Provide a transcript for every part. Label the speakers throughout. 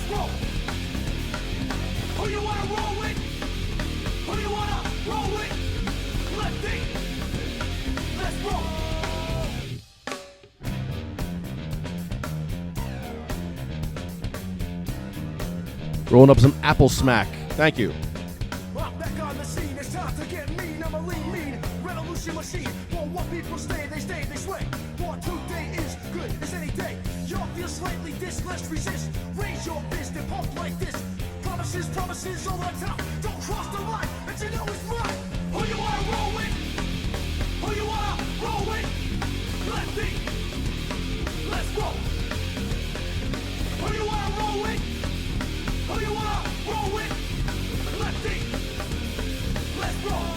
Speaker 1: Let's roll. Who you wanna roll with? Who you wanna roll with? Lefty. Let's roll.
Speaker 2: Rolling up some apple smack. Thank you.
Speaker 1: I'm back on the scene. It's time to get mean. I'm a lean revolution machine. For what people stay, they sway. For today is good as any day. Y'all feel slightly this, let's resist. Raise your fist and pump like this. Promises over the top. Don't cross the line, but you know it's mine. Who you wanna roll with? Who you wanna roll with? Lefty. Let's roll. Who you wanna roll with? Who you wanna roll with? Lefty. Let's roll.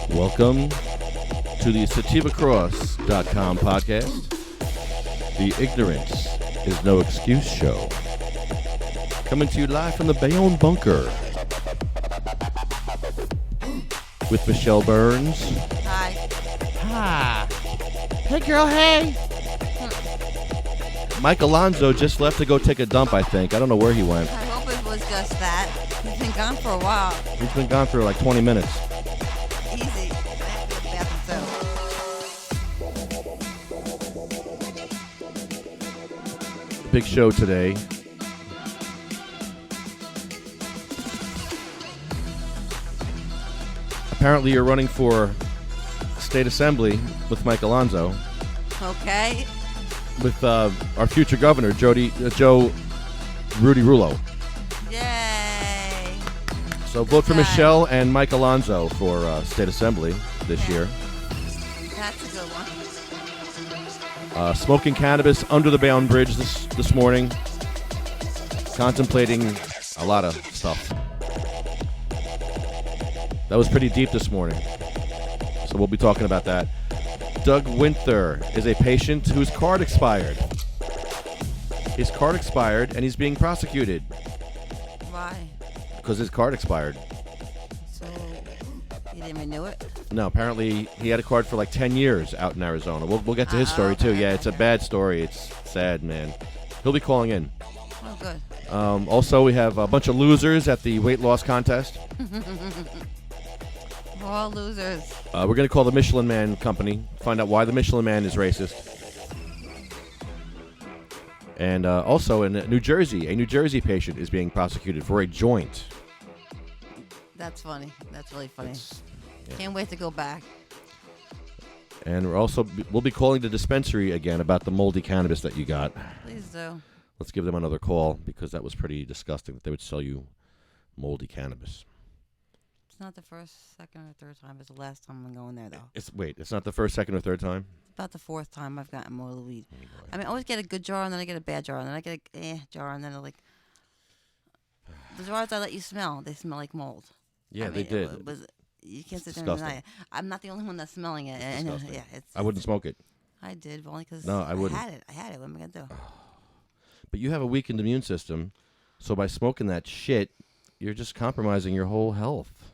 Speaker 2: Welcome to the SativaCross.com podcast, the Ignorance is No Excuse show. Coming to you live from the Bayonne Bunker with Michelle Burns.
Speaker 3: Hi.
Speaker 2: Hi. Hey, girl, hey. Mike Alonso just left to go take a dump, I think. I don't know where he went.
Speaker 3: I hope it was just that. He's been gone for a while.
Speaker 2: He's been gone for like 20 minutes.
Speaker 3: Easy. I have to go to the bathroom too.
Speaker 2: Big show today. Apparently you're running for state assembly with Mike Alonso.
Speaker 3: Okay.
Speaker 2: With our future governor, Rudy Rulo.
Speaker 3: Yay.
Speaker 2: So vote for
Speaker 3: Good.
Speaker 2: Michelle and Mike Alonso for state assembly this year.
Speaker 3: That's a good one.
Speaker 2: Smoking cannabis under the Bayonne Bridge this morning. Contemplating a lot of stuff. That was pretty deep this morning. So we'll be talking about that. Doug Winther is a patient whose card expired. His card expired and he's being prosecuted.
Speaker 3: Why?
Speaker 2: Because his card expired.
Speaker 3: So, you didn't renew it?
Speaker 2: No, apparently he had a card for like 10 years out in Arizona. We'll get to his story too.
Speaker 3: Okay.
Speaker 2: Yeah, it's a bad story. It's sad, man. He'll be calling in.
Speaker 3: Oh, good.
Speaker 2: Also, we have a bunch of losers at the weight loss contest.
Speaker 3: All losers.
Speaker 2: We're going to call the Michelin Man Company, find out why the Michelin Man is racist. And also in New Jersey, a New Jersey patient is being prosecuted for a joint.
Speaker 3: That's funny. That's really funny. Can't wait to go back.
Speaker 2: And we'll be calling the dispensary again about the moldy cannabis that you got.
Speaker 3: Please do.
Speaker 2: Let's give them another call because that was pretty disgusting that they would sell you moldy cannabis.
Speaker 3: It's not the first, second, or third time. It's the last time I'm going there, though.
Speaker 2: It's not the first, second, or third time?
Speaker 3: It's about the fourth time I've gotten moldy weed. I mean, I always get a good jar, and then I get a bad jar, and then I get a jar, and then I like... The jars I let you smell, they smell like mold.
Speaker 2: Yeah, they did.
Speaker 3: You can't sit there
Speaker 2: disgusting.
Speaker 3: and deny it. I'm not the only one that's smelling it. And,
Speaker 2: disgusting.
Speaker 3: it's
Speaker 2: I wouldn't smoke it.
Speaker 3: I did, but only because
Speaker 2: I wouldn't.
Speaker 3: I had it. What am I going to do?
Speaker 2: But you have a weakened immune system, so by smoking that shit, you're just compromising your whole health.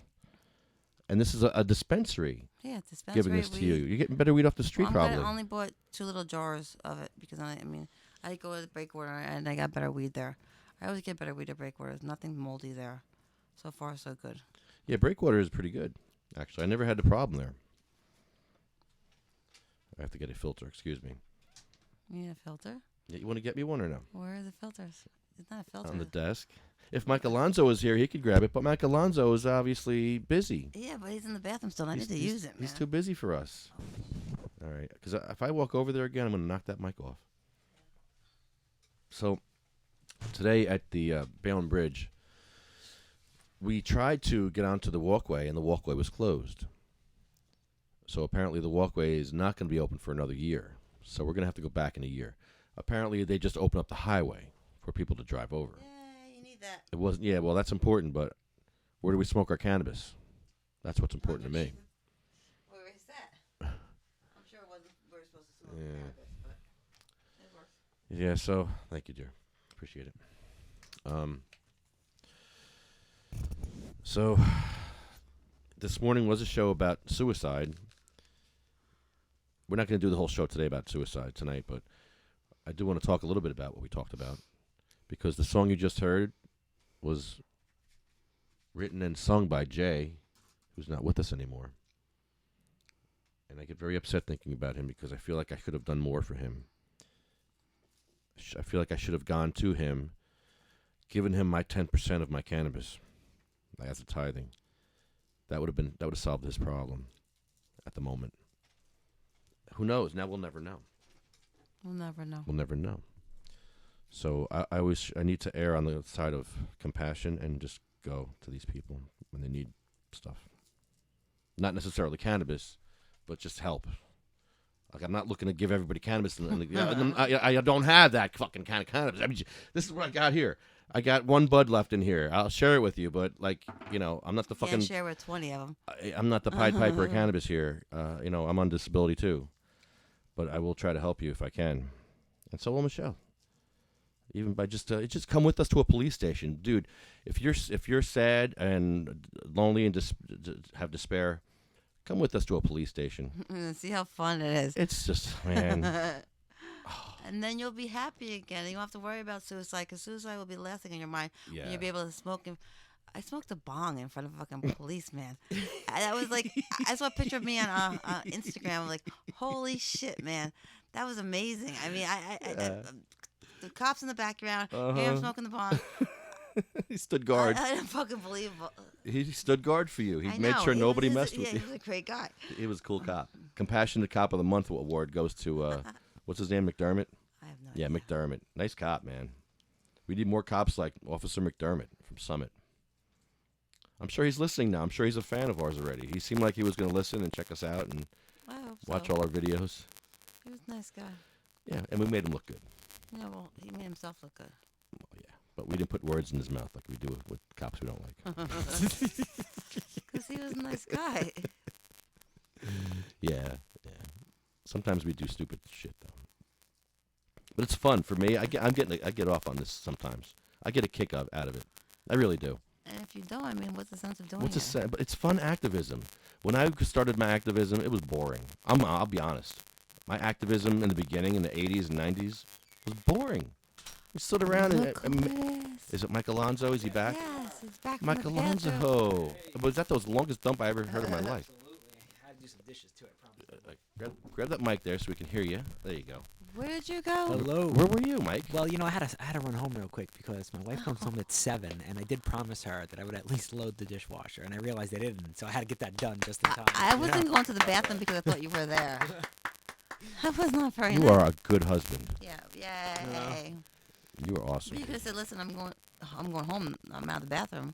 Speaker 2: And this is a dispensary.
Speaker 3: Yeah, dispensary
Speaker 2: giving this to
Speaker 3: weed.
Speaker 2: you. You're getting better weed off the street, probably.
Speaker 3: I only bought 2 little jars of it because, I go to the Breakwater, and I got better weed there. I always get better weed at Breakwater. There's nothing moldy there. So far, so good.
Speaker 2: Yeah, Breakwater is pretty good, actually. I never had a problem there. I have to get a filter, excuse me.
Speaker 3: You need a filter?
Speaker 2: Yeah, you want to get me one or no?
Speaker 3: Where are the filters? It's not a filter.
Speaker 2: On the desk. If Mike Alonso was here, he could grab it, but Mike Alonso is obviously busy.
Speaker 3: Yeah, but he's in the bathroom still. I need to use it, man.
Speaker 2: He's too busy for us. All right, because if I walk over there again, I'm going to knock that mic off. So, today at the Bayonne Bridge, we tried to get onto the walkway, and the walkway was closed. So apparently the walkway is not going to be open for another year. So we're going to have to go back in a year. Apparently they just opened up the highway for people to drive over.
Speaker 3: Yeah, you need that.
Speaker 2: It wasn't. Yeah, well, that's important, but where do we smoke our cannabis? That's what's important to me.
Speaker 3: Where is that? I'm sure it wasn't where we're supposed to smoke cannabis, but it works.
Speaker 2: Yeah, so thank you, dear. Appreciate it. So this morning was a show about suicide. We're not going to do the whole show today about suicide tonight, but I do want to talk a little bit about what we talked about, because the song you just heard was written and sung by Jay, who's not with us anymore. And I get very upset thinking about him because I feel like I could have done more for him. I feel like I should have gone to him, given him my 10% of my cannabis as a tithing. That would have solved his problem at the moment. Who knows? Now we'll never know.
Speaker 3: We'll never know.
Speaker 2: We'll never know. So I need to err on the side of compassion and just go to these people when they need stuff. Not necessarily cannabis, but just help. Like, I'm not looking to give everybody cannabis. I don't have that fucking kind of cannabis. I mean, this is what I got here. I got 1 bud left in here. I'll share it with you, but I'm not the fucking.
Speaker 3: Can't share with 20 of them.
Speaker 2: I'm not the Pied Piper of cannabis here. I'm on disability too, but I will try to help you if I can, and so will Michelle. Even by just come with us to a police station, dude. If you're sad and lonely and have despair, come with us to a police station.
Speaker 3: See how fun it is.
Speaker 2: It's just, man.
Speaker 3: And then you'll be happy again. You don't have to worry about suicide, because suicide will be the last thing in your mind.
Speaker 2: Yeah.
Speaker 3: When you'll be able to smoke. I smoked a bong in front of a fucking policeman. That was like, I saw a picture of me on Instagram. I'm like, holy shit, man. That was amazing. I mean, the cops in the background. Here I'm smoking the bong.
Speaker 2: He stood guard.
Speaker 3: I didn't fucking believe it.
Speaker 2: He stood guard for you. He made sure nobody messed with you.
Speaker 3: He was a great guy.
Speaker 2: He was a cool cop. Compassionate Cop of the Month award goes to, what's his name, McDermott?
Speaker 3: I have no idea.
Speaker 2: Yeah, McDermott. Nice cop, man. We need more cops like Officer McDermott from Summit. I'm sure he's listening now. I'm sure he's a fan of ours already. He seemed like he was going to listen and check us out and watch all our videos.
Speaker 3: He was a nice guy.
Speaker 2: Yeah, and we made him look good.
Speaker 3: Yeah, well, he made himself look good.
Speaker 2: Well, yeah, but we didn't put words in his mouth like we do with cops we don't like.
Speaker 3: Because he was a nice guy.
Speaker 2: Yeah. Sometimes we do stupid shit though. But it's fun for me. I get off on this sometimes. I get a kick out of it. I really do.
Speaker 3: And if you don't, I mean, what's the sense of doing
Speaker 2: But it's fun activism. When I started my activism, it was boring. I'll be honest. My activism in the beginning, in the 80s and 90s, was boring. We stood around and Is it Mike Alonso? Is he back?
Speaker 3: Yes, he's back
Speaker 2: Mike
Speaker 3: from the bathroom.
Speaker 2: Alonso. Was that the longest dump I ever heard in my life?
Speaker 4: Absolutely. I had to do some dishes too, I promise.
Speaker 2: Grab that mic there so we can hear you. There you go.
Speaker 3: Where did you go?
Speaker 4: Hello.
Speaker 2: Where were you, Mike?
Speaker 4: Well, I had to run home real quick because my wife comes home at 7, and I did promise her that I would at least load the dishwasher, and I realized I didn't, so I had to get that done just in time.
Speaker 3: I wasn't going to the bathroom because I thought you were there. That was not very nice.
Speaker 2: You are a good husband.
Speaker 3: Yeah, yay.
Speaker 2: You are awesome.
Speaker 3: You could have said, listen, I'm going home. I'm out of the bathroom.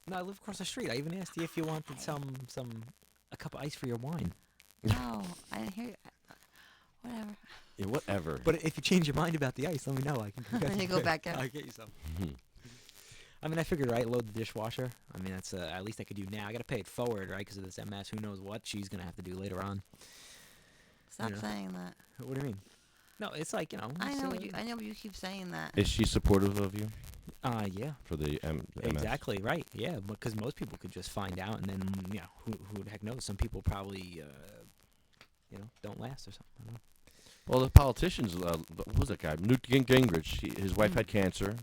Speaker 4: No, I live across the street. I even asked you if you wanted a cup of ice for your wine.
Speaker 3: No, I didn't hear you. Whatever.
Speaker 2: Yeah, whatever.
Speaker 4: But if you change your mind about the ice, let me know. I can
Speaker 3: You go back out.
Speaker 4: I'll get you some. I mean, I figured, right, load the dishwasher. I mean, that's at least I could do now. I got to pay it forward, right, because of this MS. Who knows what she's going to have to do later on.
Speaker 3: Stop
Speaker 4: You know.
Speaker 3: saying that.
Speaker 4: What do you mean? No, it's like,
Speaker 3: I know,
Speaker 4: it's,
Speaker 3: I know, but you keep saying that.
Speaker 2: Is she supportive of you
Speaker 4: yeah.
Speaker 2: for the MS?
Speaker 4: Exactly, right. Yeah, because most people could just find out, and then, who the heck knows? Some people probably, don't last or something. I don't know.
Speaker 2: Well, the politicians, what was that guy? Newt Gingrich. His wife had cancer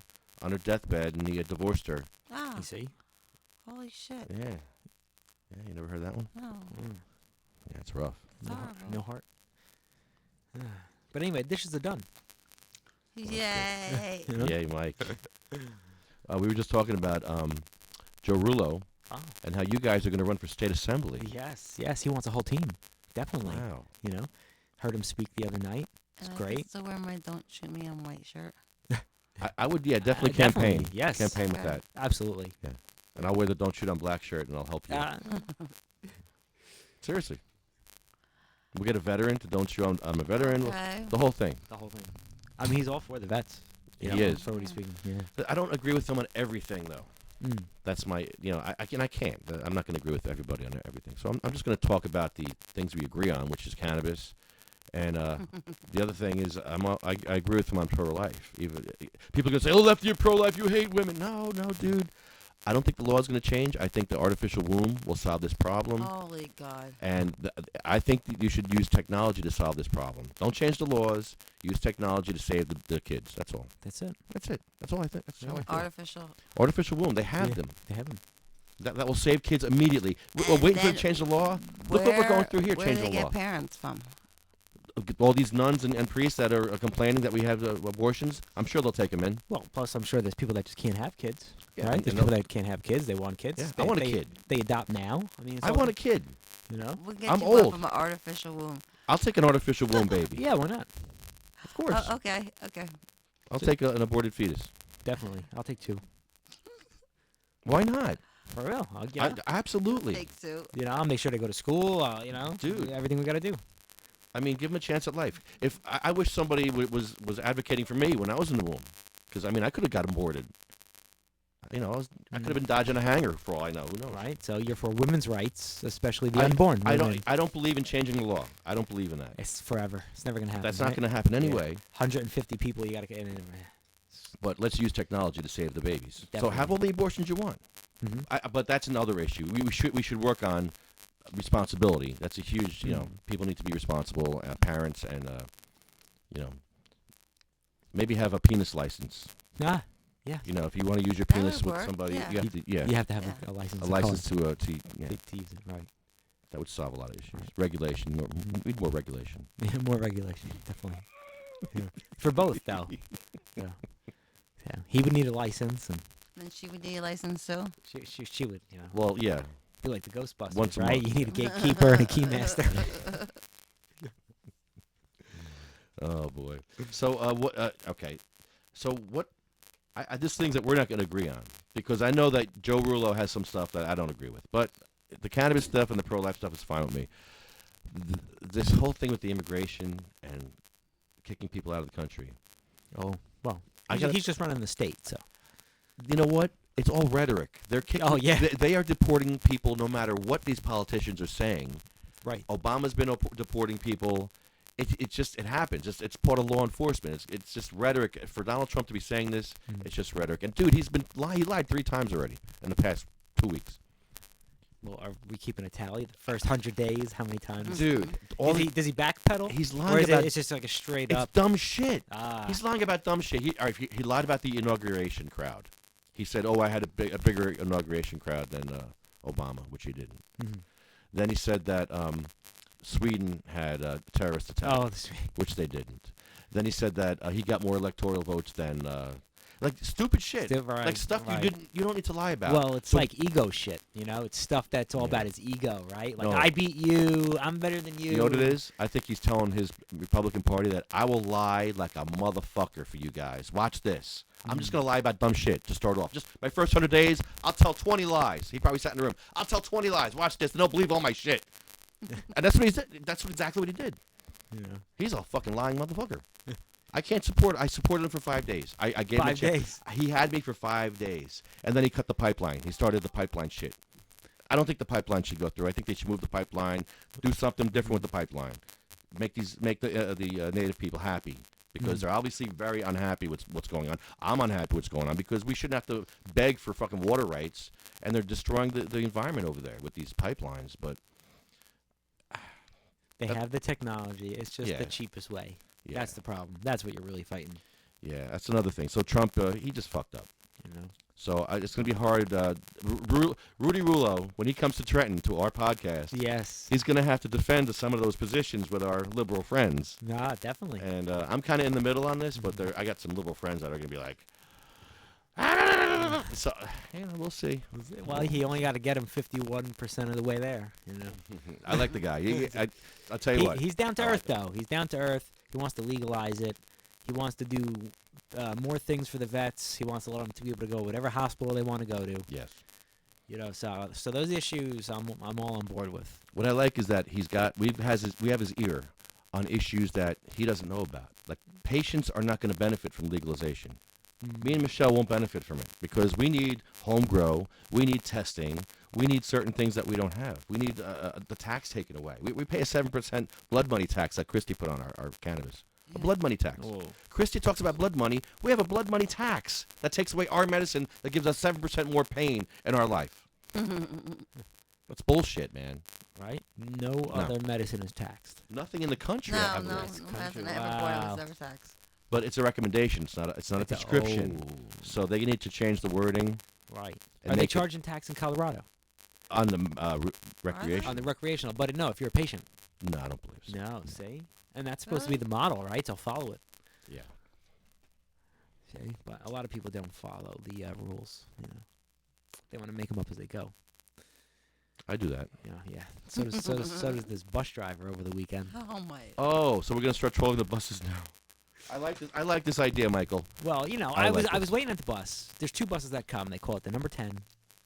Speaker 2: on her deathbed, and he had divorced her.
Speaker 3: Ah,
Speaker 4: You see?
Speaker 3: holy shit.
Speaker 2: Yeah. Yeah, you never heard that one?
Speaker 3: No,
Speaker 2: Yeah, it's rough.
Speaker 3: it's horrible.
Speaker 4: No heart. But anyway, dishes are done.
Speaker 3: Yay.
Speaker 4: You know?
Speaker 2: Yay, Mike. We were just talking about Joe Rullo
Speaker 4: Oh.
Speaker 2: and how you guys are going to run for state assembly.
Speaker 4: Yes, he wants a whole team. Definitely.
Speaker 2: Wow.
Speaker 4: Heard him speak the other night. It's
Speaker 3: And I
Speaker 4: great.
Speaker 3: can still wear my Don't Shoot Me on White shirt.
Speaker 2: I would, definitely campaign.
Speaker 4: Definitely, yes.
Speaker 2: Campaign with
Speaker 3: Okay.
Speaker 2: that.
Speaker 4: Absolutely.
Speaker 2: And I'll wear the Don't Shoot on Black shirt, and I'll help you. Seriously. We'll get a veteran to Don't Shoot. I'm a veteran.
Speaker 3: Okay.
Speaker 2: The whole thing.
Speaker 4: The whole thing. I mean, he's all for the vets.
Speaker 2: He is.
Speaker 4: For what he's speaking. Yeah.
Speaker 2: But I don't agree with him on everything, though.
Speaker 4: Mm.
Speaker 2: That's my, I can't. I'm not going to agree with everybody on everything. So I'm just going to talk about the things we agree on, which is cannabis. And the other thing is I agree with him on pro-life. Even people are going to say, oh, Lefty, you're pro-life, you hate women. No, dude. I don't think the law is going to change. I think the artificial womb will solve this problem.
Speaker 3: Holy God.
Speaker 2: And I think that you should use technology to solve this problem. Don't change the laws. Use technology to save the kids. That's all.
Speaker 4: That's it.
Speaker 2: That's it. That's all I think. That's how I feel. Artificial womb. They have them.
Speaker 4: They have them.
Speaker 2: That will save kids immediately. We're
Speaker 3: And
Speaker 2: waiting for them
Speaker 3: then
Speaker 2: to change the law. Look what we're going through here.
Speaker 3: Where
Speaker 2: Change
Speaker 3: do they
Speaker 2: the
Speaker 3: get
Speaker 2: law.
Speaker 3: parents from?
Speaker 2: All these nuns and priests that are complaining that we have abortions, I'm sure they'll take them in.
Speaker 4: Well, plus I'm sure there's people that just can't have kids.
Speaker 2: Yeah,
Speaker 4: Right?
Speaker 2: and
Speaker 4: There's people that can't have kids. They want kids.
Speaker 2: Yeah,
Speaker 4: They,
Speaker 2: I want a
Speaker 4: they-
Speaker 2: kid.
Speaker 4: They adopt now. I mean, it's
Speaker 2: I
Speaker 4: all-
Speaker 2: want a kid.
Speaker 3: We'll get
Speaker 2: I'm
Speaker 3: you one
Speaker 2: old.
Speaker 3: from an artificial womb.
Speaker 2: I'll take an artificial womb baby.
Speaker 4: Yeah, why not?
Speaker 2: Of course.
Speaker 3: Oh, okay.
Speaker 2: I'll take an aborted fetus.
Speaker 4: Definitely. I'll take 2.
Speaker 2: Why not?
Speaker 4: For real. I'll get.
Speaker 2: Absolutely.
Speaker 3: Take 2.
Speaker 4: I'll make sure they go to school.
Speaker 2: Dude.
Speaker 4: Everything we got to do.
Speaker 2: I mean, give them a chance at life. If I wish somebody was advocating for me when I was in the womb, because I could have got aborted. I could have been dodging a hanger for all I know. Who knows?
Speaker 4: Right. So you're for women's rights, especially the unborn.
Speaker 2: I
Speaker 4: women.
Speaker 2: don't believe in changing the law. I don't believe in that.
Speaker 4: It's forever. It's never gonna happen.
Speaker 2: That's not
Speaker 4: right?
Speaker 2: going to happen anyway.
Speaker 4: 150 people. You got to get in.
Speaker 2: But let's use technology to save the babies. So
Speaker 4: Definitely.
Speaker 2: have all the abortions you want.
Speaker 4: Mm-hmm.
Speaker 2: But that's another issue. We should work on responsibility. That's a huge. People need to be responsible. Parents and maybe have a penis license.
Speaker 4: Ah, yeah.
Speaker 2: If you want to use your
Speaker 3: That
Speaker 2: penis
Speaker 3: would
Speaker 2: with
Speaker 3: work,
Speaker 2: somebody,
Speaker 3: yeah.
Speaker 2: you have to. Yeah.
Speaker 4: You have to have
Speaker 3: Yeah.
Speaker 4: a license.
Speaker 2: A license to
Speaker 4: to use it. Right.
Speaker 2: that would solve a lot of issues.
Speaker 4: Right.
Speaker 2: Regulation, we need more regulation.
Speaker 4: Yeah, more regulation, definitely. Yeah. For both, though. Yeah. He would need a license, and
Speaker 3: Then she would need a license too.
Speaker 4: she would,
Speaker 2: Well, yeah,
Speaker 4: be like the Ghostbusters,
Speaker 2: Once a
Speaker 4: right?
Speaker 2: month.
Speaker 4: You need a gatekeeper and a keymaster.
Speaker 2: oh boy. So what? Okay, so what? There's things that we're not going to agree on because I know that Joe Rullo has some stuff that I don't agree with, but the cannabis stuff and the pro-life stuff is fine with me. This whole thing with the immigration and kicking people out of the country.
Speaker 4: Oh, well,
Speaker 2: I gotta-
Speaker 4: he's just running the state, so.
Speaker 2: You know what? It's all rhetoric. They're kicking.
Speaker 4: Oh, yeah.
Speaker 2: They are deporting people no matter what these politicians are saying.
Speaker 4: Right.
Speaker 2: Obama's been deporting people. It happens. It's part of law enforcement. It's just rhetoric. For Donald Trump to be saying this, it's just rhetoric. And dude, he lied 3 times already in the past 2 weeks.
Speaker 4: Well, are we keeping a tally? The first 100 days, how many times?
Speaker 2: Dude,
Speaker 4: Does he backpedal?
Speaker 2: he's
Speaker 4: Or
Speaker 2: lying
Speaker 4: is
Speaker 2: about.
Speaker 4: it's just like a straight
Speaker 2: It's
Speaker 4: up?
Speaker 2: dumb shit.
Speaker 4: Ah.
Speaker 2: He's lying about dumb shit. He lied about the inauguration crowd. He said, "Oh, I had a bigger inauguration crowd than Obama," which he didn't.
Speaker 4: Mhm.
Speaker 2: Then he said that Sweden had a terrorist attack,
Speaker 4: Oh,
Speaker 2: which they didn't. Then he said that he got more electoral votes than like stupid shit,
Speaker 4: Right,
Speaker 2: like stuff
Speaker 4: right.
Speaker 2: you don't need to lie about.
Speaker 4: Well, it's
Speaker 2: So-
Speaker 4: like ego shit, you know? It's stuff that's all
Speaker 2: Yeah.
Speaker 4: about his ego, right? Like,
Speaker 2: No.
Speaker 4: I beat you, I'm better than you.
Speaker 2: You know what it is? I think he's telling his Republican Party that I will lie like a motherfucker for you guys. Watch this. I'm just going to lie about dumb shit to start off. Just my first 100 days, I'll tell 20 lies. He probably sat in the room. I'll tell 20 lies. Watch this. And they'll believe all my shit. And that's what he did. That's exactly what he did.
Speaker 4: Yeah.
Speaker 2: He's a fucking lying motherfucker. I can't support. I supported him for 5 days. I gave him a
Speaker 4: 5
Speaker 2: chance.
Speaker 4: days.
Speaker 2: He had me for 5 days, and then he cut the pipeline. He started the pipeline shit. I don't think the pipeline should go through. I think they should move the pipeline, do something different with the pipeline, make the native people happy because they're obviously very unhappy with what's going on. I'm unhappy with what's going on because we shouldn't have to beg for fucking water rights, and they're destroying the environment over there with these pipelines. But
Speaker 4: They have the technology. It's just
Speaker 2: Yeah.
Speaker 4: the cheapest way.
Speaker 2: yeah,
Speaker 4: That's the problem. That's what you're really fighting,
Speaker 2: yeah, that's another thing. So Trump, he just fucked up.
Speaker 4: you know?
Speaker 2: So it's going to be hard. Rudy Rulo, when he comes to Trenton to our podcast,
Speaker 4: Yes.
Speaker 2: he's going to have to defend some of those positions with our liberal friends.
Speaker 4: Nah, definitely.
Speaker 2: And I'm kind of in the middle on this, but I got some liberal friends that are going to be like, so we'll see.
Speaker 4: Well, he only got to get him 51% of the way there, you know?
Speaker 2: I like the guy. I'll tell you what.
Speaker 4: He's down to
Speaker 2: I like
Speaker 4: earth, though. He's down to earth. He wants to legalize it. He wants to do more things for the vets. He wants to let them to be able to go whatever hospital they want to go to.
Speaker 2: Yes.
Speaker 4: You know, so those issues, I'm all on board with.
Speaker 2: What I like is that we have his ear on issues that he doesn't know about. Like patients are not going to benefit from legalization. Me and Michelle won't benefit from it because we need home grow, we need testing, we need certain things that we don't have. We need the tax taken away. We pay a 7% blood money tax that Christie put on our cannabis. A blood money tax.
Speaker 4: Whoa.
Speaker 2: Christie talks about blood money. We have a blood money tax that takes away our medicine that gives us 7% more pain in our life. That's bullshit, man.
Speaker 4: Right? No other medicine is taxed.
Speaker 2: Nothing in the country.
Speaker 3: No,
Speaker 2: I
Speaker 3: no,
Speaker 2: believe.
Speaker 3: nothing
Speaker 4: Wow.
Speaker 3: ever bought was ever taxed.
Speaker 2: But it's a recommendation. It's not a prescription. So they need to change the wording
Speaker 4: Right.
Speaker 2: and
Speaker 4: Are they
Speaker 2: make it
Speaker 4: charging tax in Colorado?
Speaker 2: on the recreation.
Speaker 4: On the recreational, but no, if you're a patient.
Speaker 2: No, I don't believe so.
Speaker 4: No, see? And that's supposed to be the model, right? So follow it.
Speaker 2: Yeah.
Speaker 4: See? But a lot of people don't follow the rules, you know. They want to make them up as they go.
Speaker 2: I do that.
Speaker 4: You know, yeah. So does this bus driver over the weekend.
Speaker 3: Oh my.
Speaker 2: Oh, so we're gonna start trolling the buses now. I like this idea, Michael.
Speaker 4: Well, you know,
Speaker 2: I
Speaker 4: I
Speaker 2: like
Speaker 4: was
Speaker 2: this.
Speaker 4: waiting at the bus. There's two buses that come. They call it the number 10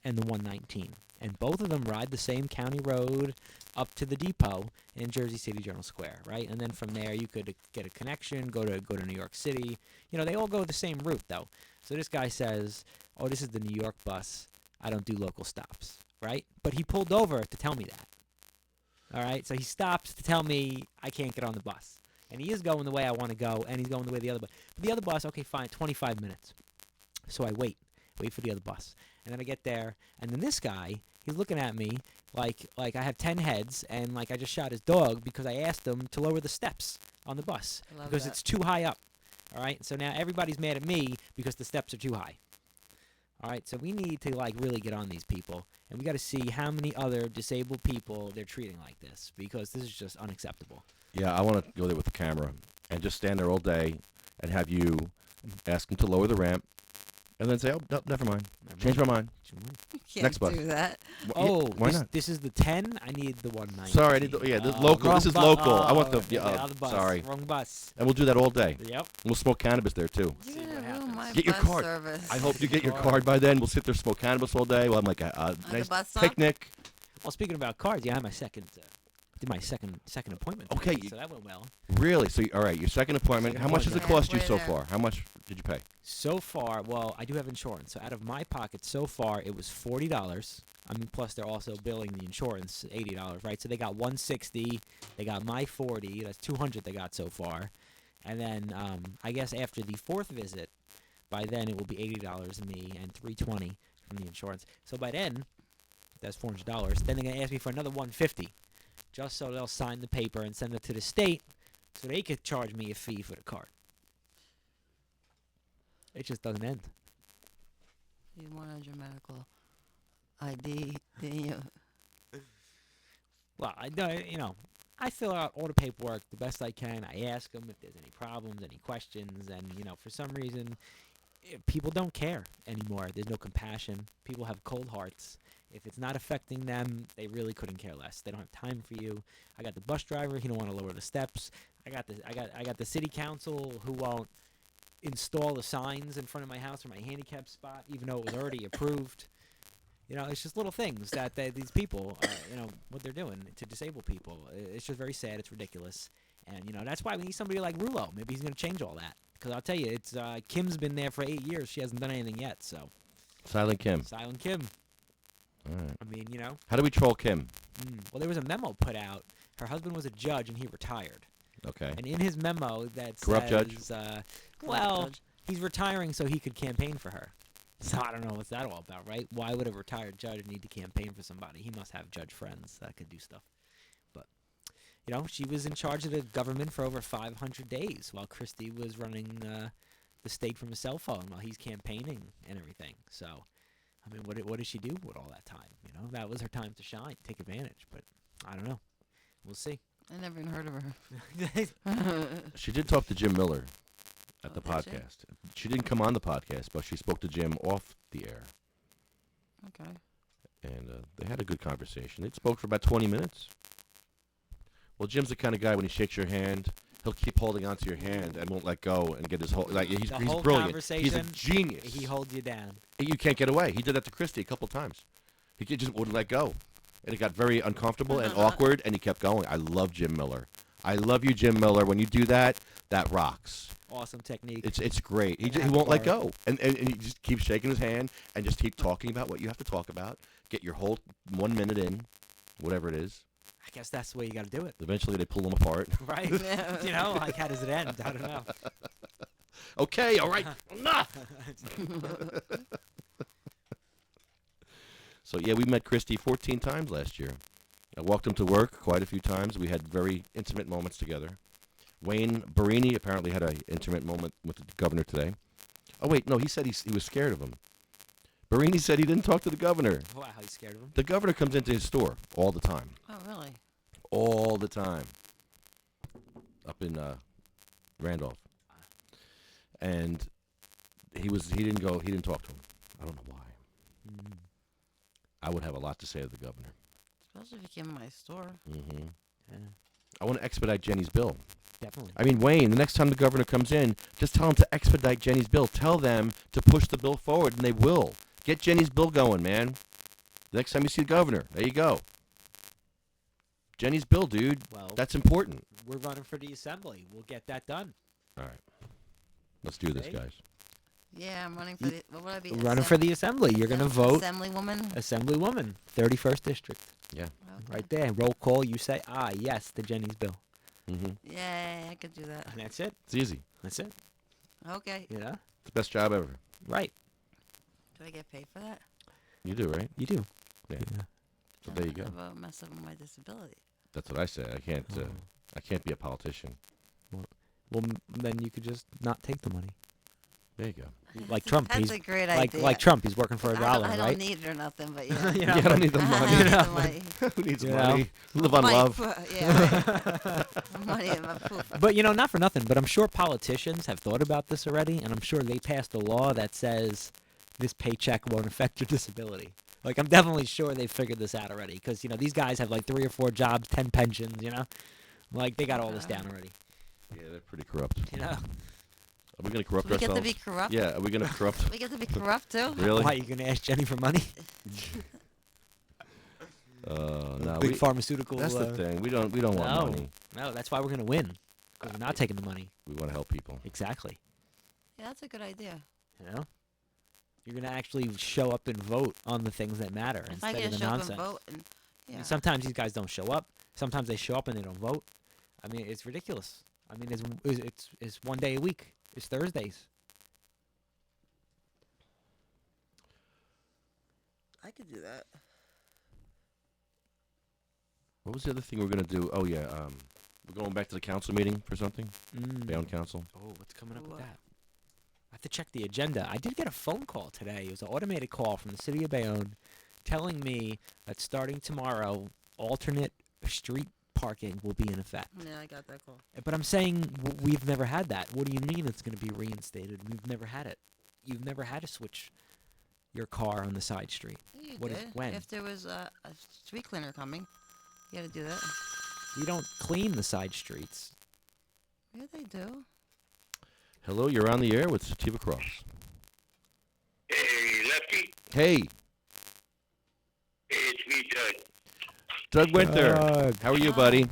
Speaker 4: and the 119. And both of them ride the same county road up to the depot in Jersey City Journal Square, right? And then from there you could get a connection, go to New York City. You know, they all go the same route though. So this guy says, "Oh, this is the New York bus. I don't do local stops." Right? But he pulled over to tell me that. All right? So he stops to tell me I can't get on the bus. And he is going the way I want to go, and he's going the way the other bus. But the other bus, okay, fine, 25 minutes. So I wait for the other bus. And then I get there, and then this guy, he's looking at me like I have 10 heads, and like I just shot his dog because I asked him to lower the steps on the bus
Speaker 3: I love
Speaker 4: because
Speaker 3: that.
Speaker 4: it's too high up. All right? So now everybody's mad at me because the steps are too high. All right, so we need to like really get on these people, and we got to see how many other disabled people they're treating like this because this is just unacceptable.
Speaker 2: Yeah, I want to go there with the camera and just stand there all day and have you ask them to lower the ramp, and then say, "Oh, no, never mind. Change my mind."
Speaker 3: You can't
Speaker 2: Next bus.
Speaker 3: do that.
Speaker 4: Oh,
Speaker 2: why
Speaker 4: this,
Speaker 2: not?
Speaker 4: this is the 10. I need the 190.
Speaker 2: Sorry, I need this local.
Speaker 4: Wrong
Speaker 2: This is
Speaker 4: bu-
Speaker 2: local. I want
Speaker 4: oh,
Speaker 2: the
Speaker 4: other bus.
Speaker 2: sorry,
Speaker 4: Wrong bus.
Speaker 2: and we'll do that all day.
Speaker 4: Yep.
Speaker 2: We'll smoke cannabis there too.
Speaker 3: You're
Speaker 4: See
Speaker 3: gonna
Speaker 4: what
Speaker 3: ruin
Speaker 4: happens.
Speaker 3: my
Speaker 2: Get your
Speaker 3: bus
Speaker 2: card.
Speaker 3: service.
Speaker 2: I hope you get your card by then. We'll sit there, smoke cannabis all day. We'll have like a
Speaker 3: the
Speaker 2: nice
Speaker 3: bus stop?
Speaker 2: picnic.
Speaker 4: Well, speaking about cards, yeah, I had my second. Did my second appointment.
Speaker 2: Okay,
Speaker 4: today, so that went well.
Speaker 2: Really? So, all right, your second appointment.
Speaker 4: Second
Speaker 2: How much does it
Speaker 3: appointment.
Speaker 2: cost you so
Speaker 3: Halfway there.
Speaker 2: far? How much did you pay?
Speaker 4: So far, well, I do have insurance. So out of my pocket, so far, it was $40. I mean, plus they're also billing the insurance $80, right? So they got $160. They got my $40. That's $200 they got so far. And then I guess after the fourth visit, by then it will be $80 to me and $320 from the insurance. So by then, that's $400. Then they're gonna ask me for another $150, just so they'll sign the paper and send it to the state, so they could charge me a fee for the card. It just doesn't end.
Speaker 3: You wanted your medical ID, didn't you?
Speaker 4: Well, I fill out all the paperwork the best I can. I ask them if there's any problems, any questions, and for some reason, people don't care anymore. There's no compassion. People have cold hearts. If it's not affecting them, they really couldn't care less. They don't have time for you. I got the bus driver. He don't want to lower the steps. I got the city council who won't install the signs in front of my house or my handicap spot, even though it was already approved. It's just little things that these people, what they're doing to disable people. It's just very sad. It's ridiculous. And, that's why we need somebody like Rulo. Maybe he's going to change all that. Because I'll tell you, it's Kim's been there for 8 years. She hasn't done anything yet, so.
Speaker 2: Silent Kim.
Speaker 4: Silent Kim.
Speaker 2: All right.
Speaker 4: I mean,
Speaker 2: How do we troll Kim?
Speaker 4: Well, there was a memo put out. Her husband was a judge, and he retired.
Speaker 2: Okay.
Speaker 4: And in his memo that
Speaker 2: Corrupt
Speaker 4: says,
Speaker 2: judge?
Speaker 4: He's retiring so he could campaign for her. So I don't know what's that all about, right? Why would a retired judge need to campaign for somebody? He must have judge friends that could do stuff. But, she was in charge of the government for over 500 days while Christie was running the state from a cell phone while he's campaigning and everything. So, I mean, what did she do with all that time? That was her time to shine, take advantage. But I don't know. We'll see.
Speaker 3: I never even heard of her.
Speaker 2: She did talk to Jim Miller at the
Speaker 3: did
Speaker 2: podcast. She didn't come on the podcast, but she spoke to Jim off the air.
Speaker 3: Okay.
Speaker 2: And they had a good conversation. They spoke for about 20 minutes. Well, Jim's the kind of guy, when he shakes your hand, he'll keep holding onto your hand and won't let go and get his whole, he's
Speaker 4: whole
Speaker 2: brilliant. He's a
Speaker 4: conversation,
Speaker 2: genius.
Speaker 4: He holds you down.
Speaker 2: You can't get away. He did that to Christie a couple times. He just wouldn't let go. And it got very uncomfortable and awkward, and he kept going. I love Jim Miller. I love you, Jim Miller. When you do that, that rocks.
Speaker 4: Awesome technique.
Speaker 2: It's great. He won't let go. And he just keeps shaking his hand and just keep talking about what you have to talk about. Get your whole 1 minute in, whatever it is.
Speaker 4: I guess that's the way you got to do it.
Speaker 2: Eventually, they pull them apart.
Speaker 4: Right? How does it end? I don't know.
Speaker 2: Okay, all right, enough. So, yeah, we met Christie 14 times last year. I walked him to work quite a few times. We had very intimate moments together. Wayne Barini apparently had an intimate moment with the governor today. Oh, wait, no, he said he was scared of him. Barini said he didn't talk to the governor.
Speaker 4: Wow, he's scared of him?
Speaker 2: The governor comes into his store all the time.
Speaker 3: Oh, really?
Speaker 2: All the time. Up in Randolph. And he didn't talk to him. I don't know why. I would have a lot to say to the governor.
Speaker 3: Especially if you came to my store.
Speaker 2: Mm-hmm.
Speaker 4: Yeah,
Speaker 2: I want to expedite Jenny's bill.
Speaker 4: definitely.
Speaker 2: I mean, Wayne, the next time the governor comes in, just tell him to expedite Jenny's bill. Tell them to push the bill forward, and they will. Get Jenny's bill going, man. The next time you see the governor, there you go. Jenny's bill, dude.
Speaker 4: Well,
Speaker 2: That's important.
Speaker 4: we're running for the assembly. We'll get that done.
Speaker 2: All right. Let's do this,
Speaker 4: Okay.
Speaker 2: guys.
Speaker 3: Yeah, I'm running for the. What would I be?
Speaker 4: Running for the assembly. You're going to vote
Speaker 3: Assemblywoman.
Speaker 4: Assemblywoman, 31st District.
Speaker 2: Yeah.
Speaker 3: Okay.
Speaker 4: Right there. Roll call. You say, yes, to Jenny's bill.
Speaker 2: Mm-hmm.
Speaker 3: Yeah, I could do that.
Speaker 4: And that's it.
Speaker 2: It's easy.
Speaker 4: That's it.
Speaker 3: Okay.
Speaker 4: You know?
Speaker 2: It's the best job ever.
Speaker 4: Right.
Speaker 3: Do I get paid for that?
Speaker 2: You do, right?
Speaker 4: You do.
Speaker 2: Yeah. So there you go.
Speaker 3: About mess up with my disability.
Speaker 2: That's what I said. I can't be a politician.
Speaker 4: Well, then you could just not take the money.
Speaker 2: There you go.
Speaker 4: Like Trump.
Speaker 3: That's
Speaker 4: he's
Speaker 3: a great
Speaker 4: like
Speaker 3: idea.
Speaker 4: Trump. He's working for a dollar,
Speaker 3: I don't
Speaker 4: right?
Speaker 3: need it or nothing, but yeah.
Speaker 4: You know?
Speaker 2: Yeah, I don't need the
Speaker 3: I
Speaker 2: money.
Speaker 3: don't need
Speaker 4: know,
Speaker 3: the money.
Speaker 2: Who needs
Speaker 4: You know?
Speaker 2: money? Live on
Speaker 3: Money,
Speaker 2: love.
Speaker 3: Yeah, right. Money in my poof.
Speaker 4: But, not for nothing, but I'm sure politicians have thought about this already, and I'm sure they passed a law that says this paycheck won't affect your disability. Like, I'm definitely sure they figured this out already, because, these guys have, 3 or 4 jobs, 10 pensions, Like, they got all this down already,
Speaker 2: Yeah, they're pretty corrupt. Are we going to corrupt
Speaker 3: We get
Speaker 2: ourselves?
Speaker 3: to be corrupt.
Speaker 2: Yeah, are we going to corrupt?
Speaker 3: We get to be corrupt too.
Speaker 2: Really?
Speaker 4: Why, you going to ask Jenny for money?
Speaker 2: No.
Speaker 4: Big pharmaceutical.
Speaker 2: That's the thing. We don't want
Speaker 4: No.
Speaker 2: money.
Speaker 4: No, that's why we're going to win, because we're not taking the money.
Speaker 2: We want to help people.
Speaker 4: Exactly.
Speaker 3: Yeah, that's a good idea.
Speaker 4: You're going to actually show up and vote on the things that matter
Speaker 3: If I
Speaker 4: instead
Speaker 3: get
Speaker 4: of
Speaker 3: to
Speaker 4: the
Speaker 3: show up
Speaker 4: nonsense.
Speaker 3: and vote, and yeah,
Speaker 4: Sometimes these guys don't show up. Sometimes they show up and they don't vote. I mean, it's ridiculous. I mean, it's one day a week. It's Thursdays.
Speaker 3: I could do that.
Speaker 2: What was the other thing we were going to do? Oh, yeah. We're going back to the council meeting for something? Bayonne Council?
Speaker 4: Oh, what's coming up with
Speaker 3: What?
Speaker 4: that? have to check the agenda. I did get a phone call today. It was an automated call from the city of Bayonne telling me that starting tomorrow, alternate street parking will be in effect.
Speaker 3: Yeah, I got that call.
Speaker 4: But I'm saying we've never had that. What do you mean it's going to be reinstated? We've never had it. You've never had to switch your car on the side street.
Speaker 3: Yeah, you
Speaker 4: What is-
Speaker 3: did.
Speaker 4: when?
Speaker 3: If there was a street cleaner coming, you had to do that.
Speaker 4: You don't clean the side streets.
Speaker 3: Yeah, they do.
Speaker 2: Hello, you're on the air with Sativa Cross.
Speaker 5: Hey, Lefty.
Speaker 2: Hey,
Speaker 5: Hey, it's me, Doug.
Speaker 2: Doug Winther.
Speaker 4: Doug.
Speaker 2: How are you, buddy?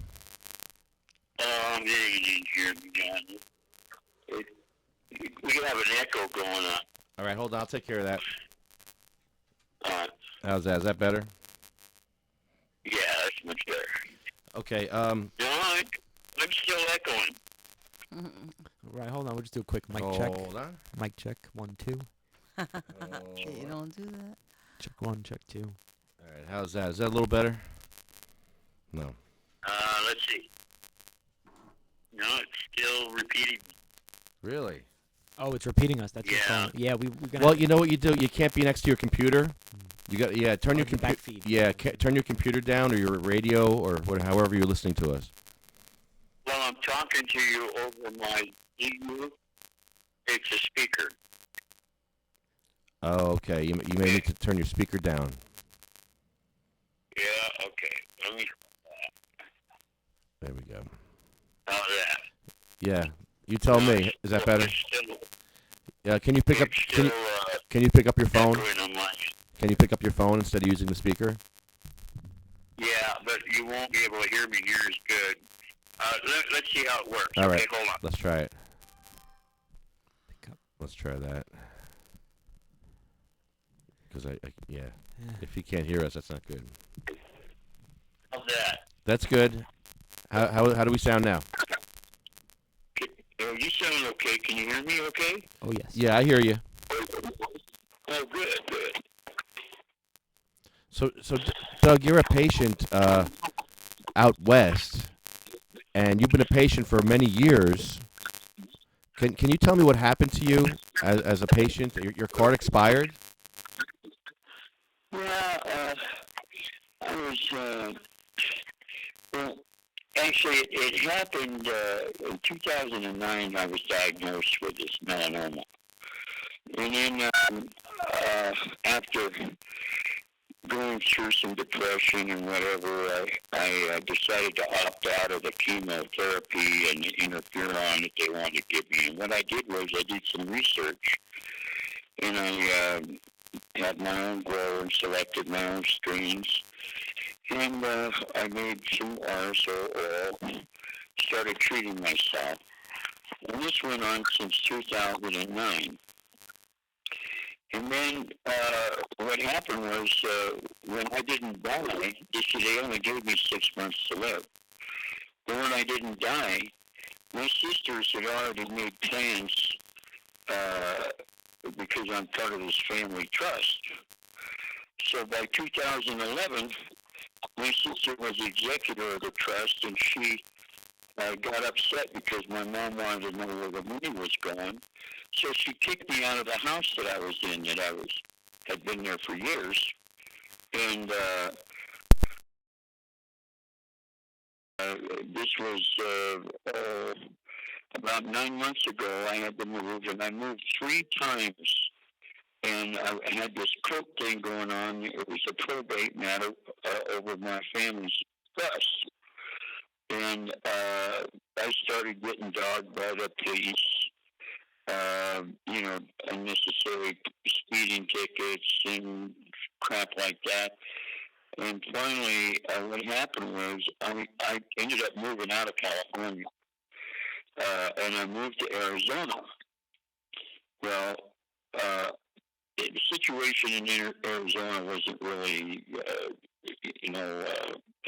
Speaker 5: I'm in here, man. We have an echo going on.
Speaker 2: All right, hold on. I'll take care of that.
Speaker 5: Uh,
Speaker 2: How's that? Is that better?
Speaker 5: yeah, that's much better.
Speaker 2: Okay.
Speaker 5: No, I'm still echoing.
Speaker 4: Right, hold on. We'll just do a quick mic check.
Speaker 2: Hold on.
Speaker 4: Mic check. 1, 2.
Speaker 3: You don't do that.
Speaker 4: Check 1, check 2.
Speaker 2: All right. How's that? Is that a little better? No.
Speaker 5: Let's see. No, it's still repeating.
Speaker 2: Really?
Speaker 4: Oh, it's repeating us. That's your
Speaker 5: Yeah.
Speaker 4: phone. Yeah, we're gonna.
Speaker 2: Well, you know what you do? You can't be next to your computer. You got turn
Speaker 4: Oh,
Speaker 2: your
Speaker 4: the
Speaker 2: computer.
Speaker 4: back feed.
Speaker 2: Yeah, turn your computer down or your radio or however you're listening to us.
Speaker 5: Well, I'm talking to you over my EU. It's a speaker.
Speaker 2: Oh, okay. You may need to turn your speaker down.
Speaker 5: Yeah, okay. Let me.
Speaker 2: There we go.
Speaker 5: How's that?
Speaker 2: Yeah. You tell me. Is that better?
Speaker 5: It's still,
Speaker 2: Yeah. Can you pick up?
Speaker 5: it's
Speaker 2: Can
Speaker 5: still,
Speaker 2: you, can you pick up your phone?
Speaker 5: echoing on my.
Speaker 2: Can you pick up your phone instead of using the speaker?
Speaker 5: Yeah, but you won't be able to hear me near as good. Let's see how it works.
Speaker 2: All
Speaker 5: okay,
Speaker 2: right.
Speaker 5: hold on.
Speaker 2: Let's try it.
Speaker 4: Pick up.
Speaker 2: Let's try that. Because yeah.
Speaker 4: Yeah.
Speaker 2: If he can't hear us, that's not good.
Speaker 5: How's that?
Speaker 2: That's good. How do we sound now?
Speaker 5: You sound okay. Can you hear me okay?
Speaker 4: Oh yes.
Speaker 2: Yeah, I hear you.
Speaker 5: Oh, good, good.
Speaker 2: So Doug, you're a patient out west, and you've been a patient for many years. Can you tell me what happened to you as a patient? Your card expired?
Speaker 5: Yeah, I was, well, actually, it happened in 2009. I was diagnosed with this melanoma. And then after going through some depression and whatever, I decided to opt out of the chemotherapy and the interferon that they wanted to give me. And what I did was I did some research, and I had my own grower and selected my own strains. And I made some RSO oil, started treating myself. And this went on since 2009. And then what happened was when I didn't die, they only gave me 6 months to live. But when I didn't die, my sisters had already made plans because I'm part of this family trust. So by 2011, my sister was the executor of the trust, and she got upset because my mom wanted to know where the money was going. So she kicked me out of the house that I was in, that had been there for years. And this was about 9 months ago. I had been moved, and I moved 3 times. And I had this court thing going on. It was a probate matter over my family's trust. And I started getting dogged by the police. Unnecessary speeding tickets and crap like that. And finally, what happened was I ended up moving out of California, and I moved to Arizona. Well, the situation in Arizona wasn't really,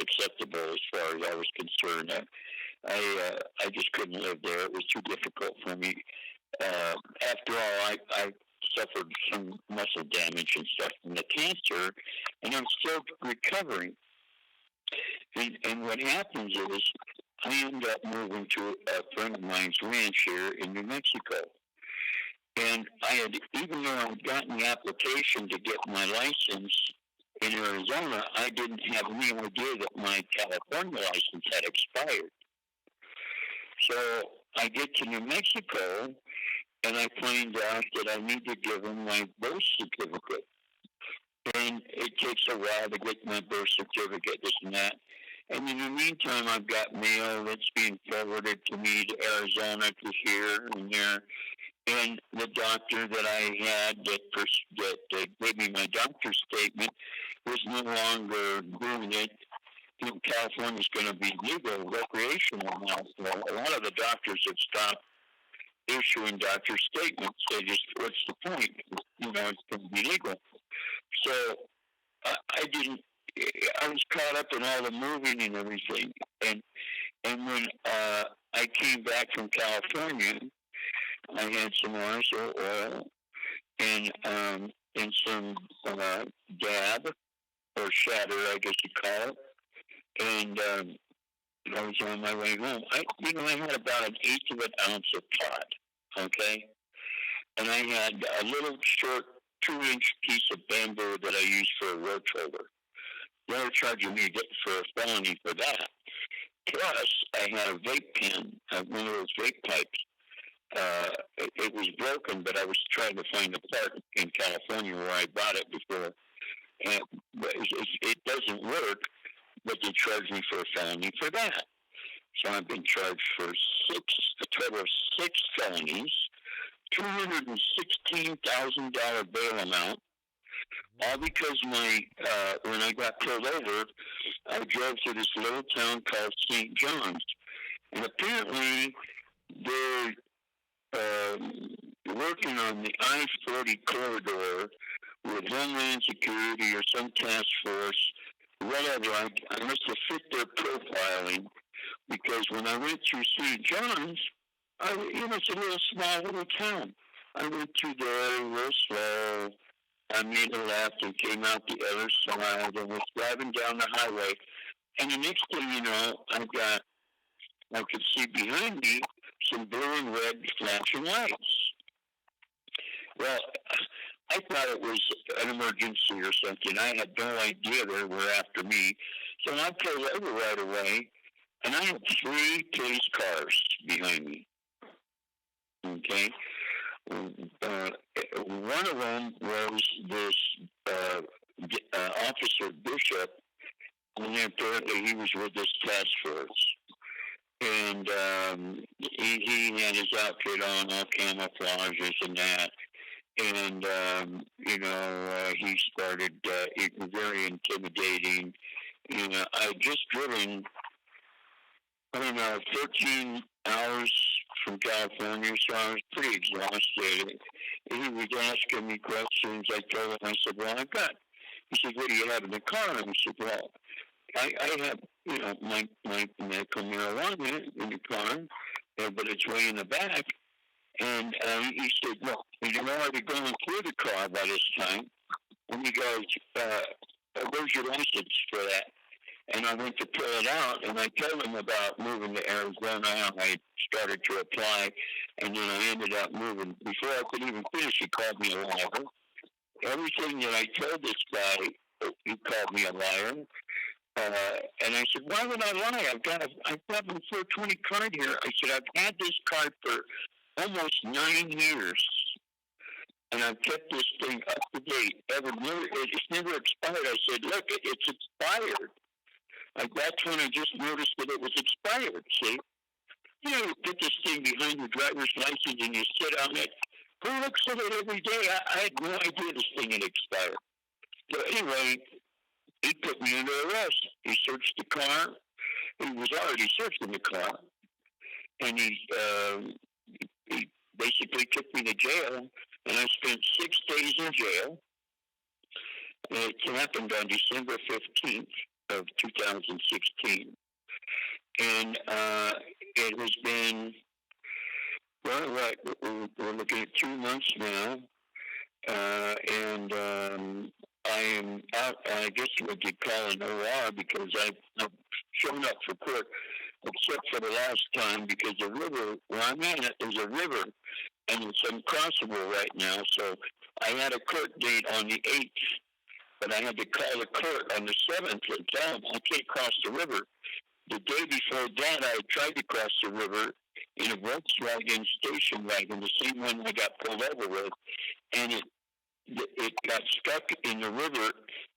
Speaker 5: acceptable as far as I was concerned. I just couldn't live there. It was too difficult for me. After all, I suffered some muscle damage and stuff from the cancer, and I'm still recovering. And what happens is I end up moving to a friend of mine's ranch here in New Mexico. And I had, even though I had gotten the application to get my license in Arizona, I didn't have any idea that my California license had expired. So I get to New Mexico, and I find out that I need to give them my birth certificate. And it takes a while to get my birth certificate, this and that. And in the meantime, I've got mail that's being forwarded to me to Arizona, to here and there. And the doctor that I had that gave me my doctor's statement was no longer doing it. You know, California's going to be legal, recreational now. So a lot of the doctors have stopped issuing doctor statements. They just, what's the point? You know, it's going to be legal. So I was caught up in all the moving and everything. And when I came back from California, I had some Alonso oil and some dab or shatter, I guess you call it. And I was on my way home. I had about an eighth of an ounce of pot, okay? And I had a little short 2-inch piece of bamboo that I used for a road holder. They were charging me for a felony for that. Plus, I had a vape pen, one of those vape pipes. It was broken, but I was trying to find a part in California where I bought it before. And it doesn't work, but they charged me for a felony for that. So I've been charged for a total of 6 felonies, $216,000 bail amount, all because when I got pulled over, I drove to this little town called St. John's. And apparently, they're working on the I-40 corridor with Homeland Security or some task force, whatever. I must have fit their profiling, because when I went through St. John's, it's a small little town. I went through there real slow. I made a left and came out the other side and was driving down the highway. And the next thing you know, I could see behind me some blue and red flashing lights. Well, I thought it was an emergency or something. I had no idea they were after me. So I pulled over right away, and I had 3 police cars behind me. Okay? One of them was this Officer Bishop, and apparently he was with this task force. And he had his outfit on, all camouflages and that. And, he started, it was very intimidating. And I had just driven, 13 hours from California, so I was pretty exhausted. He was asking me questions. I told him, I said, well, he said, what do you have in the car? And I said, well, I have, my medical marijuana in the car, but it's way in the back. And he said, well, you're already going through the car by this time. And he goes, where's your license for that? And I went to pull it out, and I told him about moving to Arizona, how I started to apply, and then I ended up moving. Before I could even finish, he called me a liar. Everything that I told this guy, he called me a liar. And I said, why would I lie? I've got a 420 card here. I said, I've had this card for almost 9 years, and I've kept this thing up to date. It's never expired. I said, look, it's expired. That's when I just noticed that it was expired, see? You put this thing behind your driver's license and you sit on it. Who looks at it every day? I had no idea this thing had expired. So anyway, he put me under arrest. He searched the car. He was already searching the car. And he basically took me to jail, and I spent 6 days in jail. It happened on December 15th of 2016. And it has been, we're looking at 2 months now. And I am out, I guess what you'd call an OR, because I've shown up for court, except for the last time, because the river where I'm at is a river, and it's uncrossable right now. So I had a court date on the 8th, but I had to call the court on the 7th and tell them I can't cross the river. The day before that, I tried to cross the river in a Volkswagen station wagon, the same one I got pulled over with, and it got stuck in the river,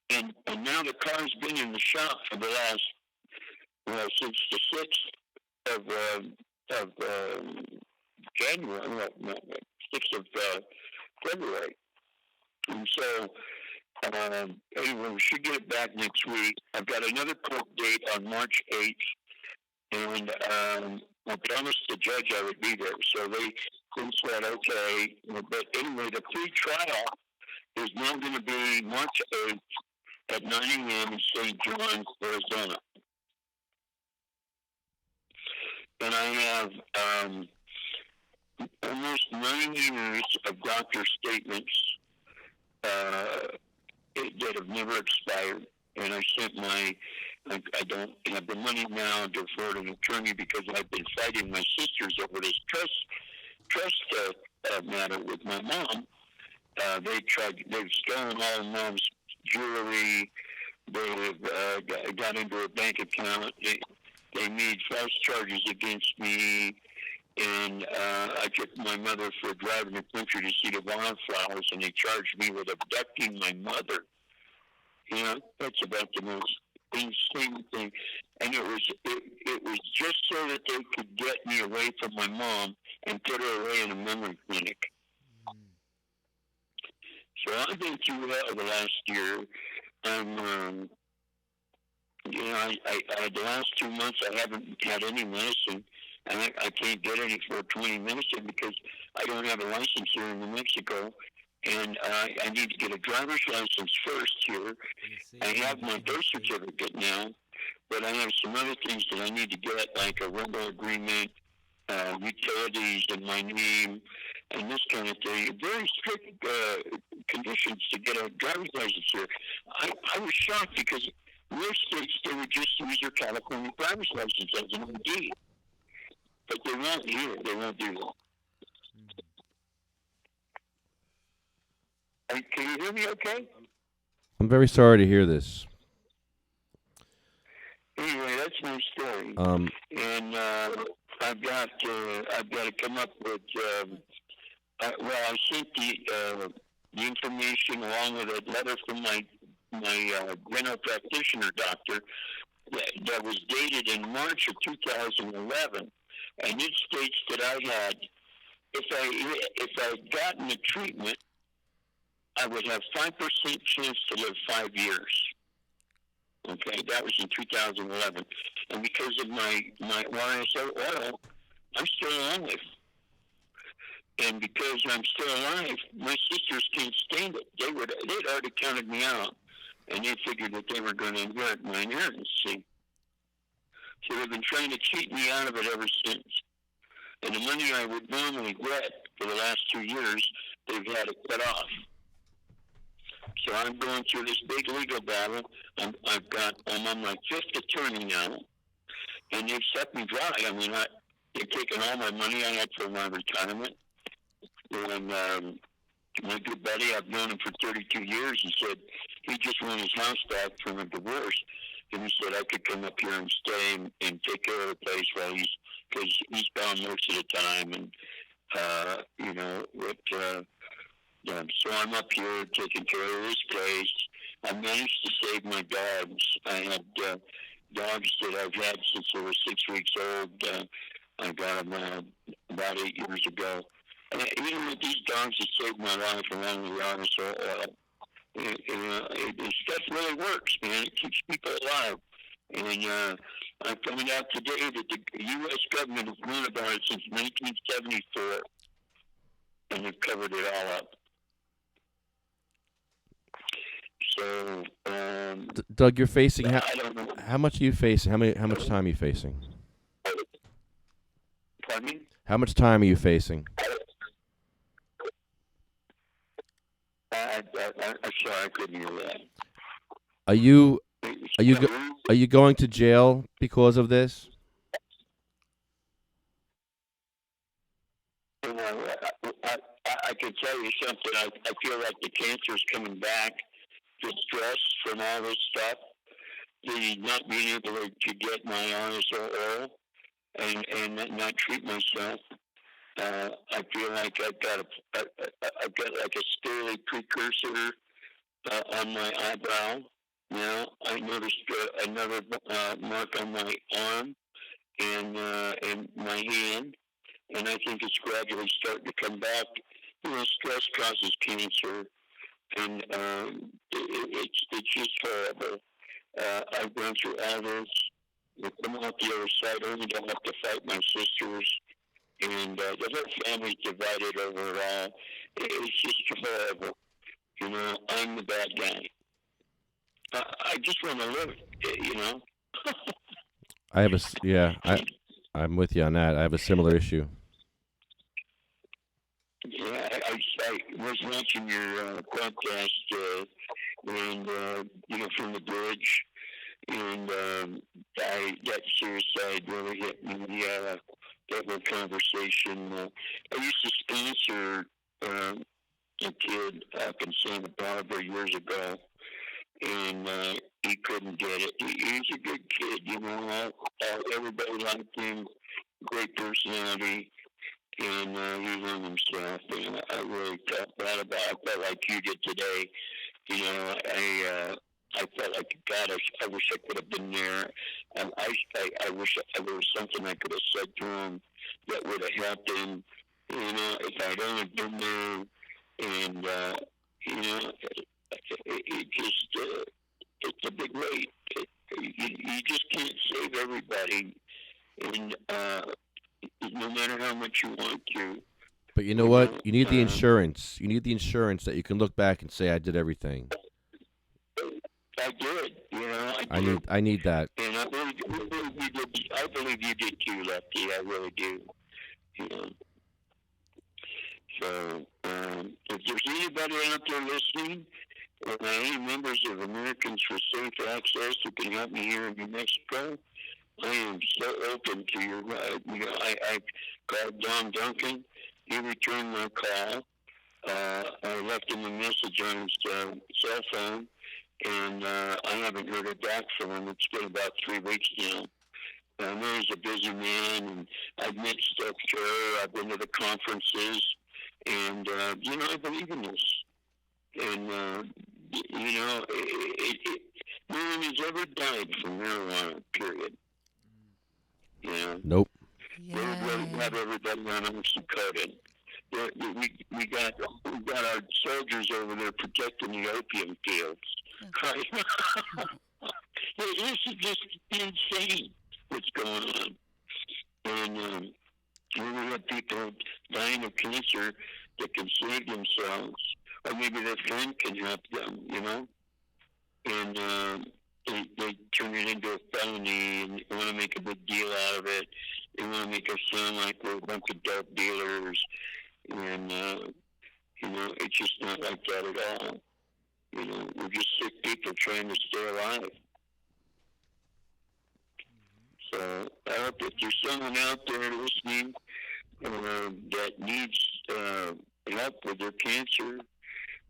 Speaker 5: and now the car's been in the shop for the last, since the 6th of January, no, 6th of February. And so, anyway, we should get it back next week. I've got another court date on March 8th, and I promised the judge I would be there. So they said, okay. But anyway, the pre-trial is now going to be March 8th at 9 a.m. in St. John, Arizona. And I have almost 9 years of doctor statements that have never expired. And I sent I don't have the money now to afford an attorney because I've been fighting my sisters over this trust matter with my mom. They've stolen all of Mom's jewelry. They've got into a bank account. They made false charges against me. And I took my mother for driving the country to see the wildflowers, and they charged me with abducting my mother. You know, that's about the most insane thing. And it was just so that they could get me away from my mom and put her away in a memory clinic. So I've been through hell the last year. I'm, I the last 2 months I haven't had any medicine. I can't get any 420 medicine because I don't have a license here in New Mexico. And I need to get a driver's license first here. I have my birth certificate now, but I have some other things that I need to get, like a rental agreement, utilities in my name, and this kind of thing. Very strict conditions to get a driver's license here. I was shocked because in most states they would just use their California driver's license as an ID. But they won't here. They won't do that. Can you hear me okay?
Speaker 2: I'm very sorry to hear this.
Speaker 5: Anyway, that's my story. And I've got to come up with. I sent the information along with a letter from my general practitioner doctor that was dated in March of 2011, and it states that I had, if I had gotten the treatment, I would have 5% chance to live 5 years. Okay, that was in 2011. And because of my RSO oil, I'm still alive. And because I'm still alive, my sisters can't stand it. They'd already counted me out, and they figured that they were going to inherit my inheritance, see. So they've been trying to cheat me out of it ever since. And the money I would normally get for the last 2 years, they've had it cut off. So I'm going through this big legal battle. I'm on my 5th attorney now, and they've set me dry. I mean, they've taken all my money I had for my retirement. And my good buddy, I've known him for 32 years, he said he just won his house back from a divorce. And he said I could come up here and stay and take care of the place because he's gone most of the time. And, so I'm up here taking care of this place. I managed to save my dogs. I had dogs that I've had since they were 6 weeks old. I got them about 8 years ago. And even with these dogs that saved my life along with the Alonso, this stuff really works, man. It keeps people alive. And I'm coming out today that the U.S. government has known about it since 1974, and they've covered it all up. So,
Speaker 2: Doug, you're facing
Speaker 5: I don't know.
Speaker 2: how much are you facing? How much time are you facing?
Speaker 5: Pardon me?
Speaker 2: How much time are you facing?
Speaker 5: I'm sorry, I couldn't hear that.
Speaker 2: Are you going to jail because of this?
Speaker 5: I can tell you something. I feel like the cancer's coming back. The stress from all this stuff, the not being able to get my RSO oil and not treat myself. I feel like I've got like a scaly precursor on my eyebrow. Now I noticed another mark on my arm and my hand, and I think it's gradually starting to come back. Stress causes cancer, and it's just horrible. I've gone through all this. I come out the other side. I only don't have to fight my sisters, and the whole family's divided over it all. It's just horrible. I'm the bad guy. I just want to live.
Speaker 2: I'm with you on that. I have a similar issue.
Speaker 5: Yeah, I was watching your podcast, and from the bridge, and that suicide really hit me. That whole conversation. I used to sponsor a kid up in Santa Barbara years ago, and he couldn't get it. He was a good kid, everybody liked him, great personality. And he hung himself, and I really felt bad about it. I felt like you did today. I felt like, God, I wish I could have been there. I wish there was something I could have said to him that would have helped him, if I'd only been there. And, it's a big weight. You just can't save everybody. And, no matter how much you want to.
Speaker 2: But you know what? You need the insurance. You need the insurance that you can look back and say, I did everything.
Speaker 5: I did.
Speaker 2: I need that.
Speaker 5: And I believe you did too, Lefty. I really do. So, if there's anybody out there listening, or any members of Americans for Safe Access who can help me here in New Mexico, I am so open to your ride. I called Don Duncan. He returned my call. I left him a message on his cell phone, and I haven't heard it back from him. It's been about 3 weeks now. I know he's a busy man, and I've met Stokes. I've been to the conferences, and, I believe in this. And, no one has ever died from marijuana, period.
Speaker 2: Nope.
Speaker 5: They would rather have everybody on oxycodone. We got our soldiers over there protecting the opium fields. Right? This is just insane what's going on. And we have people dying of cancer that can save themselves, or maybe their friend can help them, And they turn it into a felony and they want to make a big deal out of it. They want to make us sound like we're a bunch of dope dealers. And, it's just not like that at all. We're just sick people trying to stay alive. So I hope if there's someone out there listening that needs help with their cancer,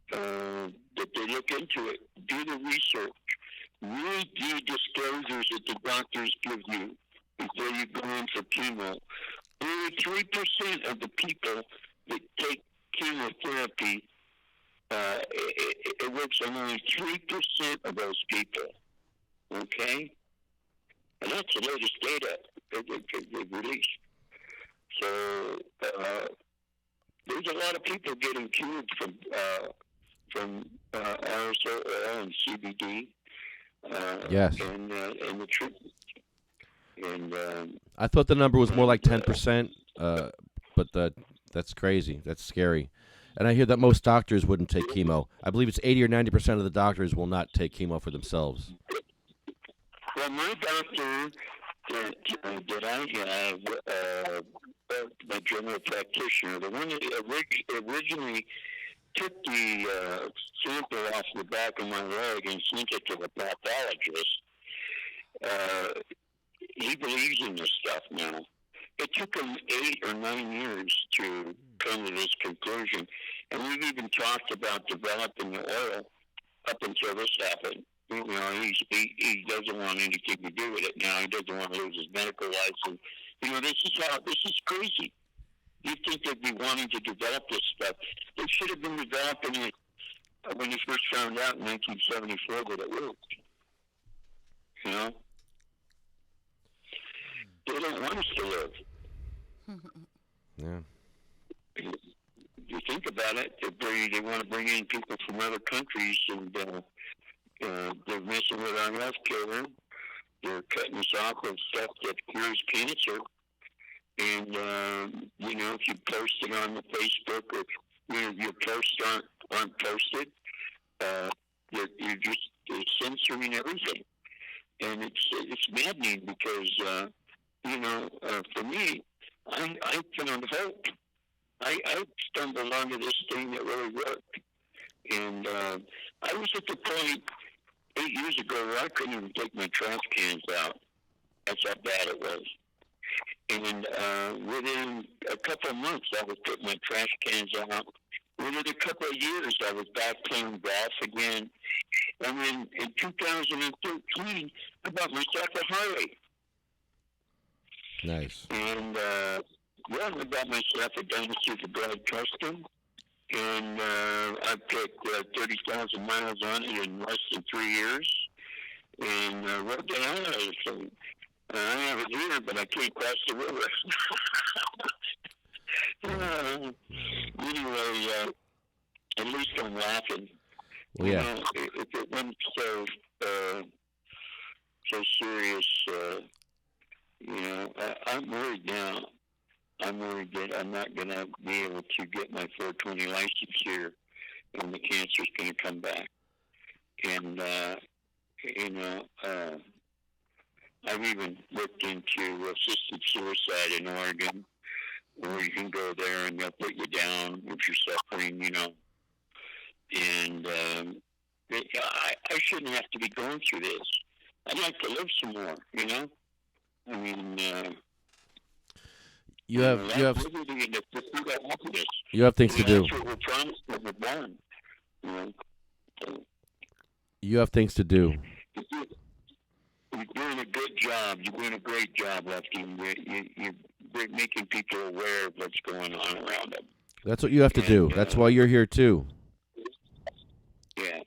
Speaker 5: that they look into it, do the research. Read the disclosures that the doctors give you before you go in for chemo. Only 3% of the people that take chemotherapy, it works on only 3% of those people. Okay? And that's the latest data they've released. So, there's a lot of people getting cured from RSO oil and CBD.
Speaker 2: Yes.
Speaker 5: And the treatment. And
Speaker 2: I thought the number was more like 10%, but that's crazy. That's scary. And I hear that most doctors wouldn't take chemo. I believe it's 80 or 90% of the doctors will not take chemo for themselves.
Speaker 5: Well, my doctor that I have, my general practitioner, the one that originally took the sample off the back of my leg and sent it to the pathologist, he believes in this stuff now. It took him 8 or 9 years to come to this conclusion. And we've even talked about developing the oil up until this happened. You know, he doesn't want anything to do with it now. He doesn't want to lose his medical license. You know, this is crazy. You'd think they'd be wanting to develop this stuff. They should have been developing it when he first found out in 1974 that it worked. You know? They don't want us to live.
Speaker 2: Yeah.
Speaker 5: You think about it, they want to bring in people from other countries, and they're messing with our health care. They're cutting us off of stuff that cures cancer. And, you know, if you post it on the Facebook, or your posts aren't posted, you're just censoring everything. And it's maddening because, you know, for me, I found hope. I stumbled onto this thing that really worked. And I was at the point 8 years ago where I couldn't even take my trash cans out. That's how bad it was. And within a couple of months, I would put my trash cans out. Within a couple of years, I was back playing golf again. And then in 2013, I bought myself a Harley.
Speaker 2: Nice.
Speaker 5: And, yeah, I bought myself a Dynasty of the Bride Custom. And I put 30,000 miles on it in less than 3 years. And rode the hell out of it. So, I have it here, but I can't cross the river. Anyway, at least I'm laughing.
Speaker 2: Well, yeah.
Speaker 5: You know, if it wasn't so serious, you know, I'm worried now. I'm worried that I'm not going to be able to get my 420 license here, and the cancer's going to come back. And, you know, I've even looked into assisted suicide in Oregon, where you can go there and they'll put you down if you're suffering, you know. And I shouldn't have to be going through this. I'd like to live some more, you know. I mean,
Speaker 2: you have things to do.
Speaker 5: That's what we're promised when we're born, you know. So,
Speaker 2: you have things to do.
Speaker 5: you're doing a good job. You're doing a great job, Lefty. You're making people aware of what's going on around them.
Speaker 2: That's what you have to do. That's why you're here too.
Speaker 5: Yeah,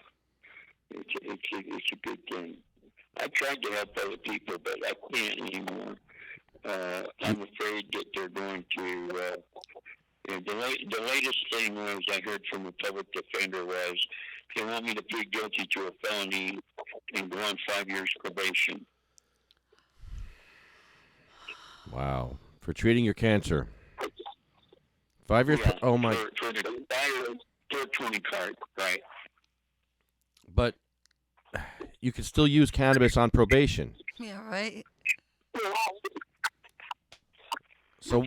Speaker 5: it's a good thing. I tried to help other people, but I can't anymore. I'm afraid that they're going to. The latest thing was I heard from a public defender was they want me to plead guilty to a felony and go on 5 years probation.
Speaker 2: Wow. For treating your cancer. 5 years?
Speaker 5: Yeah,
Speaker 2: Oh, my.
Speaker 5: For the 420 card, right.
Speaker 2: But you can still use cannabis on probation.
Speaker 3: Yeah, right?
Speaker 2: So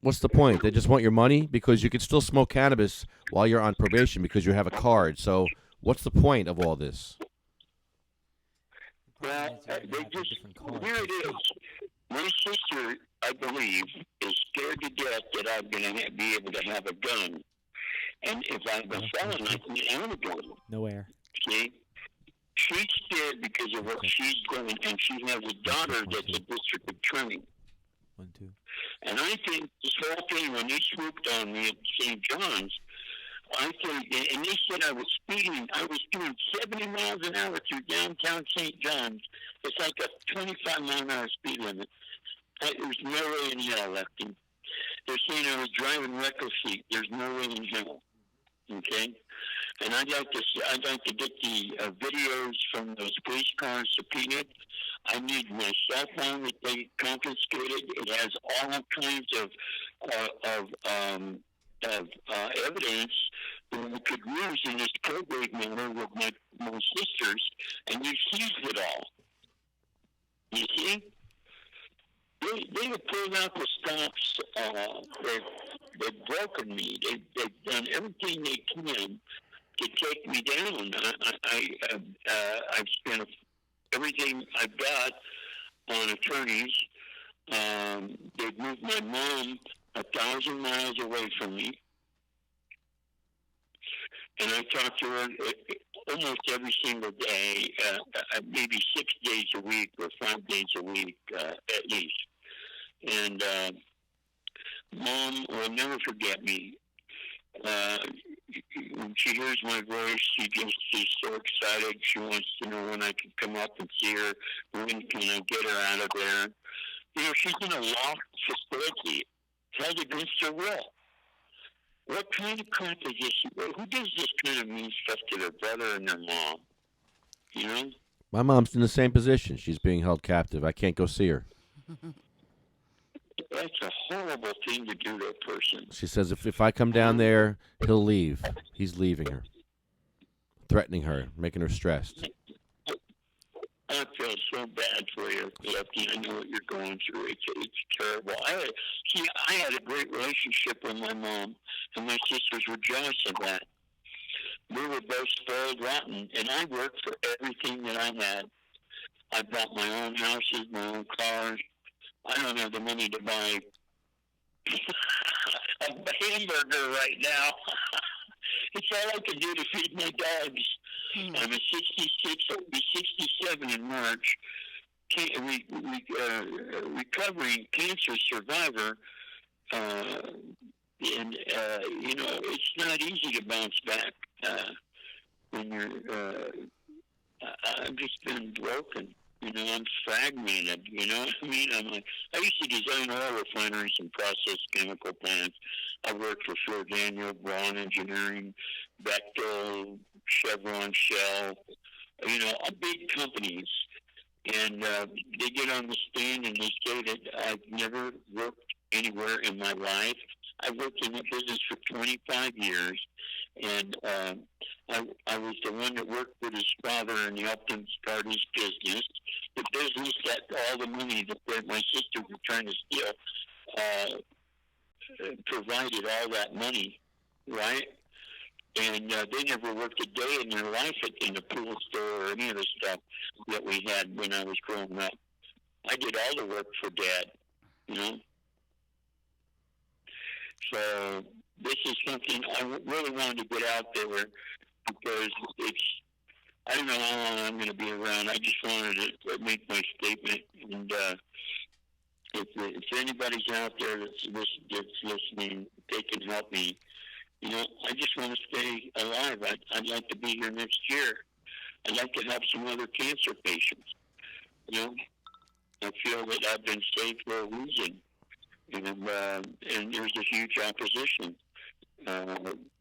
Speaker 2: what's the point? They just want your money? Because you can still smoke cannabis while you're on probation because you have a card. So what's the point of all this?
Speaker 5: Well, they just, here it is. My sister, I believe, is scared to death that I'm going to be able to have a gun. And if I'm a felon, I can own a gun.
Speaker 4: No air.
Speaker 5: See? She's scared because of what she's doing, and she has a daughter that's a district attorney.
Speaker 4: 1, 2.
Speaker 5: And I think this whole thing, when they swooped on me at St. John's, I think, and they said I was speeding. I was doing 70 miles an hour through downtown St. John's. It's like a 25-mile-an-hour speed limit. There's no way in hell, Lefty. They're saying I was driving recklessly. There's no way in hell. Okay? And I'd like to get the videos from those police cars subpoenaed. I need my cell phone that they confiscated. It has all kinds of evidence that we could use in this probate matter with my sisters, and you seized it all. You see? They have pulled out the stops. They've broken me. They've done everything they can to take me down. I've spent everything I've got on attorneys. They've moved my mom 1,000 miles away from me. and I talk to her almost every single day, maybe 6 days a week or 5 days a week at least. And Mom will never forget me. When she hears my voice, she's so excited. She wants to know when I can come up and see her. When can I get her out of there? You know, she's in a locked facility, held against her will. What kind of crap is this? Who does this kind of mean stuff to their brother and their mom? You know?
Speaker 2: My mom's in the same position. She's being held captive. I can't go see her.
Speaker 5: That's a horrible thing to do to a person.
Speaker 2: She says if I come down there, he'll leave. He's leaving her, threatening her, making her stressed.
Speaker 5: I feel so bad for you, Lefty. I know what you're going through. It's terrible. I had a great relationship with my mom, and my sisters were jealous of that. We were both spoiled rotten, and I worked for everything that I had. I bought my own houses, my own cars. I don't have the money to buy a hamburger right now. It's all I can do to feed my dogs. I'm a 66, I'll be 67 in March, recovering cancer survivor, and, you know, it's not easy to bounce back when you're, I've just been broken. You know, I'm fragmented, you know what I mean? I used to design oil refineries and process chemical plants. I worked for Phil Daniel, Braun Engineering, Bechtel, Chevron, Shell, you know, big companies. And they get on the stand and they say that I've never worked anywhere in my life. I worked in the business for 25 years, and I was the one that worked with his father and helped him start his business. The business that all the money that my sisters were trying to steal provided all that money, right? And they never worked a day in their life in the pool store or any of the stuff that we had when I was growing up. I did all the work for Dad, you know? So this is something I really wanted to get out there because I don't know how long I'm going to be around. I just wanted to make my statement. And if anybody's out there that's listening, they can help me. You know, I just want to stay alive. I'd like to be here next year. I'd like to help some other cancer patients. You know, I feel that I've been saved for a reason. And there's a huge opposition.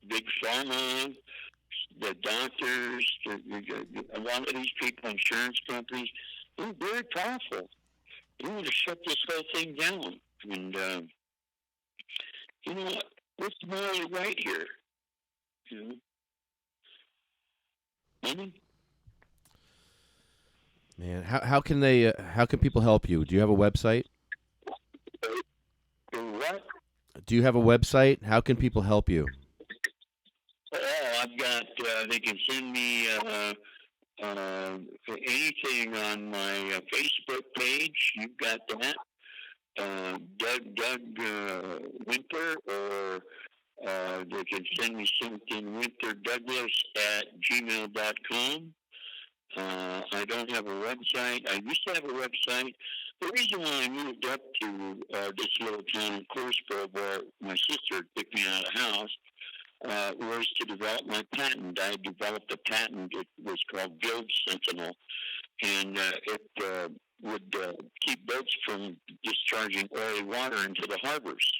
Speaker 5: Big pharma, the doctors, a lot of these people, insurance companies, they're very powerful. They want to shut this whole thing down. And, you know what? What's morally right here? You know? Money?
Speaker 2: Man, how can they? How can people help you? Do you have a website?
Speaker 5: What?
Speaker 2: Do you have a website? How can people help you?
Speaker 5: Oh, I've got. They can send me anything on my Facebook page. You've got that. Doug Winther, or they can send me something, winterdouglas@gmail.com. I don't have a website. I used to have a website. The reason why I moved up to this little town in Corsville, where my sister picked me out of the house, was to develop my patent. I developed a patent. It was called Build Sentinel, and it would keep boats from discharging oily water into the harbors.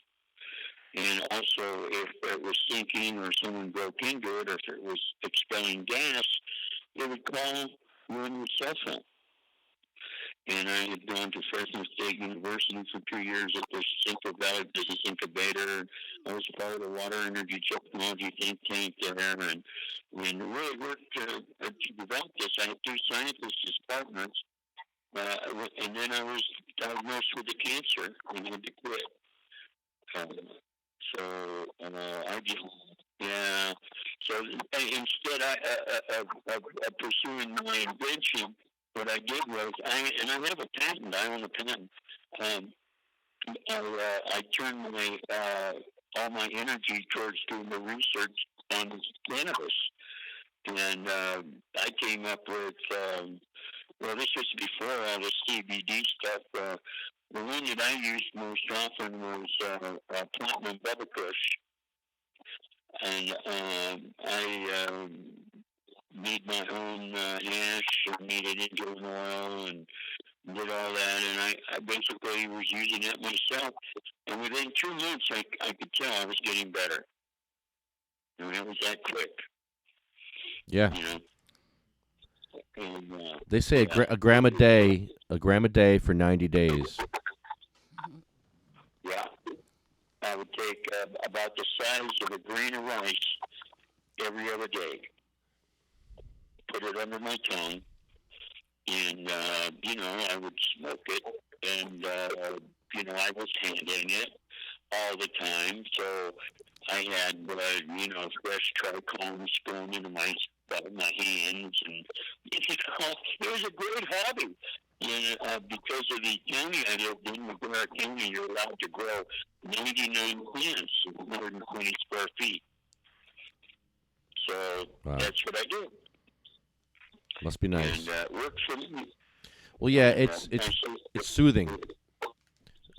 Speaker 5: And also, if it was sinking or someone broke into it, or if it was expelling gas, they would call on the cell phone. And I had gone to Fresno State University for 2 years at the Central Valley Business Incubator. I was part of the Water Energy Technology think tank there, and really worked to develop this. I had 2 scientists as partners, and then I was diagnosed with the cancer and had to quit. I just, yeah. So instead of pursuing my invention, what I did was, I have a patent. I own a patent. I turned all my energy towards doing the research on cannabis. And I came up with, well, this was before all the CBD stuff. The one that I used most often was platinum bubble kush. And I made my own hash and made it into an oil and did all that. And I basically was using it myself. And within 2 months, I could tell I was getting better. I mean, it was that quick.
Speaker 2: Yeah.
Speaker 5: You know? And,
Speaker 2: They say a gram a day for 90 days.
Speaker 5: yeah. I would take about the size of a grain of rice every other day. Put it under my tongue, and, I would smoke it, and, I was handling it all the time, so I had, fresh trichome spoon into my hands, and, it was a great hobby. And because of the county I lived in, McGuire County, you're allowed to grow 99 plants in 120 square feet. So that's what I do.
Speaker 2: Must be nice.
Speaker 5: And it works for me.
Speaker 2: Well, yeah, it's soothing.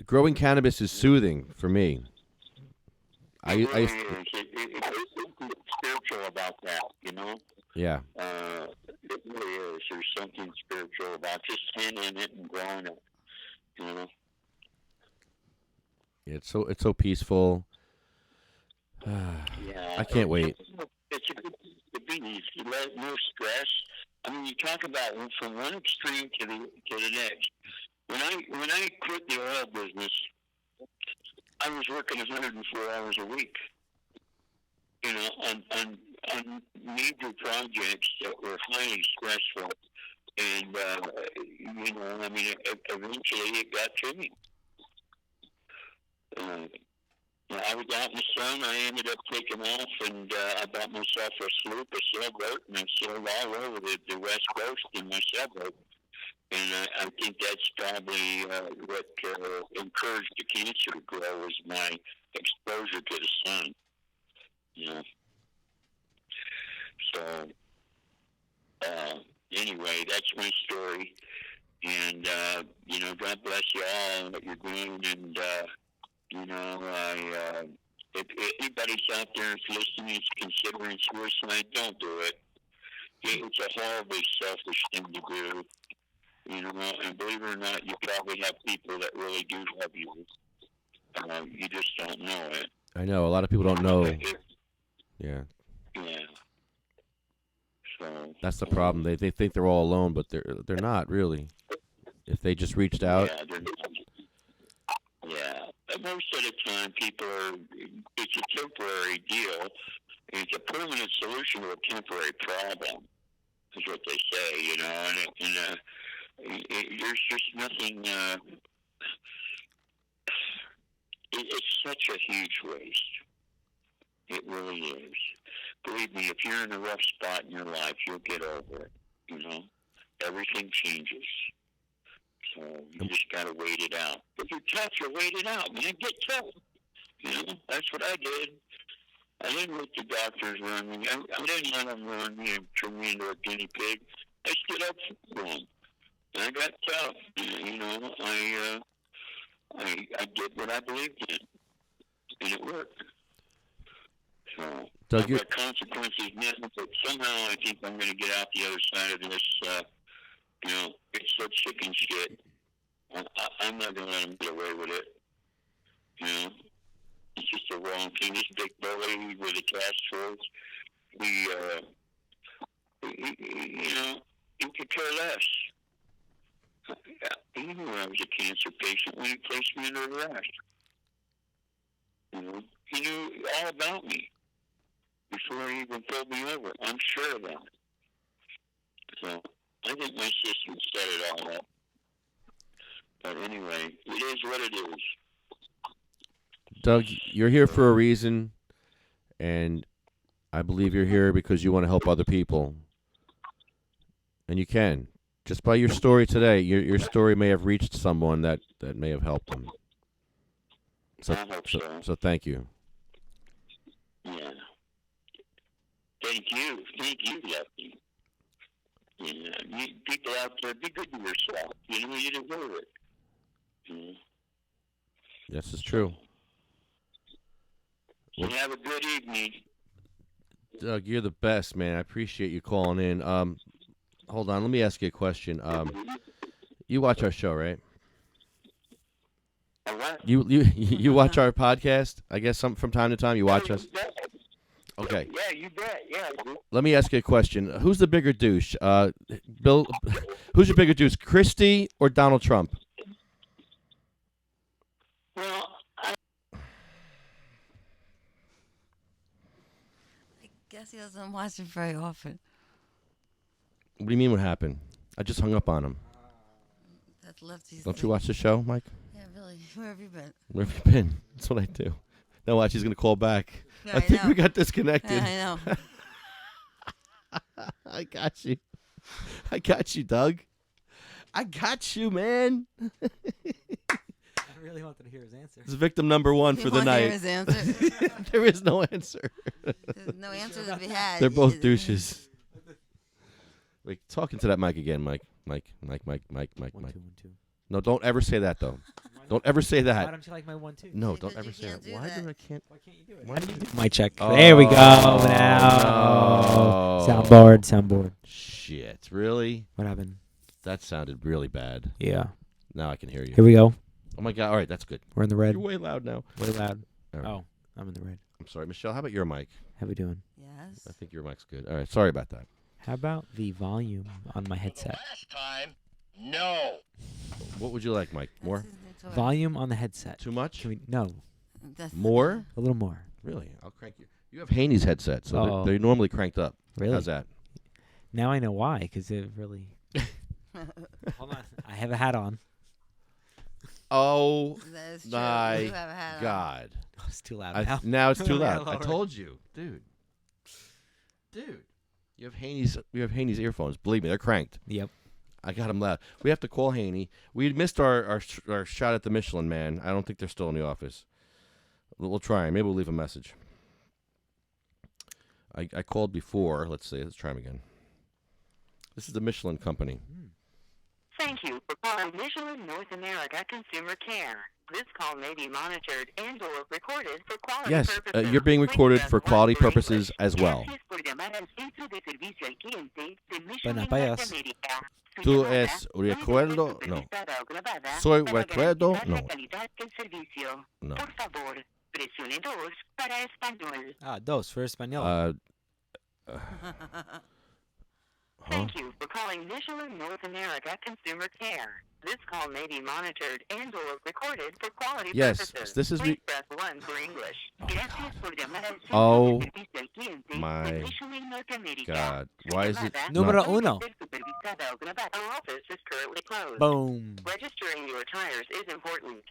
Speaker 2: Growing cannabis is soothing for me.
Speaker 5: It's something spiritual about that, you know?
Speaker 2: Yeah.
Speaker 5: It really is. There's something spiritual about just handling it and growing it, you know?
Speaker 2: It's so peaceful.
Speaker 5: Yeah.
Speaker 2: I can't wait.
Speaker 5: It's a good place to be. You let no stress. I mean, you talk about from one extreme to the next. When I quit the oil business, I was working 104 hours a week, on major projects that were highly stressful. And, eventually it got to me. I was out in the sun. I ended up taking off, and I bought myself a sloop, a sailboat, and I sailed all over the West Coast in my sailboat. And I think that's probably what encouraged the cancer to grow, was my exposure to the sun. So, anyway, that's my story. And, God bless you all and what you're doing. And, if anybody's out there is listening, is considering suicide, don't do it. It's a horribly selfish thing to do. And believe it or not, you probably have people that really do love you. You just don't know it.
Speaker 2: I know. A lot of people don't know. Yeah.
Speaker 5: Yeah. So
Speaker 2: that's the problem. They think they're all alone, but they're not really. If they just reached out.
Speaker 5: Yeah, they're not. Yeah. But most of the time, it's a temporary deal. It's a permanent solution to a temporary problem, is what they say, and there's just nothing, it's such a huge waste. It really is. Believe me, if you're in a rough spot in your life, you'll get over it, Everything changes. So you just got to wait it out. If you're tough, you wait it out, man. Get tough. That's what I did. I didn't let the doctors run me. I didn't let them run me and turn me into a guinea pig. I stood up for them. And I got tough. I did what I believed in. And it worked. So
Speaker 2: Doug,
Speaker 5: I've got consequences now, but somehow I think I'm going to get out the other side of this. It's so sick and shit. I'm not going to let them get away with it. It's just a wrong thing. This big bully with a task force, he could care less. He knew I was a cancer patient when he placed me under arrest. He knew all about me before he even pulled me over. I'm sure of that. So I think my system set it all up. But anyway, it is what it is.
Speaker 2: Doug, you're here for a reason, and I believe you're here because you want to help other people. And you can. Just by your story today, your story may have reached someone that may have helped them.
Speaker 5: I hope so.
Speaker 2: So thank you.
Speaker 5: Yeah. Thank you, Lefty. You people out there, be good to yourself. You deserve it.
Speaker 2: Yes, it's true.
Speaker 5: You have a good evening.
Speaker 2: Doug, you're the best, man. I appreciate you calling in. Hold on, let me ask you a question. You watch our show, right?
Speaker 5: What?
Speaker 2: You watch our podcast? I guess from time to time you watch us. Okay.
Speaker 5: Yeah, you bet. Yeah.
Speaker 2: Let me ask you a question. Who's the bigger douche? Bill. Who's your bigger douche, Christie or Donald Trump?
Speaker 5: Well,
Speaker 3: I guess he doesn't watch it very often.
Speaker 2: What do you mean? What happened? I just hung up on him.
Speaker 3: That's Lefty's
Speaker 2: Don't
Speaker 3: thing.
Speaker 2: you watch the show, Mike?
Speaker 3: Yeah, really. Where have you been?
Speaker 2: Where have you been? That's what I do. Now watch, he's gonna call back.
Speaker 3: Yeah,
Speaker 2: I think
Speaker 3: know.
Speaker 2: we got disconnected.
Speaker 3: Yeah, I know.
Speaker 2: I got you. I got you, Doug. I got you, man.
Speaker 4: I really wanted to hear his answer.
Speaker 2: It's victim number one
Speaker 3: You
Speaker 2: for the
Speaker 3: want to hear
Speaker 2: night.
Speaker 3: his answer?
Speaker 2: There is no answer.
Speaker 3: There's no answer to be had.
Speaker 2: They're both douches. Wait, talking to that mic again, Mike. Mike.
Speaker 4: 1, 2, 1, 2.
Speaker 2: No, don't ever say that, though. Don't ever say
Speaker 4: Why
Speaker 2: that.
Speaker 4: don't you like my 1, 2?
Speaker 2: No,
Speaker 3: Because
Speaker 2: don't ever
Speaker 3: you
Speaker 2: say
Speaker 3: can't
Speaker 2: that.
Speaker 3: do
Speaker 2: Why
Speaker 3: that.
Speaker 2: do I can't?
Speaker 4: Why can't you do it?
Speaker 2: Why do you do
Speaker 4: My check.
Speaker 2: Oh,
Speaker 4: There we go. Now.
Speaker 2: no.
Speaker 4: Soundboard.
Speaker 2: Shit, really?
Speaker 4: What happened?
Speaker 2: That sounded really bad.
Speaker 4: Yeah.
Speaker 2: Now I can hear you.
Speaker 4: Here we go.
Speaker 2: Oh my God! All right, that's good.
Speaker 4: We're in the red.
Speaker 2: You're way loud now.
Speaker 4: Way loud.
Speaker 2: All right.
Speaker 4: Oh, I'm in the red.
Speaker 2: I'm sorry, Michelle. How about your mic?
Speaker 4: How we doing?
Speaker 3: Yes.
Speaker 2: I think your mic's good. All right, sorry about that.
Speaker 4: How about the volume on my headset?
Speaker 5: last time, no.
Speaker 2: What would you like, Mike? More?
Speaker 3: That's his new toy.
Speaker 4: Volume on the headset.
Speaker 2: Too much?
Speaker 4: Can we? No,
Speaker 3: That's-
Speaker 2: More?
Speaker 4: a little more.
Speaker 2: Really? I'll crank you. You have Haney's headset, so
Speaker 4: Oh.
Speaker 2: they're normally cranked up.
Speaker 4: Really?
Speaker 2: How's that?
Speaker 4: Now I know why, because it really. Hold on. I have a hat on.
Speaker 2: Oh
Speaker 3: That is true.
Speaker 2: my
Speaker 3: You have a hat on.
Speaker 2: God!
Speaker 4: Oh, it's too loud now.
Speaker 2: Now it's too
Speaker 4: Yeah,
Speaker 2: loud. I
Speaker 4: lower it.
Speaker 2: told you, dude. You have Haney's. We have Haney's earphones. Believe me, they're cranked.
Speaker 4: Yep.
Speaker 2: I got them loud. We have to call Haney. We missed our shot at the Michelin Man. I don't think they're still in the office. We'll try. Maybe we'll leave a message. I called before. Let's see. Let's try him again. This is the Michelin Company.
Speaker 6: Thank you for calling Michelin North America Consumer Care. This call may be monitored and/or recorded for quality
Speaker 2: Yes,
Speaker 6: purposes.
Speaker 2: you're being
Speaker 6: Please
Speaker 2: recorded
Speaker 6: press
Speaker 2: for
Speaker 6: 1
Speaker 2: quality
Speaker 6: for
Speaker 2: purposes
Speaker 6: English.
Speaker 2: as well.
Speaker 6: Gracias por llamar al centro de servicio al cliente de Michelin
Speaker 4: Buenas payas.
Speaker 6: Norteamérica. Su
Speaker 2: Tú
Speaker 6: llamada
Speaker 2: es
Speaker 6: puede ser
Speaker 2: recuerdo, no.
Speaker 6: supervisada o grabada
Speaker 2: Soy
Speaker 6: para
Speaker 2: recuerdo,
Speaker 6: garantizar
Speaker 2: no.
Speaker 6: la calidad del servicio.
Speaker 2: No.
Speaker 6: Por favor, presione 2 para español.
Speaker 4: Ah, dos for Espanol.
Speaker 6: Thank you for calling Michelin North America Consumer Care. This call may be monitored and/or recorded for quality
Speaker 2: Yes,
Speaker 6: purposes.
Speaker 2: this is
Speaker 6: Please press 1 for English. Gracias por llamar al centro
Speaker 2: Oh
Speaker 6: de servicio al cliente
Speaker 2: my
Speaker 6: de Michelin Norteamérica.
Speaker 2: God.
Speaker 6: Su
Speaker 2: Why is it
Speaker 6: llamada
Speaker 4: Número
Speaker 2: not?
Speaker 4: uno.
Speaker 6: puede ser supervisada o grabada. Our office is currently closed.
Speaker 4: Boom.
Speaker 6: Registering your tires is important.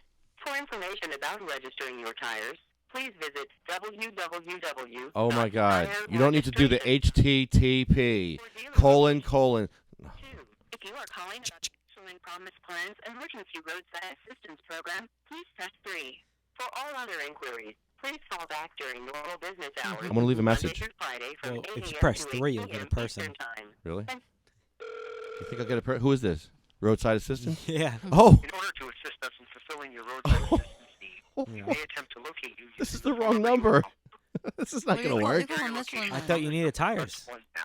Speaker 6: For information about registering your tires, please visit www.
Speaker 2: Oh my God! You don't need to do the HTTP :
Speaker 6: If you are calling about the Michelin Promise Plan's Emergency Roadside Assistance Program, please press 3. For all other inquiries, please call back during normal business hours.
Speaker 2: I'm gonna leave a
Speaker 6: Monday
Speaker 2: message.
Speaker 6: through Friday from
Speaker 4: Well,
Speaker 6: 8
Speaker 4: it's
Speaker 6: a.m.
Speaker 4: press
Speaker 6: to
Speaker 4: 3,
Speaker 6: 8
Speaker 4: you'll get a
Speaker 6: p.m.
Speaker 4: person.
Speaker 6: Eastern Time.
Speaker 2: Really? You think I'll get a who is this? Roadside assistant?
Speaker 4: Yeah.
Speaker 2: Oh,
Speaker 7: In order to assist us in fulfilling your roadside assistance need, we may attempt to locate you.
Speaker 2: this is
Speaker 7: using
Speaker 2: the wrong number. This is not
Speaker 3: What do
Speaker 2: gonna
Speaker 3: you call-
Speaker 2: work.
Speaker 3: you call Michelin
Speaker 4: I
Speaker 3: Man?
Speaker 4: thought you needed
Speaker 7: Press
Speaker 4: tires.
Speaker 7: 1 now.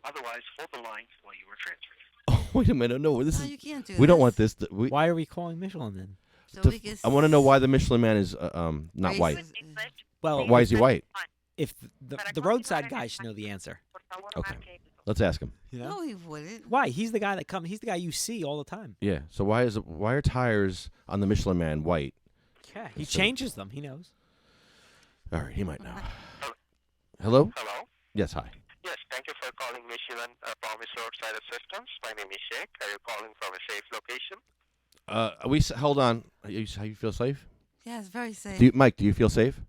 Speaker 7: Otherwise, hold the line while you are transferred.
Speaker 2: Oh, wait a minute. No, this
Speaker 3: No,
Speaker 2: is.
Speaker 3: you can't do
Speaker 2: We don't
Speaker 3: this.
Speaker 2: want this. We,
Speaker 4: Why are we calling Michelin then?
Speaker 3: So
Speaker 2: to-
Speaker 3: we can
Speaker 2: I want to know why the Michelin Man is not
Speaker 3: racist.
Speaker 2: white.
Speaker 4: Well,
Speaker 2: Why is he white?
Speaker 4: if the roadside guy should know the answer.
Speaker 2: Okay, let's ask him.
Speaker 4: You know?
Speaker 3: No, he wouldn't.
Speaker 4: Why? He's the guy that comes. He's the guy you see all the time.
Speaker 2: Yeah. So why are tires on the Michelin Man white?
Speaker 4: Yeah. He
Speaker 2: So-
Speaker 4: changes them. He knows.
Speaker 2: All right, he might know. Hello?
Speaker 7: Hello?
Speaker 2: Yes, hi.
Speaker 7: Yes, thank you for calling Michelin Promise Roadside Assistance. My name is Sheikh. Are you calling from a safe location?
Speaker 2: Hold on. How you feel safe?
Speaker 3: Yeah, it's very safe.
Speaker 2: Mike, do you feel safe?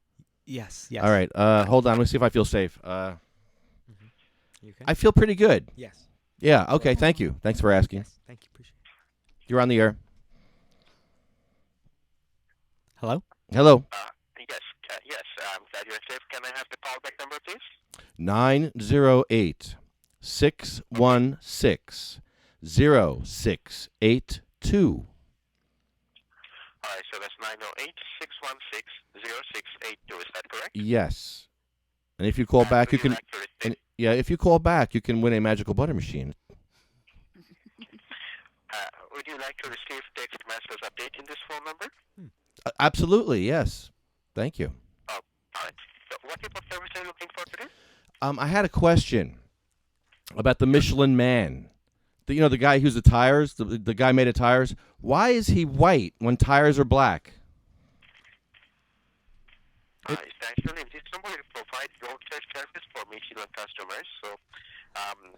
Speaker 4: Yes. Yes.
Speaker 2: All right. Hold on. Let me see if I feel safe.
Speaker 4: You okay?
Speaker 2: I feel pretty good.
Speaker 4: Yes.
Speaker 2: Yeah. Okay. Thank you. Thanks for asking.
Speaker 4: Yes. Thank you. Appreciate it.
Speaker 2: You're on the air.
Speaker 4: Hello.
Speaker 2: Hello.
Speaker 7: Yes, I'm glad you're safe. Can I have the callback number, please?
Speaker 2: 908-616-0682.
Speaker 7: All right, so that's 908-616-0682. Is that correct?
Speaker 2: Yes. And if you call back, you
Speaker 7: would
Speaker 2: can.
Speaker 7: like to receive-
Speaker 2: And, yeah, if you call back, you can win a magical butter machine.
Speaker 7: Would you like to receive text message update in this phone number?
Speaker 2: Absolutely, yes. Thank you.
Speaker 7: Oh, all right. So what type of service are you looking for today?
Speaker 2: I had a question about the Michelin Man. The guy who's the tires, the guy made of tires. Why is he white when tires are black?
Speaker 7: It's actually this number provides roadside service for Michelin customers. So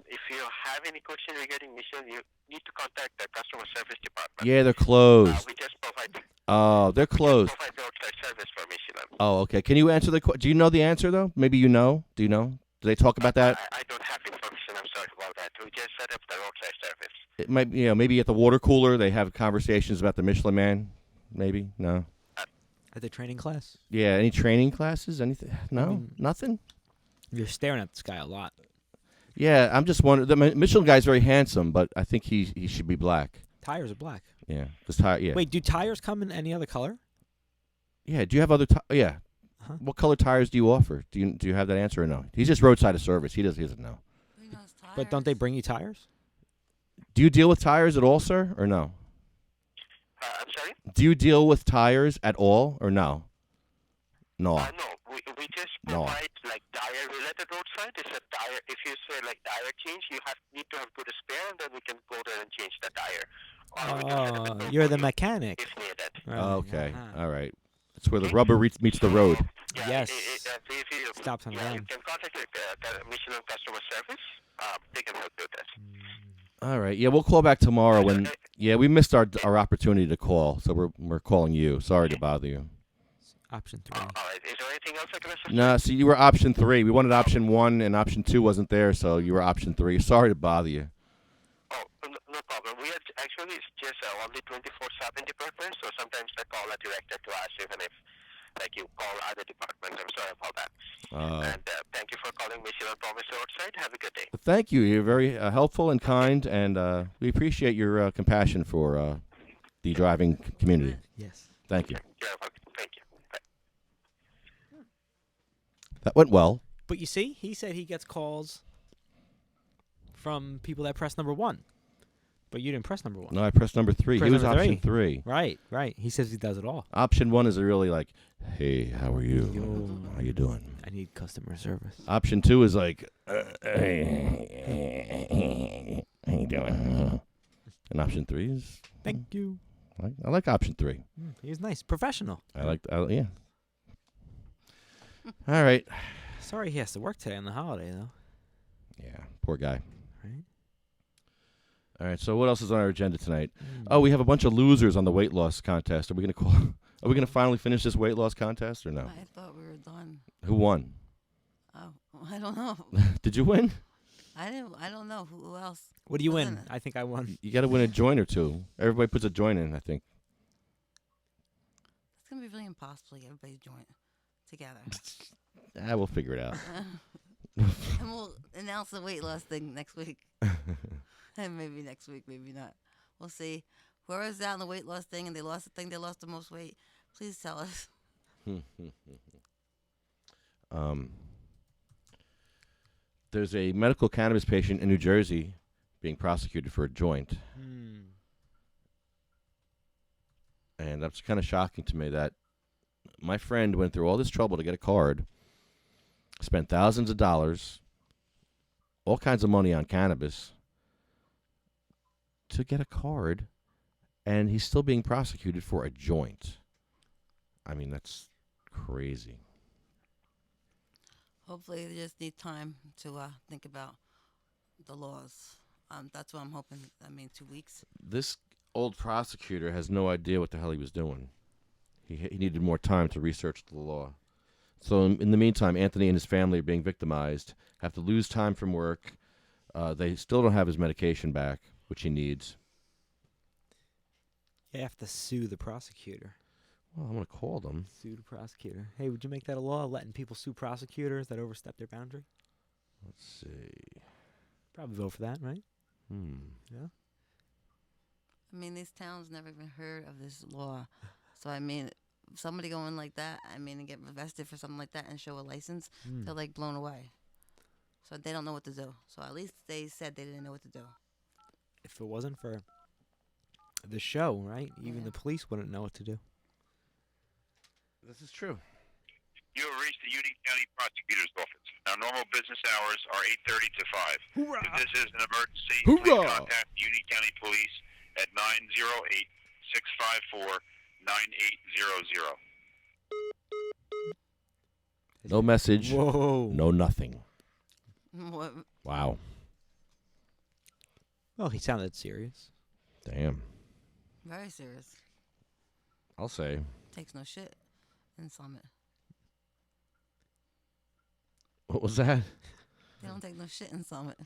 Speaker 7: if you have any question regarding Michelin, you need to contact the customer service department.
Speaker 2: Yeah, they're closed.
Speaker 7: We just provide
Speaker 2: Oh, they're closed.
Speaker 7: provide roadside service for Michelin.
Speaker 2: Oh, okay. Can you answer the question? Do you know the answer, though? Maybe you know? Do you know? Do they talk about that?
Speaker 7: I don't have information. I'm sorry about that. We just set up the roadside service.
Speaker 2: It might, maybe at the water cooler they have conversations about the Michelin Man. Maybe? No.
Speaker 4: At the training class?
Speaker 2: Yeah, any training classes? Anything? No?
Speaker 4: mean-
Speaker 2: Nothing?
Speaker 4: You're staring at this guy a lot.
Speaker 2: Yeah, I'm just wondering. The Michelin guy's very handsome, but I think he should be black.
Speaker 4: Tires are black.
Speaker 2: Yeah. Yeah.
Speaker 4: Wait, do tires come in any other color?
Speaker 2: Yeah, do you have other yeah.
Speaker 4: Huh?
Speaker 2: What color tires do you offer? Do you have that answer or no? He's just roadside of service. He doesn't know.
Speaker 3: Who knows
Speaker 4: But don't they
Speaker 3: tires?
Speaker 4: bring you tires?
Speaker 2: Do you deal with tires at all, sir, or no?
Speaker 7: I'm sorry?
Speaker 2: Do you deal with tires at all or no? No.
Speaker 7: No, we just
Speaker 2: No.
Speaker 7: provide like tire-related roadside. It's a tire. If you say like tire change, you need to have put a spare, and then we can go there and change the tire. Or we can set up a tow
Speaker 4: You're
Speaker 7: for
Speaker 4: the
Speaker 7: you
Speaker 4: mechanic.
Speaker 7: if needed.
Speaker 4: Right.
Speaker 2: Okay.
Speaker 4: Uh-huh.
Speaker 2: All right. It's where the rubber meets the road.
Speaker 7: Yeah,
Speaker 4: Yes.
Speaker 7: if you,
Speaker 4: Stops on the
Speaker 7: yeah, you
Speaker 4: line.
Speaker 7: can contact the Michelin customer service. They can help you with this.
Speaker 2: All right. Yeah, we'll call back tomorrow when. Yeah, we missed our opportunity to call, so we're calling you. Sorry to bother you.
Speaker 4: Option 3.
Speaker 7: All right. Is there anything else I can assist?
Speaker 2: No, see, you were option 3. We wanted option 1, and option 2 wasn't there, so you were option 3. Sorry to bother you.
Speaker 7: Oh, no problem. We are actually it's just only 24/7 department, so sometimes the call are directed to us, even if like you call other departments. I'm sorry about that. And thank you for calling Michelin Thomas Roadside. Have a good day.
Speaker 2: Thank you. You're very helpful and kind, and we appreciate your compassion for the driving community.
Speaker 4: Yes.
Speaker 2: Thank you.
Speaker 7: You're welcome. Thank you. Bye.
Speaker 2: That went well.
Speaker 4: But you see, he said he gets calls from people that press number 1. But you didn't press number 1.
Speaker 2: No, I pressed number 3.
Speaker 4: Press
Speaker 2: He was
Speaker 4: number
Speaker 2: option 3.
Speaker 4: Right. He says he does it all.
Speaker 2: Option 1 is really like, hey, how are you?
Speaker 4: Yo.
Speaker 2: How you doing?
Speaker 4: I need customer service.
Speaker 2: Option 2 is like, hey, how you doing? And option 3 is,
Speaker 4: Thank you.
Speaker 2: I like option 3.
Speaker 4: He's nice. Professional.
Speaker 2: Yeah. All right.
Speaker 4: Sorry he has to work today on the holiday, though.
Speaker 2: Yeah, poor guy.
Speaker 4: Right?
Speaker 2: All right, so what else is on our agenda tonight? Oh, we have a bunch of losers on the weight loss contest. Are we going to finally finish this weight loss contest or no?
Speaker 3: I thought we were done.
Speaker 2: Who won?
Speaker 3: Oh, I don't know.
Speaker 2: Did you win?
Speaker 3: I don't know who else.
Speaker 4: What do you
Speaker 3: Wasn't
Speaker 4: win?
Speaker 3: it?
Speaker 4: I think I won.
Speaker 2: You got to win a joint or two. Everybody puts a joint in, I think.
Speaker 3: It's gonna be really impossible to get everybody join together.
Speaker 2: We'll figure it out.
Speaker 3: And we'll announce the weight loss thing next week. And maybe next week, maybe not. We'll see. Whoever's out on the weight loss thing and they lost the most weight, please tell us.
Speaker 2: There's a medical cannabis patient in New Jersey being prosecuted for a joint. And that's kind of shocking to me that my friend went through all this trouble to get a card, spent thousands of dollars, all kinds of money on cannabis to get a card, and he's still being prosecuted for a joint. I mean, that's crazy.
Speaker 3: Hopefully, they just need time to think about the laws. That's what I'm hoping. 2 weeks.
Speaker 2: This old prosecutor has no idea what the hell he was doing. He needed more time to research the law. So in the meantime, Anthony and his family are being victimized, have to lose time from work. They still don't have his medication back, which he needs.
Speaker 4: You have to sue the prosecutor.
Speaker 2: Well, I'm going to call them.
Speaker 4: Sue the prosecutor. Hey, would you make that a law, letting people sue prosecutors that overstep their boundary?
Speaker 2: Let's see.
Speaker 4: Probably vote for that, right? Yeah.
Speaker 3: I mean, these towns never even heard of this law. So, I mean, somebody going like that, I mean, and get arrested for something like that and show a license, they're like blown away. So they don't know what to do. So at least they said they didn't know what to do.
Speaker 4: If it wasn't for the show, right? Even the police wouldn't know what to do.
Speaker 2: This is true.
Speaker 8: You have reached the Union County Prosecutor's Office. Now, normal business hours are 8:30 to 5.
Speaker 2: Hoorah!
Speaker 8: If this is an emergency,
Speaker 2: Hoorah!
Speaker 8: please contact Union County Police at 908-654-9800.
Speaker 2: No message.
Speaker 4: Whoa.
Speaker 2: No nothing.
Speaker 3: What?
Speaker 2: Wow.
Speaker 4: Well, he sounded serious.
Speaker 2: Damn.
Speaker 3: Very serious.
Speaker 2: I'll say.
Speaker 3: Takes no shit in Summit.
Speaker 2: What was that?
Speaker 3: They don't take no shit in Summit.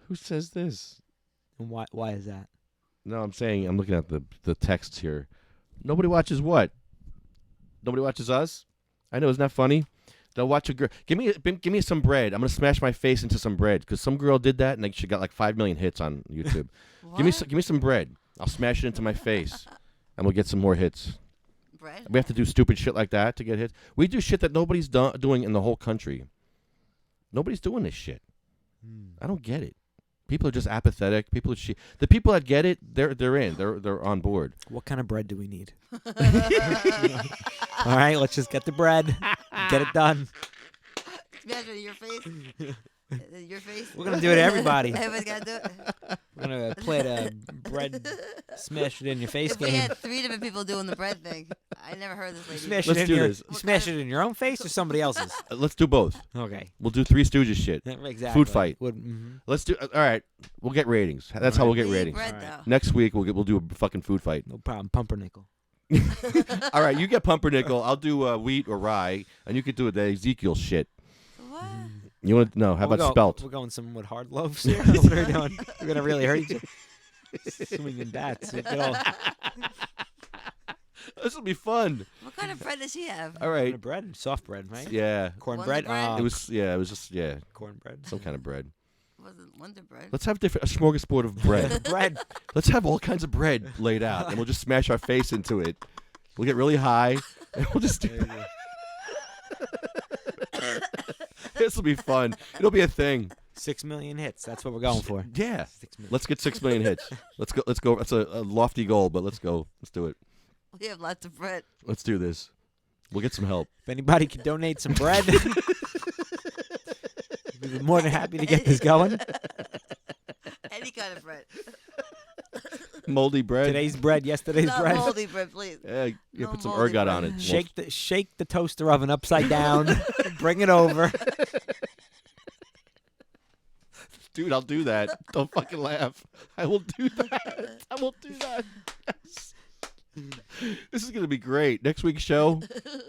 Speaker 2: Who says this?
Speaker 4: And why is that?
Speaker 2: No, I'm saying, I'm looking at the texts here. Nobody watches what? Nobody watches us? I know, isn't that funny? They'll watch a girl. Give me some bread. I'm gonna smash my face into some bread because some girl did that and like she got like 5 million hits on YouTube. Give me some bread. I'll smash it into my face, and we'll get some more hits.
Speaker 3: Bread?
Speaker 2: We have to do stupid shit like that to get hits. We do shit that nobody's doing in the whole country. Nobody's doing this shit. I don't get it. People are just apathetic. People are the people that get it, they're in. They're on board.
Speaker 4: What kind of bread do we need? All right, let's just get the bread. Get it done.
Speaker 3: Smash it in your face. Your face.
Speaker 4: We're gonna do it to everybody.
Speaker 3: Everybody's gotta do it.
Speaker 4: We're gonna play the bread, smash it in your face
Speaker 3: If we
Speaker 4: game.
Speaker 3: had 3 different people doing the bread thing, I never heard this lady.
Speaker 4: Smash
Speaker 2: Let's
Speaker 4: it in
Speaker 2: do
Speaker 4: your,
Speaker 2: this.
Speaker 4: you smash it in your own face or somebody else's?
Speaker 2: Let's do both.
Speaker 4: Okay.
Speaker 2: We'll do Three Stooges shit.
Speaker 4: Exactly.
Speaker 2: Food fight.
Speaker 4: Mm-hmm.
Speaker 2: Let's do. All right. We'll get ratings. That's how we'll get
Speaker 3: We need
Speaker 2: ratings.
Speaker 3: bread,
Speaker 4: All right.
Speaker 3: though.
Speaker 2: Next week we'll do a fucking food fight.
Speaker 4: No problem. Pumpernickel.
Speaker 2: All right, you get pumpernickel. I'll do wheat or rye, and you could do the Ezekiel shit.
Speaker 3: What?
Speaker 2: You want to know? How about spelt?
Speaker 4: We're going some with hard loaves here. What are we doing? We're gonna really hurt each other. Swinging bats. Good old
Speaker 2: This will be fun.
Speaker 3: What kind of bread does she have?
Speaker 2: All right.
Speaker 4: bread, soft bread, right?
Speaker 2: Yeah.
Speaker 4: Cornbread.
Speaker 3: Wonder bread?
Speaker 2: It was. Yeah. It was just. Yeah.
Speaker 4: cornbread.
Speaker 2: Some kind of bread.
Speaker 3: Was it Wonder Bread?
Speaker 2: Let's have a smorgasbord of bread.
Speaker 4: bread.
Speaker 2: Let's have all kinds of bread laid out, and we'll just smash our face into it. We'll get really high, and we'll just do. This will be fun. It'll be a thing.
Speaker 4: 6 million hits. That's what we're going for.
Speaker 2: Yeah.
Speaker 4: 6 million.
Speaker 2: Let's get 6 million hits. Let's go. Let's go. That's a lofty goal, but let's go. Let's do it.
Speaker 3: We have lots of bread.
Speaker 2: Let's do this. We'll get some help.
Speaker 4: If anybody can donate some bread, we'd be more than happy to get this going.
Speaker 3: Any kind of bread.
Speaker 2: Moldy bread.
Speaker 4: Today's bread, yesterday's
Speaker 3: Not
Speaker 4: bread.
Speaker 3: moldy bread, please.
Speaker 2: Yeah, you
Speaker 3: No
Speaker 2: put some
Speaker 3: moldy
Speaker 2: ergot
Speaker 3: bread.
Speaker 2: on it.
Speaker 4: Shake the toaster oven upside down. Bring it over.
Speaker 2: Dude, I'll do that. Don't fucking laugh. I will do that. I will do that. Yes. This is going to be great. Next week's show,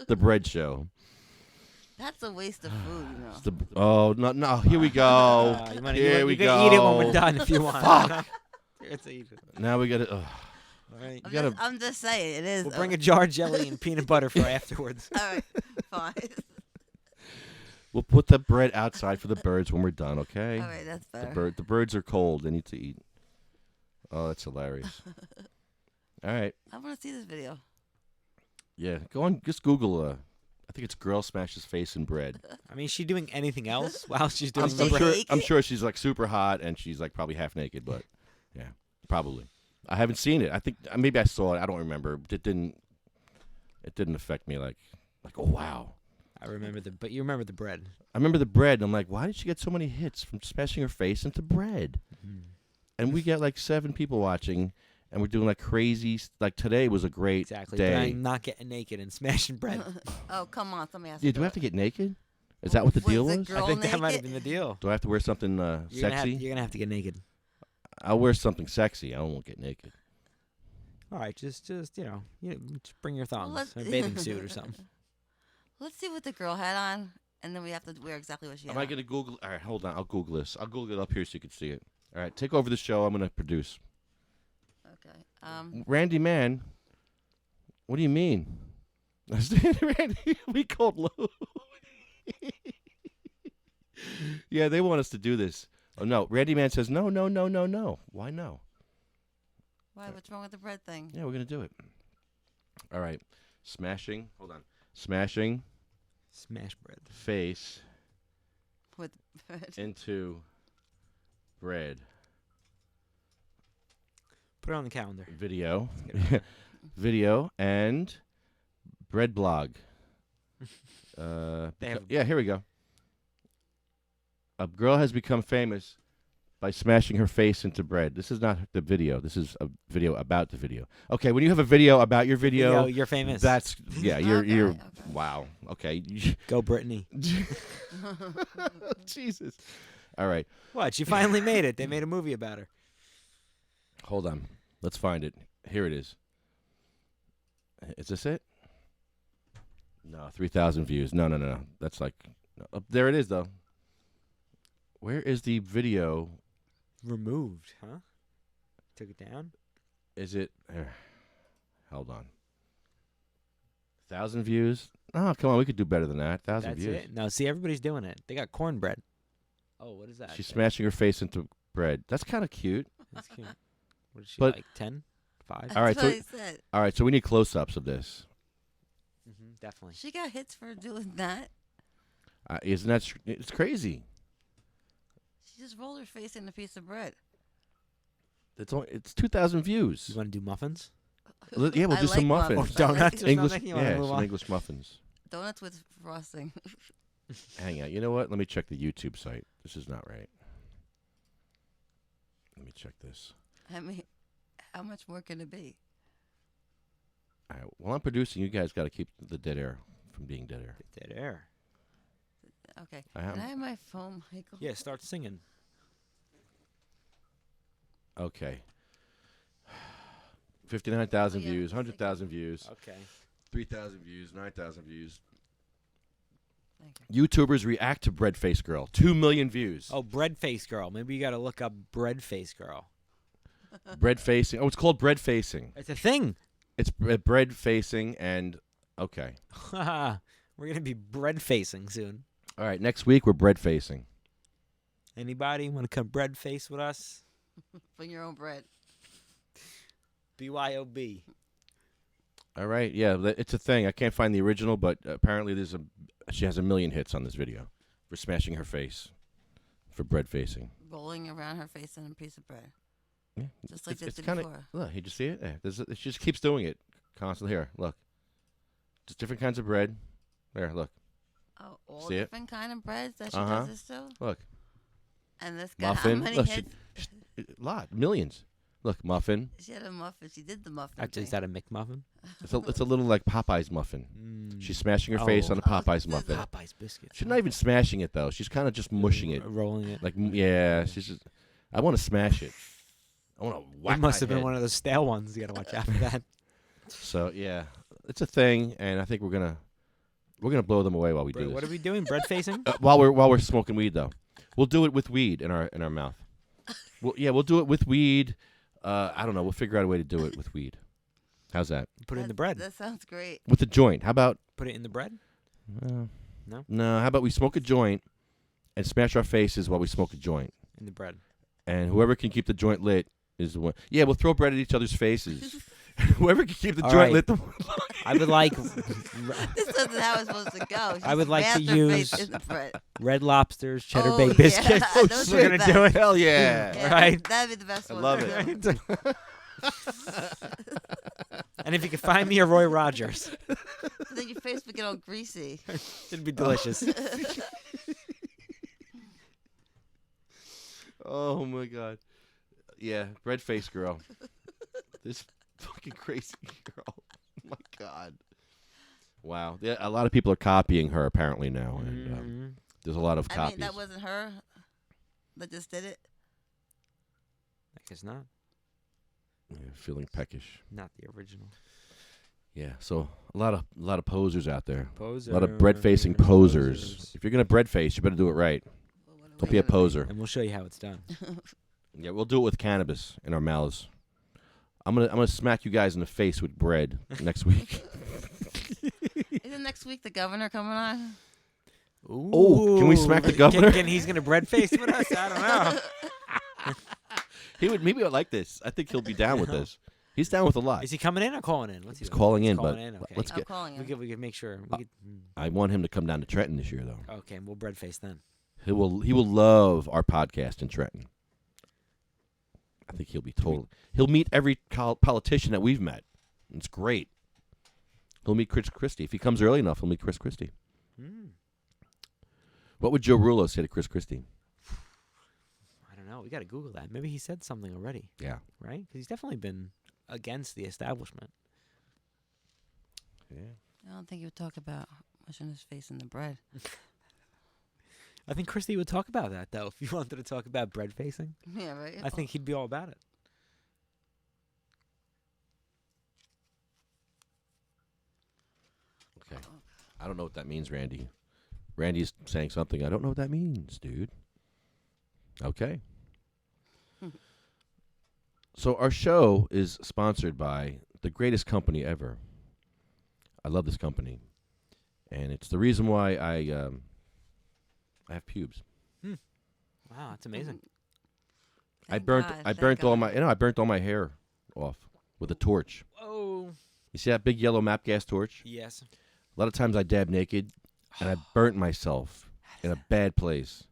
Speaker 2: the bread show.
Speaker 3: That's a waste of food, you know.
Speaker 2: It's no. Here we go. Here we
Speaker 4: you can
Speaker 2: go.
Speaker 4: eat it when we're done if you want.
Speaker 2: Fuck.
Speaker 4: Let's eat it.
Speaker 2: Now we got to.
Speaker 4: All right.
Speaker 3: I'm just saying, it is.
Speaker 4: We'll bring a jar of jelly and peanut butter for afterwards.
Speaker 3: All right, fine.
Speaker 2: We'll put the bread outside for the birds when we're done, okay?
Speaker 3: All right, that's better.
Speaker 2: The birds are cold. They need to eat. Oh, that's hilarious. All right.
Speaker 3: I want to see this video.
Speaker 2: Yeah, go on. Just Google. I think it's girl smashes face in bread.
Speaker 4: I mean, is she doing anything else while she's doing
Speaker 3: I'm
Speaker 4: the
Speaker 3: so
Speaker 4: bread?
Speaker 2: sure.
Speaker 3: naked?
Speaker 2: I'm sure she's like super hot and she's like probably half naked, but yeah, probably. I haven't seen it. I think maybe I saw it. I don't remember. It didn't affect me like oh wow.
Speaker 4: I remember but you remember the bread.
Speaker 2: I remember the bread. And I'm like, why did she get so many hits from smashing her face into bread? And we get like 7 people watching, and we're doing like crazy. Like today was a great
Speaker 4: Exactly.
Speaker 2: day.
Speaker 4: But I'm not getting naked and smashing bread.
Speaker 3: Oh, come on. Somebody has to
Speaker 2: Yeah, do we have to get naked? Is that what the deal
Speaker 3: Was
Speaker 2: was?
Speaker 3: the girl
Speaker 4: I think that might have
Speaker 3: naked?
Speaker 4: been the deal.
Speaker 2: Do I have to wear something
Speaker 4: You're
Speaker 2: sexy?
Speaker 4: gonna have to get naked.
Speaker 2: I'll wear something sexy. I won't get naked.
Speaker 4: All right, just just bring your thongs,
Speaker 3: let's-
Speaker 4: a bathing suit or something.
Speaker 3: Let's see what the girl had on, and then we have to wear exactly what she had
Speaker 2: Am I
Speaker 3: on.
Speaker 2: going to Google? All right, hold on. I'll Google this. I'll Google it up here so you can see it. All right, take over the show. I'm going to produce.
Speaker 3: Okay.
Speaker 2: Randy, man, what do you mean? Randy, we called low. Yeah, they want us to do this. Oh, no. Randy Man says, no. Why no?
Speaker 3: Why? What's wrong with the bread thing?
Speaker 2: Yeah, we're going to do it. All right. Smashing. Hold on. Smashing.
Speaker 4: Smash bread.
Speaker 2: Face
Speaker 3: With bread.
Speaker 2: into bread.
Speaker 4: Put it on the calendar.
Speaker 2: Video. Video and bread blog. Yeah, here we go. A girl has become famous by smashing her face into bread. This is not the video. This is a video about the video. Okay, when you have a video about your video,
Speaker 4: You're famous.
Speaker 2: That's you're
Speaker 3: Okay.
Speaker 2: wow. Okay.
Speaker 4: Go Brittany.
Speaker 2: Jesus. All right.
Speaker 4: What? She finally made it. They made a movie about her.
Speaker 2: Hold on. Let's find it. Here it is. Is this it? No, 3,000 views. No. That's like there it is though. Where is the video?
Speaker 4: Removed, huh? Took it down?
Speaker 2: Is it? Hold on. 1,000 views? Oh, come on. We could do better than that. 1,000
Speaker 4: That's
Speaker 2: views.
Speaker 4: it? No, see, everybody's doing it. They got cornbread. Oh, what is that?
Speaker 2: She's smashing her face into bread. That's kind of cute.
Speaker 4: That's cute. What is she,
Speaker 2: But-
Speaker 4: like 10? 5?
Speaker 3: That's
Speaker 2: All right,
Speaker 3: what
Speaker 2: so-
Speaker 3: I said.
Speaker 2: All right, so we need close-ups of this.
Speaker 4: Definitely.
Speaker 3: She got hits for doing that.
Speaker 2: Isn't that? It's crazy.
Speaker 3: She just rolled her face in a piece of bread.
Speaker 2: It's 2,000 views.
Speaker 4: You want to do muffins?
Speaker 2: Yeah, we'll
Speaker 3: I
Speaker 2: do some
Speaker 3: like
Speaker 2: muffins.
Speaker 4: Or
Speaker 3: I like
Speaker 4: donuts? Or
Speaker 2: English,
Speaker 4: something? You wanna move
Speaker 2: some
Speaker 4: on?
Speaker 2: English muffins.
Speaker 3: donuts with frosting.
Speaker 2: Hang on. You know what? Let me check the YouTube site. This is not right. Let me check this.
Speaker 3: I mean, how much more can it be?
Speaker 2: All right. While I'm producing, you guys got to keep the dead air from being dead air.
Speaker 4: Dead air.
Speaker 3: Okay.
Speaker 2: I
Speaker 3: Can
Speaker 2: have-
Speaker 3: I have my phone, Michael?
Speaker 4: Yeah, start singing.
Speaker 2: Okay. 59,000
Speaker 3: Oh, yeah,
Speaker 2: views,
Speaker 3: it's
Speaker 2: 100,000 views,
Speaker 4: Okay.
Speaker 2: 3,000 views, 9,000 views.
Speaker 3: Thank you.
Speaker 2: YouTubers react to Bread Face Girl. 2 million views.
Speaker 4: Oh, bread face girl. Maybe you got to look up bread face girl.
Speaker 2: Bread facing. Oh, it's called bread facing.
Speaker 4: It's a thing.
Speaker 2: It's bread facing and okay.
Speaker 4: We're going to be bread facing soon.
Speaker 2: All right, next week we're bread facing.
Speaker 4: Anybody want to come bread face with us?
Speaker 3: Bring your own bread.
Speaker 4: BYOB.
Speaker 2: All right, yeah, it's a thing. I can't find the original, but apparently she has 1 million hits on this video for smashing her face for bread facing.
Speaker 3: Rolling around her face in a piece of bread.
Speaker 2: Yeah,
Speaker 3: Just like they
Speaker 2: it's
Speaker 3: did
Speaker 2: kinda,
Speaker 3: before.
Speaker 2: Look, did you see it? Yeah, she just keeps doing it constantly. Here, look, just different kinds of bread. There, look,
Speaker 3: Oh, all
Speaker 2: See it?
Speaker 3: different kind of breads that she
Speaker 2: Uh-huh.
Speaker 3: does this to?
Speaker 2: look,
Speaker 3: And this got
Speaker 2: muffin.
Speaker 3: how many
Speaker 2: Look,
Speaker 3: hits?
Speaker 2: a lot, millions. Look, muffin.
Speaker 3: She had a muffin. She did the muffin
Speaker 4: Actually, is
Speaker 3: thing.
Speaker 4: that a McMuffin?
Speaker 2: It's a little like Popeye's muffin. She's smashing her face
Speaker 4: Oh.
Speaker 2: on a Popeye's muffin.
Speaker 4: Popeye's biscuits.
Speaker 2: She's not even smashing it though. She's kind of just mushing it.
Speaker 4: Rolling it.
Speaker 2: Like yeah, she's just. I want to smash it. I want to whack.
Speaker 4: It must
Speaker 2: my
Speaker 4: have been
Speaker 2: head.
Speaker 4: one of those stale ones. You got to watch out for that.
Speaker 2: So yeah, it's a thing, and I think we're gonna blow them away while we do
Speaker 4: What
Speaker 2: this.
Speaker 4: are we doing? Bread facing?
Speaker 2: While we're smoking weed though, we'll do it with weed in our mouth. We'll do it with weed. I don't know. We'll figure out a way to do it with weed. How's that?
Speaker 4: Put it in the
Speaker 3: That-
Speaker 4: bread.
Speaker 3: That sounds great.
Speaker 2: With the joint. How about?
Speaker 4: Put it in the bread?
Speaker 2: No.
Speaker 4: No?
Speaker 2: How about we smoke a joint and smash our faces while we smoke a joint,
Speaker 4: In the bread.
Speaker 2: and whoever can keep the joint lit is the one. Yeah, we'll throw bread at each other's faces. Whoever can keep the
Speaker 4: All
Speaker 2: joint
Speaker 4: right.
Speaker 2: lit.
Speaker 4: I would like
Speaker 3: This isn't how it's supposed to go. She
Speaker 4: I would
Speaker 3: just
Speaker 4: like to
Speaker 3: smashed her face
Speaker 4: use-
Speaker 3: in the bread.
Speaker 4: Red Lobsters, cheddar
Speaker 3: Oh,
Speaker 4: baked
Speaker 3: yeah.
Speaker 4: biscuits.
Speaker 3: Those
Speaker 4: We're
Speaker 3: are
Speaker 4: going
Speaker 3: the
Speaker 4: to do
Speaker 3: best.
Speaker 4: it.
Speaker 2: Hell yeah!
Speaker 3: Yeah,
Speaker 4: Right?
Speaker 3: That'd be the best
Speaker 2: I
Speaker 3: one.
Speaker 2: love
Speaker 3: to
Speaker 2: it.
Speaker 3: do.
Speaker 4: And if you could find me a Roy Rogers,
Speaker 3: Then your face would get all greasy.
Speaker 4: it'd be delicious.
Speaker 2: Oh my god. Yeah, bread face girl. This fucking crazy girl. Oh my god. Wow. Yeah, a lot of people are copying her apparently now, and there's a lot of
Speaker 3: I
Speaker 2: copies.
Speaker 3: mean, that wasn't her that just did it.
Speaker 4: I guess not.
Speaker 2: Yeah, feeling peckish.
Speaker 4: Not the original.
Speaker 2: Yeah, so a lot of posers out there.
Speaker 4: Poser.
Speaker 2: A lot of bread facing posers. If you're gonna bread face, you better do it right.
Speaker 3: Well, what are
Speaker 2: Don't
Speaker 3: we
Speaker 2: be a
Speaker 3: gonna
Speaker 2: poser.
Speaker 4: And we'll show you how it's done.
Speaker 2: Yeah, we'll do it with cannabis in our mouths. I'm gonna smack you guys in the face with bread next week.
Speaker 3: Isn't next week the governor coming on?
Speaker 2: Oh, can we smack the governor?
Speaker 4: Can he's gonna bread face with us? I don't know.
Speaker 2: He would maybe like this. I think he'll be down with this. He's down with a lot.
Speaker 4: Is he coming in or calling in?
Speaker 2: He's calling in, but
Speaker 4: Okay.
Speaker 2: let's
Speaker 3: I'm
Speaker 2: get.
Speaker 3: calling him.
Speaker 4: We could make sure.
Speaker 2: I want him to come down to Trenton this year, though.
Speaker 4: Okay, and we'll bread face then.
Speaker 2: He will love our podcast in Trenton. I think he'll be totally. He'll meet every politician that we've met. It's great. He'll meet Chris Christie. If he comes early enough, he'll meet Chris Christie. What would Joe Rulo say to Chris Christie?
Speaker 4: I don't know. We got to Google that. Maybe he said something already.
Speaker 2: Yeah.
Speaker 4: Right? Because he's definitely been against the establishment.
Speaker 2: Yeah.
Speaker 3: I don't think he would talk about mushing his face in the bread.
Speaker 4: I think Christie would talk about that, though. If you wanted to talk about bread facing,
Speaker 3: Yeah, right.
Speaker 4: I think he'd be all about it.
Speaker 2: Okay. I don't know what that means, Randy. Randy's saying something. I don't know what that means, dude. Okay. So our show is sponsored by the greatest company ever. I love this company, and it's the reason why I have pubes.
Speaker 4: Wow, that's amazing.
Speaker 2: I burnt all my hair off with a torch.
Speaker 4: Oh.
Speaker 2: You see that big yellow map gas torch?
Speaker 4: Yes.
Speaker 2: A lot of times I dab naked, and I burnt myself in a bad place,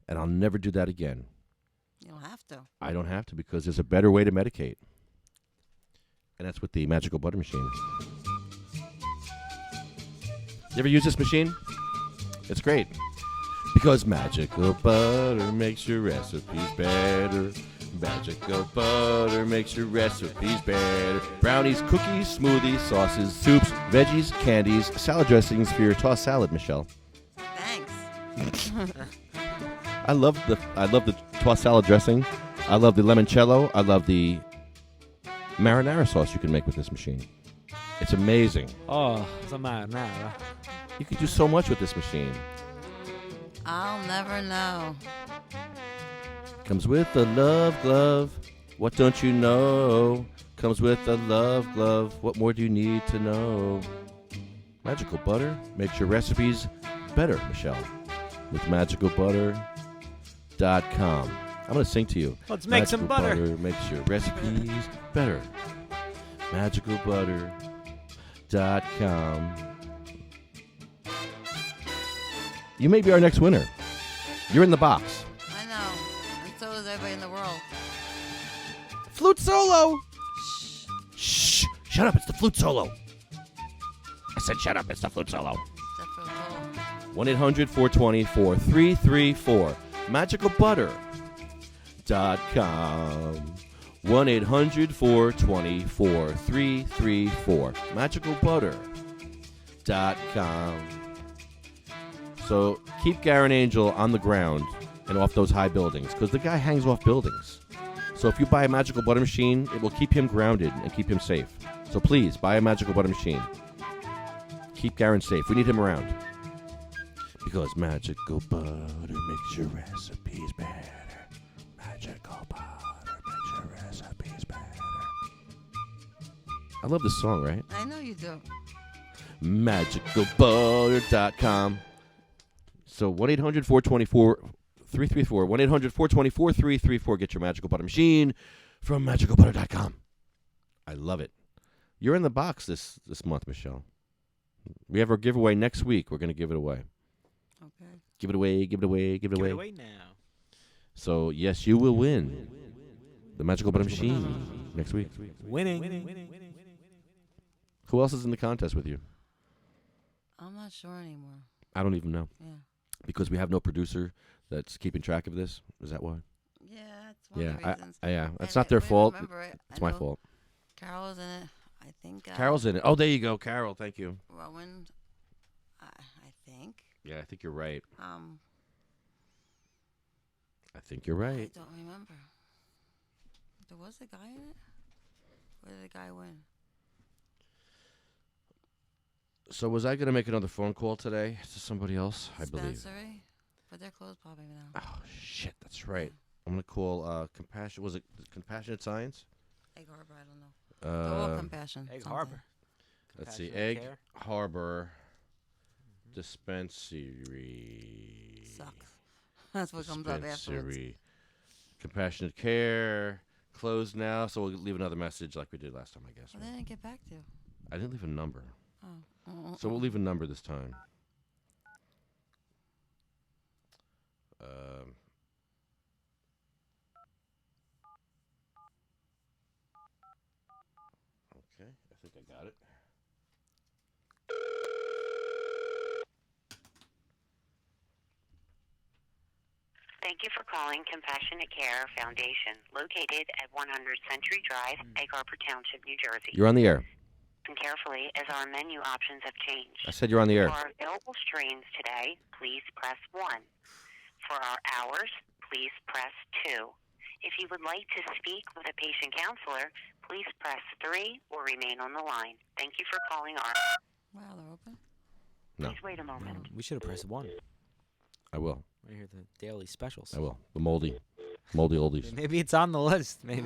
Speaker 2: and I'll never do that again.
Speaker 3: You don't have to.
Speaker 2: I don't have to because there's a better way to medicate, and that's with the Magical Butter Machine. You ever use this machine? It's great because Magical Butter makes your recipes better. Magical Butter makes your recipes better. Brownies, cookies, smoothies, sauces, soups, veggies, candies, salad dressings for your tossed salad, Michelle.
Speaker 3: Thanks.
Speaker 2: I love the tossed salad dressing. I love the limoncello. I love the marinara sauce you can make with this machine. It's amazing.
Speaker 4: Oh, it's a marinara.
Speaker 2: You can do so much with this machine.
Speaker 3: I'll never know.
Speaker 2: Comes with a love glove. What don't you know? Comes with a love glove. What more do you need to know? Magical Butter makes your recipes better, Michelle. With MagicalButter.com. I'm going to sing to you.
Speaker 4: Let's make some butter.
Speaker 2: Magical Butter makes your recipes better. MagicalButter.com. You may be our next winner. You're in the box.
Speaker 3: I know. And so is everybody in the world.
Speaker 2: Flute solo. Shh. Shut up. It's the flute solo. I said shut up. It's the flute solo.
Speaker 3: Except for the whole.
Speaker 2: 1-800-424-3334. MagicalButter.com. 1-800-424-3334. MagicalButter.com. So keep Garen Angel on the ground and off those high buildings because the guy hangs off buildings. So if you buy a Magical Butter Machine, it will keep him grounded and keep him safe. So please, buy a Magical Butter Machine. Keep Garen safe. We need him around. Because Magical Butter makes your recipes better. Magical Butter makes your recipes better. I love this song, right?
Speaker 3: I know you do.
Speaker 2: MagicalButter.com. So 1-800-424-3334. 1-800-424-3334. Get your Magical Butter Machine from MagicalButter.com. I love it. You're in the box this month, Michelle. We have our giveaway next week. We're going to give it away.
Speaker 3: Okay.
Speaker 2: Give it away, give it away, give it away.
Speaker 4: Give it away now.
Speaker 2: So, yes, you will win the Magical Butter Machine next week.
Speaker 4: Winning.
Speaker 2: Who else is in the contest with you?
Speaker 3: I'm not sure anymore.
Speaker 2: I don't even know.
Speaker 3: Yeah.
Speaker 2: Because we have no producer that's keeping track of this. Is that why?
Speaker 3: Yeah, that's one of the reasons.
Speaker 2: Yeah. That's
Speaker 3: And
Speaker 2: not their fault.
Speaker 3: remember it.
Speaker 2: It's
Speaker 3: I
Speaker 2: my
Speaker 3: know
Speaker 2: fault.
Speaker 3: Carol's in it. I think.
Speaker 2: Carol's in it. Oh, there you go, Carol. Thank you.
Speaker 3: Rowan. I think.
Speaker 2: Yeah, I think you're right.
Speaker 3: I
Speaker 2: think you're right.
Speaker 3: don't remember. There was a guy in it. Where did the guy win?
Speaker 2: So was I going to make another phone call today to somebody else? I believe.
Speaker 3: Dispensary? But they're closed probably now.
Speaker 2: Oh, shit. That's right. I'm going to call Compassion. Was it Compassionate Science?
Speaker 3: Egg Harbor, I don't know. They're all Compassion.
Speaker 4: Egg
Speaker 3: something.
Speaker 4: Harbor.
Speaker 2: Let's see.
Speaker 4: Compassionate
Speaker 2: Egg
Speaker 4: Care.
Speaker 2: Harbor. Dispensary.
Speaker 3: Sucks. That's what comes up afterwards.
Speaker 2: Dispensary. Compassionate care. Closed now, so we'll leave another message like we did last time, I guess.
Speaker 3: Well, they didn't get back to.
Speaker 2: I didn't leave a number.
Speaker 3: Oh.
Speaker 2: So we'll leave a number this time. Okay, I think I got it.
Speaker 6: Thank you for calling Compassionate Care Foundation, located at 100 Century Drive, Egg Harbor Township, New Jersey.
Speaker 2: You're on the air.
Speaker 6: Listen carefully as our menu options have changed.
Speaker 2: I said you're on the air.
Speaker 6: For our available strains today, please press 1. For our hours, please press 2. If you would like to speak with a patient counselor, please press 3 or remain on the line. Thank you for calling our...
Speaker 3: Wow, they're open?
Speaker 2: No.
Speaker 6: Please wait a moment.
Speaker 4: We should have pressed 1.
Speaker 2: I will.
Speaker 4: Right here, the daily specials.
Speaker 2: I will. The moldy oldies.
Speaker 4: Maybe it's on the list. Maybe.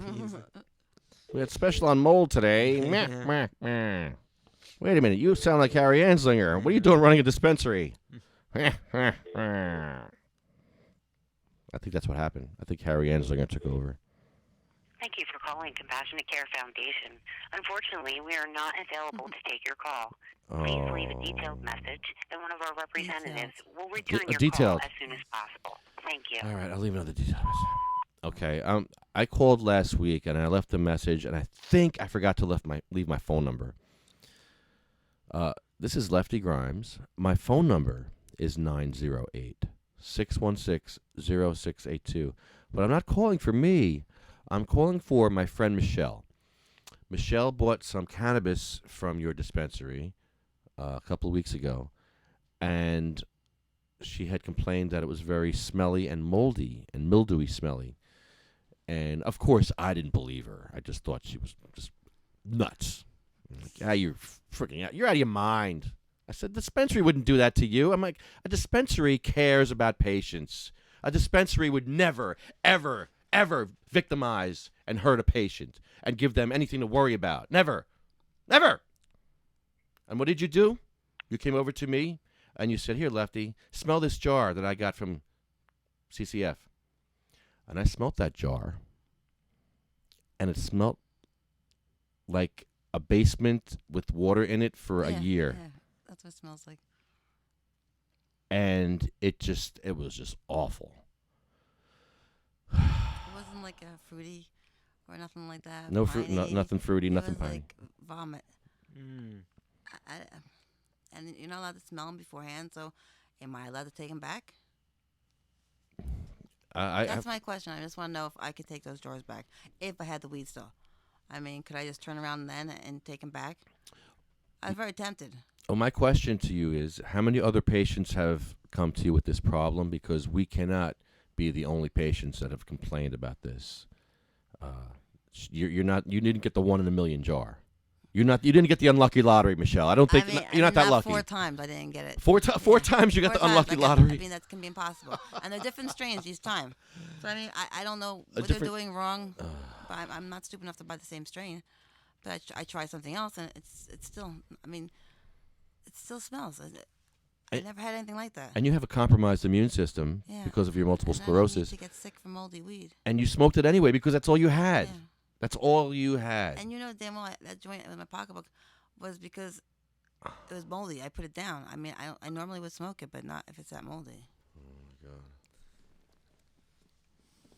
Speaker 2: We had special on mold today. Meh, meh, meh. Wait a minute. You sound like Harry Anslinger. What are you doing running a dispensary? I think that's what happened. I think Harry Anslinger took over.
Speaker 6: Thank you for calling Compassionate Care Foundation. Unfortunately, we are not available to take your call. Please leave a detailed message, and one of our representatives will return your call as soon as possible. Thank you.
Speaker 2: All right, I'll leave another detailed message. Okay, I called last week, and I left a message, and I think I forgot to leave my phone number. This is LeftyGrimes. My phone number is 908-616-0682. But I'm not calling for me. I'm calling for my friend Michelle. Michelle bought some cannabis from your dispensary a couple of weeks ago, and she had complained that it was very smelly and moldy and mildewy smelly. And, of course, I didn't believe her. I just thought she was just nuts. Like, you're freaking out. You're out of your mind. I said, dispensary wouldn't do that to you. I'm like, a dispensary cares about patients. A dispensary would never, ever, ever victimize and hurt a patient and give them anything to worry about. Never. Never. And what did you do? You came over to me and you said, here, Lefty, smell this jar that I got from CCF. And I smelt that jar, and it smelled like a basement with water in it for a year.
Speaker 3: Yeah, that's what it smells like.
Speaker 2: And it was just awful.
Speaker 3: It wasn't like a fruity or nothing like that.
Speaker 2: No fruit, nothing fruity, nothing
Speaker 3: piney.
Speaker 2: piney.
Speaker 3: Like vomit. And you're not allowed to smell them beforehand, so am I allowed to take them back? That's my question. I just want to know if I could take those drawers back if I had the weed still. I mean, could I just turn around then and take them back? I was very tempted.
Speaker 2: Oh, my question to you is, how many other patients have come to you with this problem? Because we cannot be the only patients that have complained about this. You didn't get the 1 in a million jar. You didn't get the unlucky lottery, Michelle. I don't think you're not that lucky.
Speaker 3: 4 times I didn't get it.
Speaker 2: Four times you got the unlucky lottery.
Speaker 3: I mean, that can be impossible. And they're different strains each time. So I mean, I don't know what they're doing wrong. But I'm not stupid enough to buy the same strain. But I try something else, and it's still. I mean, it still smells. I never had anything like that.
Speaker 2: And you have a compromised immune system because of your multiple sclerosis.
Speaker 3: I don't need to get sick from moldy weed.
Speaker 2: And you smoked it anyway because that's all you had.
Speaker 3: Yeah.
Speaker 2: That's all you had.
Speaker 3: And you know damn well that joint in my pocketbook was because it was moldy. I put it down. I mean, I normally would smoke it, but not if it's that moldy.
Speaker 2: Oh, my God.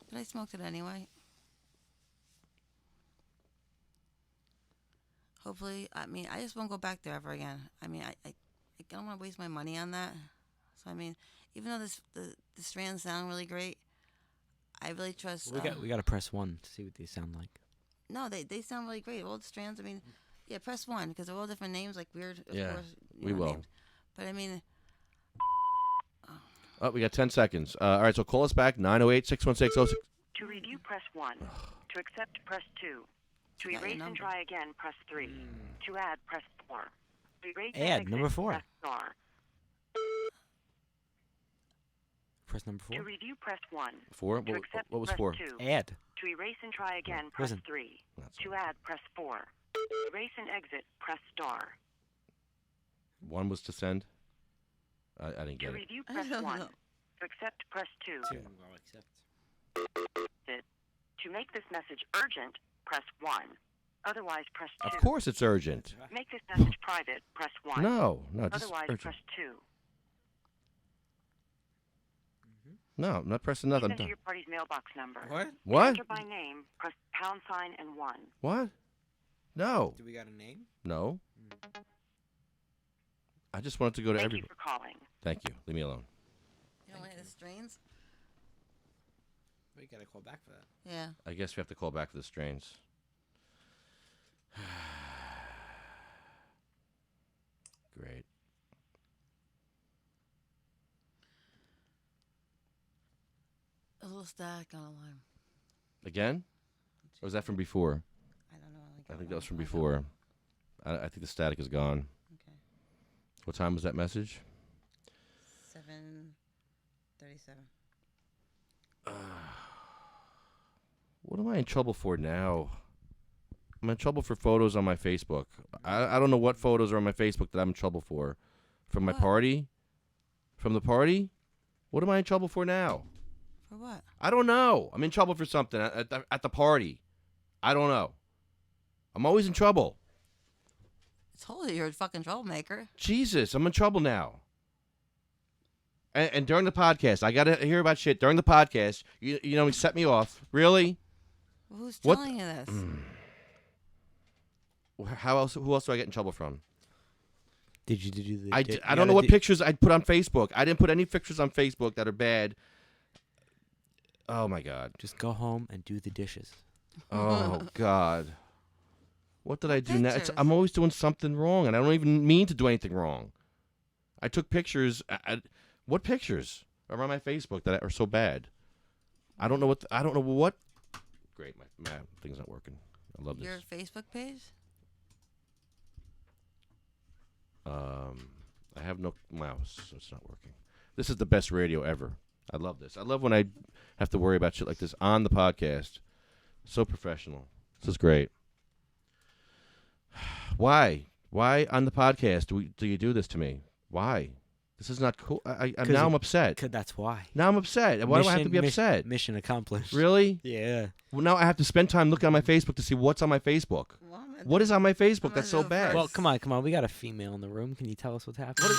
Speaker 3: But I smoked it anyway. Hopefully, I mean, I just won't go back there ever again. I mean, I don't want to waste my money on that. So, I mean, even though the strands sound really great, I really trust...
Speaker 4: We got to press 1 to see what they sound like.
Speaker 3: No, they sound really great. All the strands, I mean, yeah, press 1, because they're all different names, like weird, of course.
Speaker 2: We will.
Speaker 3: Names. But, I mean...
Speaker 2: Oh, we got 10 seconds. All right, so call us back, 908-616-06.
Speaker 6: To review, press 1. To accept, press 2. To erase and try again, press 3. To add, press 4. To erase and exit,
Speaker 4: number 4.
Speaker 6: Press star.
Speaker 4: Press number 4.
Speaker 6: To review, press 1.
Speaker 2: 4?
Speaker 6: To accept,
Speaker 2: What was
Speaker 6: press
Speaker 2: 4?
Speaker 6: 2.
Speaker 4: Add.
Speaker 6: To erase and try again, press 3. To add, press 4. Erase and exit, press star.
Speaker 2: 1 was to send? I didn't
Speaker 6: To
Speaker 2: get it.
Speaker 6: review,
Speaker 3: I
Speaker 6: press
Speaker 3: don't
Speaker 6: 1.
Speaker 3: know.
Speaker 6: To accept, press 2.
Speaker 4: I'll accept.
Speaker 6: To make this message urgent, press 1. Otherwise, press 2.
Speaker 2: Of course it's urgent.
Speaker 6: Make this message private, press 1.
Speaker 2: No, just
Speaker 6: Otherwise,
Speaker 2: urgent.
Speaker 6: press 2.
Speaker 2: No, I'm not pressing
Speaker 6: Please
Speaker 2: nothing.
Speaker 6: enter your party's mailbox number.
Speaker 4: What?
Speaker 2: What?
Speaker 6: Enter by name, press # and 1.
Speaker 2: What? No.
Speaker 4: Do we got a name?
Speaker 2: No. I just wanted to go to
Speaker 6: Thank
Speaker 2: every.
Speaker 6: you for calling.
Speaker 2: Thank you. Leave me alone.
Speaker 3: You don't like the strains?
Speaker 4: We gotta call back for that.
Speaker 3: Yeah.
Speaker 2: I guess we have to call back for the strains. Great.
Speaker 3: A little static on the line.
Speaker 2: Again? Or was that from before?
Speaker 3: I don't know.
Speaker 2: I think that was from before. I think the static is gone.
Speaker 3: Okay.
Speaker 2: What time was that message?
Speaker 3: 7:37.
Speaker 2: What am I in trouble for now? I'm in trouble for photos on my Facebook. I don't know what photos are on my Facebook that I'm in trouble for. From my
Speaker 3: What?
Speaker 2: party? From the party? What am I in trouble for now?
Speaker 3: For what?
Speaker 2: I don't know. I'm in trouble for something at the party. I don't know. I'm always in trouble.
Speaker 3: I told you you're a fucking troublemaker.
Speaker 2: Jesus, I'm in trouble now. And during the podcast, I got to hear about shit during the podcast. You know, he set me off. Really?
Speaker 3: Well, who's
Speaker 2: What-
Speaker 3: telling you this?
Speaker 2: How else? Who else do I get in trouble from?
Speaker 4: Did you do the?
Speaker 2: I don't know what pictures I put on Facebook. I didn't put any pictures on Facebook that are bad. Oh my God.
Speaker 4: Just go home and do the dishes.
Speaker 2: Oh God. What did I do now?
Speaker 3: Pictures.
Speaker 2: I'm always doing something wrong, and I don't even mean to do anything wrong. I took pictures. What pictures are on my Facebook that are so bad? I don't know what. I don't know what. Great, my thing's not working. I love this.
Speaker 3: Your Facebook page?
Speaker 2: I have no mouse, so it's not working. This is the best radio ever. I love this. I love when I have to worry about shit like this on the podcast. So professional. This is great. Why? Why on the podcast do you do this to me? Why? This is not cool. Now I'm upset.
Speaker 4: That's why.
Speaker 2: Now I'm upset. Why do I have to be upset?
Speaker 4: Mission accomplished.
Speaker 2: Really?
Speaker 4: Yeah.
Speaker 2: Well, now I have to spend time looking on my Facebook to see what's on my Facebook.
Speaker 3: Well,
Speaker 2: What is on my Facebook
Speaker 3: I'm
Speaker 2: that's
Speaker 3: gonna
Speaker 2: so
Speaker 3: go
Speaker 2: bad?
Speaker 3: first.
Speaker 4: Well, come on. We got a female in the room. Can you tell us what's happening here?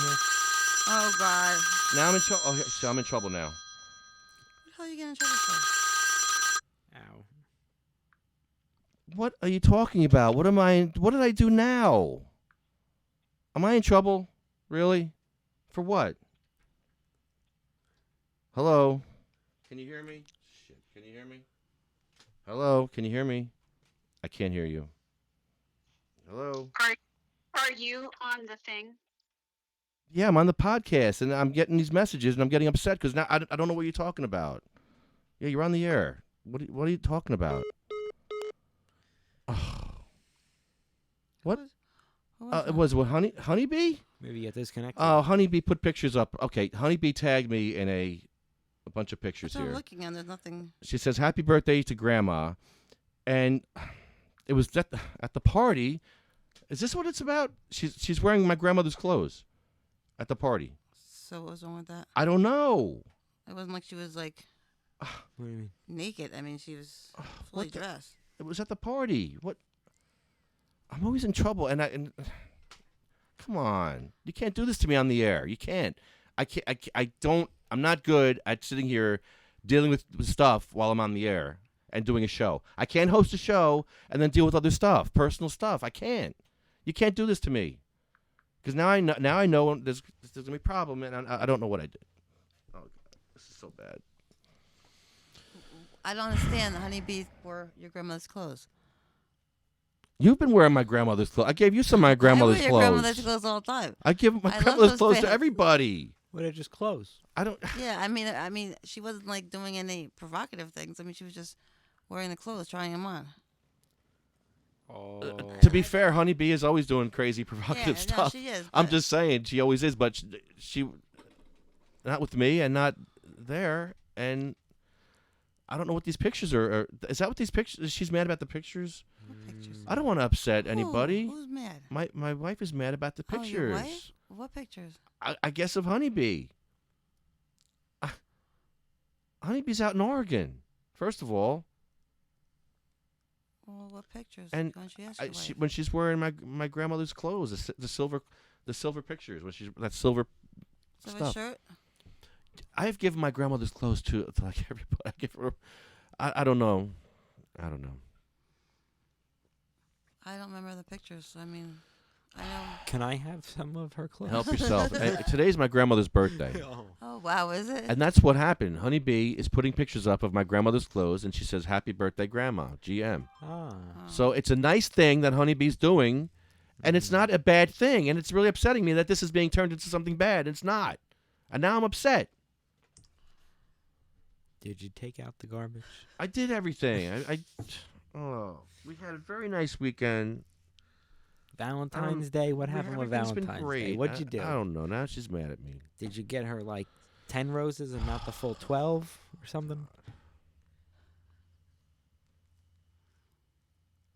Speaker 3: Oh, God.
Speaker 2: Now I'm in trouble. Oh, so I'm in trouble now.
Speaker 3: What the hell are you getting in trouble for?
Speaker 4: Ow.
Speaker 2: What are you talking about? What did I do now? Am I in trouble? Really? For what? Hello? Can you hear me? Shit, can you hear me? Hello? Can you hear me? I can't hear you. Hello?
Speaker 9: Are you on the thing?
Speaker 2: Yeah, I'm on the podcast, and I'm getting these messages, and I'm getting upset because now I don't know what you're talking about. Yeah, you're on the air. What are you talking about? Oh. What?
Speaker 3: Who was
Speaker 2: It was what, Honeybee?
Speaker 4: Maybe you got disconnected.
Speaker 2: Oh, Honeybee put pictures up. Okay, Honeybee tagged me in a bunch of pictures
Speaker 3: That's what I'm
Speaker 2: here.
Speaker 3: looking at. There's nothing.
Speaker 2: She says, "Happy birthday to Grandma," and it was at the party. Is this what it's about? She's wearing my grandmother's clothes at the party.
Speaker 3: So what was wrong with that?
Speaker 2: I don't know.
Speaker 3: It wasn't like she was like
Speaker 4: What do you mean?
Speaker 3: naked. I mean, she was fully dressed.
Speaker 2: It was at the party. What? I'm always in trouble, and come on, you can't do this to me on the air. You can't. I can't. I don't. I'm not good at sitting here dealing with stuff while I'm on the air and doing a show. I can't host a show and then deal with other stuff, personal stuff. I can't. You can't do this to me. Because now I know there's gonna be a problem, and I don't know what I did. Oh God, this is so bad.
Speaker 3: I don't understand. The honeybees wore your grandmother's clothes.
Speaker 2: You've been wearing my grandmother's clothes. I gave you some of my grandmother's
Speaker 3: I wear your
Speaker 2: clothes.
Speaker 3: grandmother's clothes all the time.
Speaker 2: I give my
Speaker 3: I love
Speaker 2: grandmother's
Speaker 3: those
Speaker 2: clothes to
Speaker 3: pants.
Speaker 2: everybody.
Speaker 4: What did just close?
Speaker 2: I don't.
Speaker 3: Yeah, I mean, she wasn't like doing any provocative things. I mean, she was just wearing the clothes, trying them on.
Speaker 4: Oh.
Speaker 2: To be fair, Honeybee is always doing crazy provocative
Speaker 3: Yeah,
Speaker 2: stuff.
Speaker 3: no, she is.
Speaker 2: I'm
Speaker 3: but-
Speaker 2: just saying she always is, but she not with me and not there. And I don't know what these pictures are. Is that what these pictures? She's mad about the pictures.
Speaker 3: What pictures?
Speaker 2: I don't want to upset anybody.
Speaker 3: Who's mad?
Speaker 2: My wife is mad about the
Speaker 3: Oh,
Speaker 2: pictures.
Speaker 3: your wife? What pictures?
Speaker 2: I guess of Honeybee. Honeybee's out in Oregon. First of all.
Speaker 3: Well, what pictures?
Speaker 2: And
Speaker 3: Why don't you ask your wife?
Speaker 2: when she's wearing my grandmother's clothes, the silver pictures, when she's that silver
Speaker 3: Silver
Speaker 2: stuff.
Speaker 3: shirt?
Speaker 2: I've given my grandmother's clothes to like everybody. I give her. I don't know. I don't know.
Speaker 3: I don't remember the pictures. I mean, I know.
Speaker 4: Can I have some of her clothes?
Speaker 2: Help yourself. Today's my grandmother's birthday.
Speaker 3: Oh, wow, is it?
Speaker 2: And that's what happened. Honeybee is putting pictures up of my grandmother's clothes, and she says, "Happy birthday, Grandma, GM."
Speaker 4: Ah.
Speaker 2: So it's a nice thing that Honeybee's doing, and it's not a bad thing. And it's really upsetting me that this is being turned into something bad. It's not. And now I'm upset.
Speaker 4: Did you take out the garbage?
Speaker 2: I did everything. We had a very nice weekend.
Speaker 4: Valentine's Day? What happened with
Speaker 2: Everything's been
Speaker 4: Valentine's
Speaker 2: great.
Speaker 4: Day? What'd you do?
Speaker 2: I don't know. Now she's mad at me.
Speaker 4: Did you get her like 10 roses and not the full 12 or something?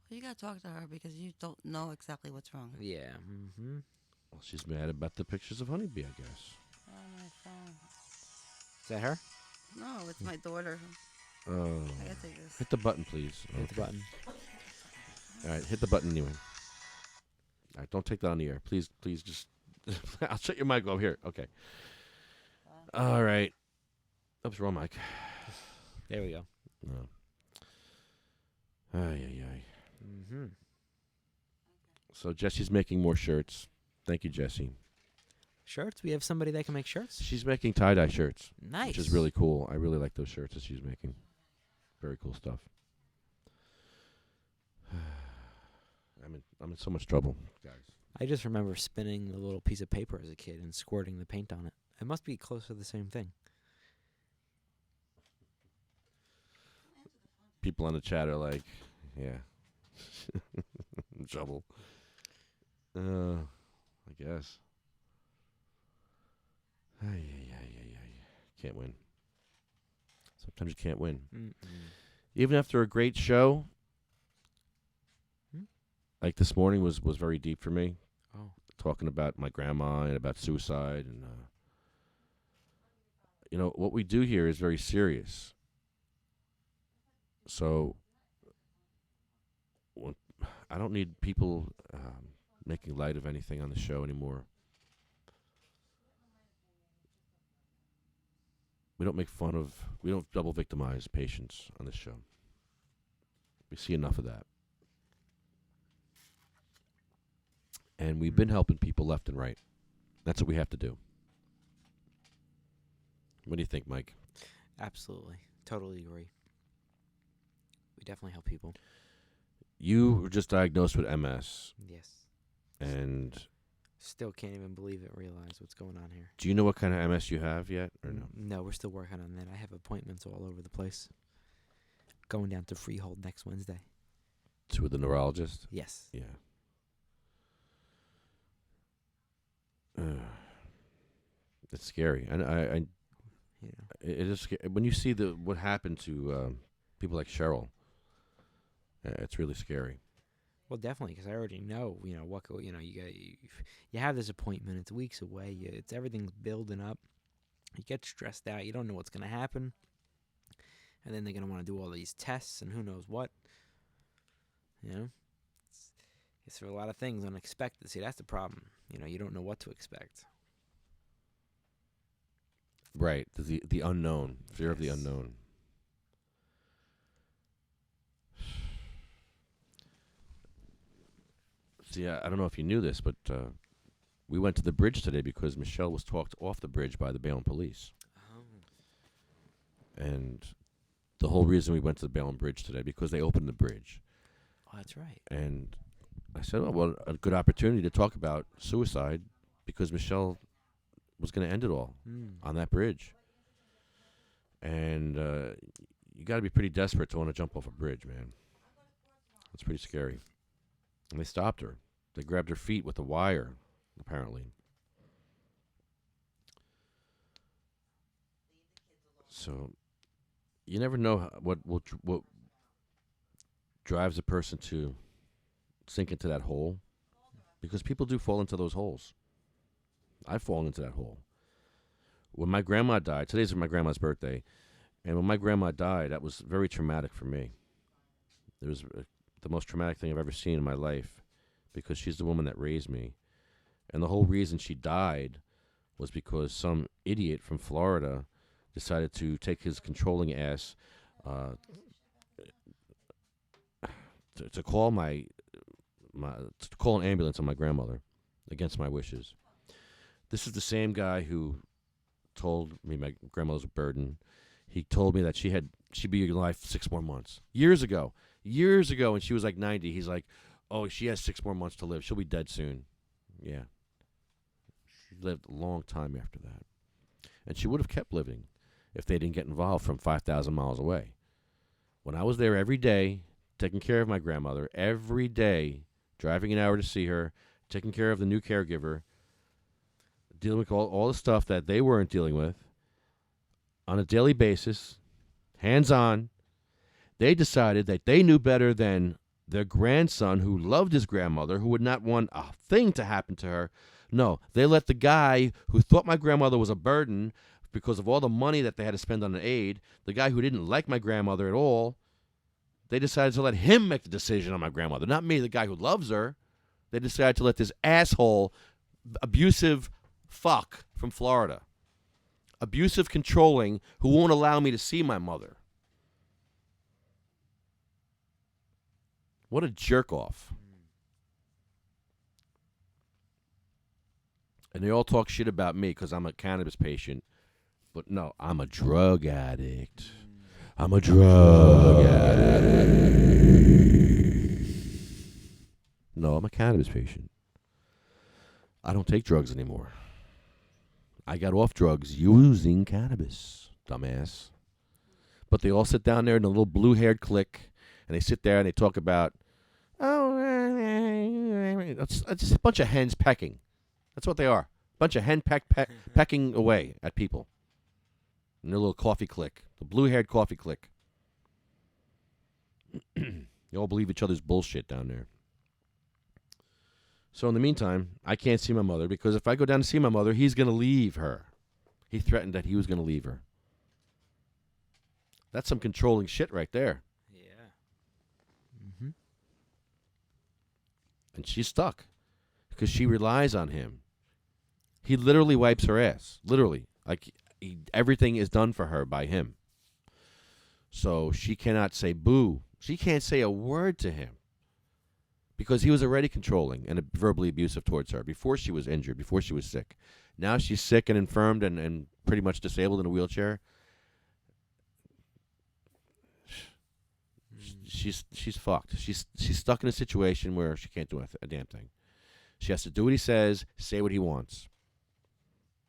Speaker 3: You got to talk to her because you don't know exactly what's wrong.
Speaker 4: Yeah. Mm-hmm.
Speaker 2: Well, she's mad about the pictures of Honeybee, I guess.
Speaker 3: Oh, my phone.
Speaker 4: Is that her?
Speaker 3: No, it's my daughter.
Speaker 2: Oh.
Speaker 3: I got to take this.
Speaker 2: Hit the button, please.
Speaker 4: Hit the button.
Speaker 2: All right, hit the button anyway. All right, don't take that on the air. Please just... I'll shut your mic off here. Okay. All right. Oops, wrong mic.
Speaker 4: There we go.
Speaker 2: No. Ay.
Speaker 4: Mm-hmm.
Speaker 2: So Jesse's making more shirts. Thank you, Jesse.
Speaker 4: Shirts? We have somebody that can make shirts?
Speaker 2: She's making tie-dye shirts.
Speaker 4: Nice.
Speaker 2: Which is really cool. I really like those shirts that she's making. Very cool stuff. I'm in so much trouble, guys.
Speaker 4: I just remember spinning the little piece of paper as a kid and squirting the paint on it. It must be close to the same thing.
Speaker 2: People on the chat are like, yeah. In trouble. I guess. Ay. Can't win. Sometimes you can't win. Even after a great show, like this morning was very deep for me.
Speaker 4: Oh.
Speaker 2: Talking about my grandma and about suicide. And, what we do here is very serious. So I don't need people making light of anything on the show anymore. We don't double victimize patients on this show. We see enough of that. And we've been helping people left and right. That's what we have to do. What do you think, Mike?
Speaker 4: Absolutely. Totally agree. We definitely help people.
Speaker 2: You were just diagnosed with MS.
Speaker 4: Yes.
Speaker 2: And
Speaker 4: still can't even realize what's going on here.
Speaker 2: Do you know what kind of MS you have yet, or no?
Speaker 4: No, we're still working on that. I have appointments all over the place. Going down to Freehold next Wednesday.
Speaker 2: To with the neurologist?
Speaker 4: Yes.
Speaker 2: Yeah. It's scary, and it is when you see what happened to people like Cheryl. It's really scary.
Speaker 4: Well, definitely, because I already know, you have this appointment. It's weeks away. It's everything's building up. You get stressed out. You don't know what's going to happen, and then they're going to want to do all these tests and who knows what. It's for a lot of things unexpected. See, that's the problem. You don't know what to expect.
Speaker 2: Right. The unknown. Fear of the unknown. See, I don't know if you knew this, but we went to the bridge today because Michelle was talked off the bridge by the Bayonne police. Oh. And the whole reason we went to the Bayonne Bridge today, because they opened the bridge.
Speaker 4: Oh, that's right.
Speaker 2: And I said, a good opportunity to talk about suicide because Michelle was going to end it all on that bridge. And you got to be pretty desperate to want to jump off a bridge, man. It's pretty scary. And they stopped her. They grabbed her feet with a wire, apparently. So you never know what drives a person to sink into that hole, because people do fall into those holes. I've fallen into that hole. When my grandma died, today's my grandma's birthday, and when my grandma died, that was very traumatic for me. It was the most traumatic thing I've ever seen in my life, because she's the woman that raised me. And the whole reason she died was because some idiot from Florida decided to take his controlling ass to call to call an ambulance on my grandmother against my wishes. This is the same guy who told me my grandmother's a burden. He told me that she'd be alive 6 more months. Years ago, and she was like 90. He's like, oh, she has 6 more months to live. She'll be dead soon. Yeah. She lived a long time after that. And she would have kept living if they didn't get involved from 5,000 miles away. When I was there every day, taking care of my grandmother, every day, driving an hour to see her, taking care of the new caregiver, dealing with all the stuff that they weren't dealing with on a daily basis, hands-on, they decided that they knew better than their grandson, who loved his grandmother, who would not want a thing to happen to her. No, they let the guy who thought my grandmother was a burden because of all the money that they had to spend on an aide, the guy who didn't like my grandmother at all, they decided to let him make the decision on my grandmother, not me, the guy who loves her. They decided to let this asshole, abusive fuck from Florida, abusive, controlling, who won't allow me to see my mother. What a jerk-off. And they all talk shit about me because I'm a cannabis patient. But no, I'm a drug addict. I'm a drug addict. No, I'm a cannabis patient. I don't take drugs anymore. I got off drugs using cannabis, dumbass. But they all sit down there in a little blue-haired clique, and they sit there and they talk about, it's just a bunch of hens pecking. That's what they are. A bunch of hen pecking away at people. In their little coffee clique. The blue-haired coffee clique. You all believe each other's bullshit down there. So in the meantime, I can't see my mother because if I go down to see my mother, he's going to leave her. He threatened that he was going to leave her. That's some controlling shit right there.
Speaker 4: Yeah. Mm-hmm.
Speaker 2: And she's stuck because she relies on him. He literally wipes her ass. Literally. Like, everything is done for her by him. So she cannot say boo. She can't say a word to him because he was already controlling and verbally abusive towards her before she was injured, before she was sick. Now she's sick and infirmed and pretty much disabled in a wheelchair. She's fucked. She's stuck in a situation where she can't do a damn thing. She has to do what he says, say what he wants.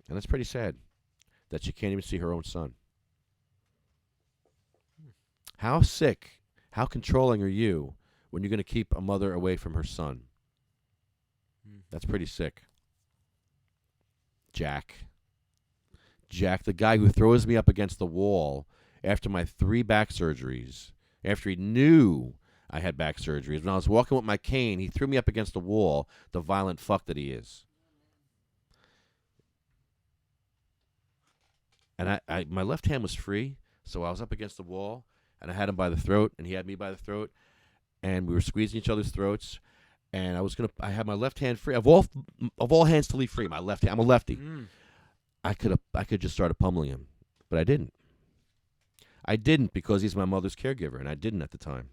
Speaker 2: And that's pretty sad that she can't even see her own son. How sick, how controlling are you when you're going to keep a mother away from her son? That's pretty sick. Jack, the guy who throws me up against the wall after my 3 back surgeries, after he knew I had back surgeries. When I was walking with my cane, he threw me up against the wall, the violent fuck that he is. And my left hand was free, so I was up against the wall, and I had him by the throat, and he had me by the throat, and we were squeezing each other's throats, and I had my left hand free. Of all hands to leave free, my left hand. I'm a lefty. I could just start pummeling him, but I didn't. I didn't because he's my mother's caregiver, and I didn't at the time.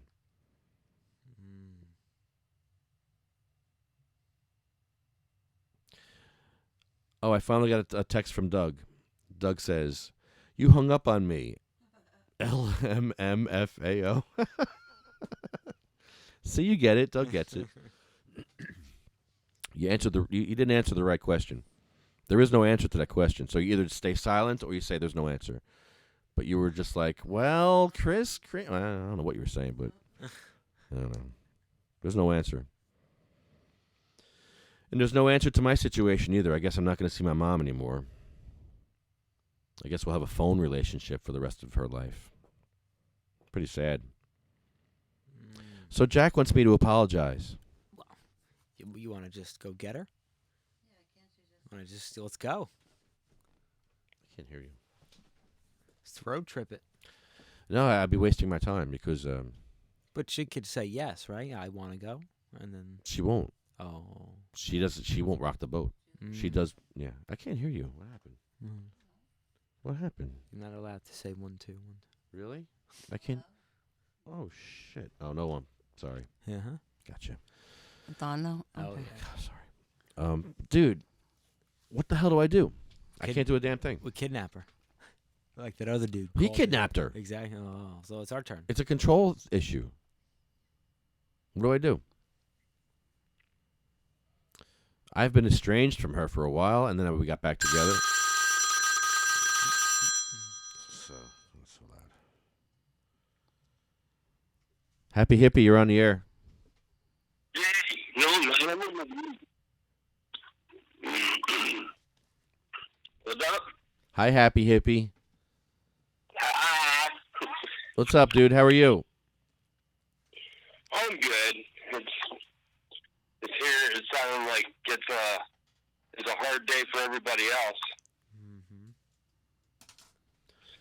Speaker 2: Oh, I finally got a text from Doug. Doug says, "You hung up on me." LMMFAO. See, you get it. Doug gets it. You didn't answer the right question. There is no answer to that question. So you either stay silent or you say there's no answer. But you were just like, well, Chris, I don't know what you were saying, but I don't know. There's no answer. And there's no answer to my situation either. I guess I'm not going to see my mom anymore. I guess we'll have a phone relationship for the rest of her life. Pretty sad. So Jack wants me to apologize.
Speaker 4: You want to just go get her? Want to just let's go?
Speaker 2: I can't hear you.
Speaker 4: Let's road trip it.
Speaker 2: No, I'd be wasting my time because
Speaker 4: But she could say yes, right? I want to go, and then
Speaker 2: she won't.
Speaker 4: oh,
Speaker 2: She doesn't. She won't rock the boat. She does. Yeah, I can't hear you. What happened? What happened?
Speaker 4: You're not allowed to say 1, 2, 1.
Speaker 2: Really? I can't. Oh shit! Oh no, I'm sorry.
Speaker 4: Yeah. Huh?
Speaker 2: Gotcha.
Speaker 3: It's on though.
Speaker 4: Oh,
Speaker 3: Okay.
Speaker 4: yeah.
Speaker 2: Sorry. Dude, what the hell do I do? I
Speaker 4: Kid-
Speaker 2: can't do a damn thing.
Speaker 4: We kidnap her, like that other dude.
Speaker 2: He
Speaker 4: called
Speaker 2: kidnapped her.
Speaker 4: Exactly. Oh, so it's our turn.
Speaker 2: It's a control issue. What do I do? I've been estranged from her for a while, and then we got back together. So loud. Happy Hippy, you're on the air.
Speaker 5: No, what's up?
Speaker 2: Hi, Happy Hippy. What's up, dude? How are you?
Speaker 5: I'm good. It's here. It sounded like it's a hard day for everybody else,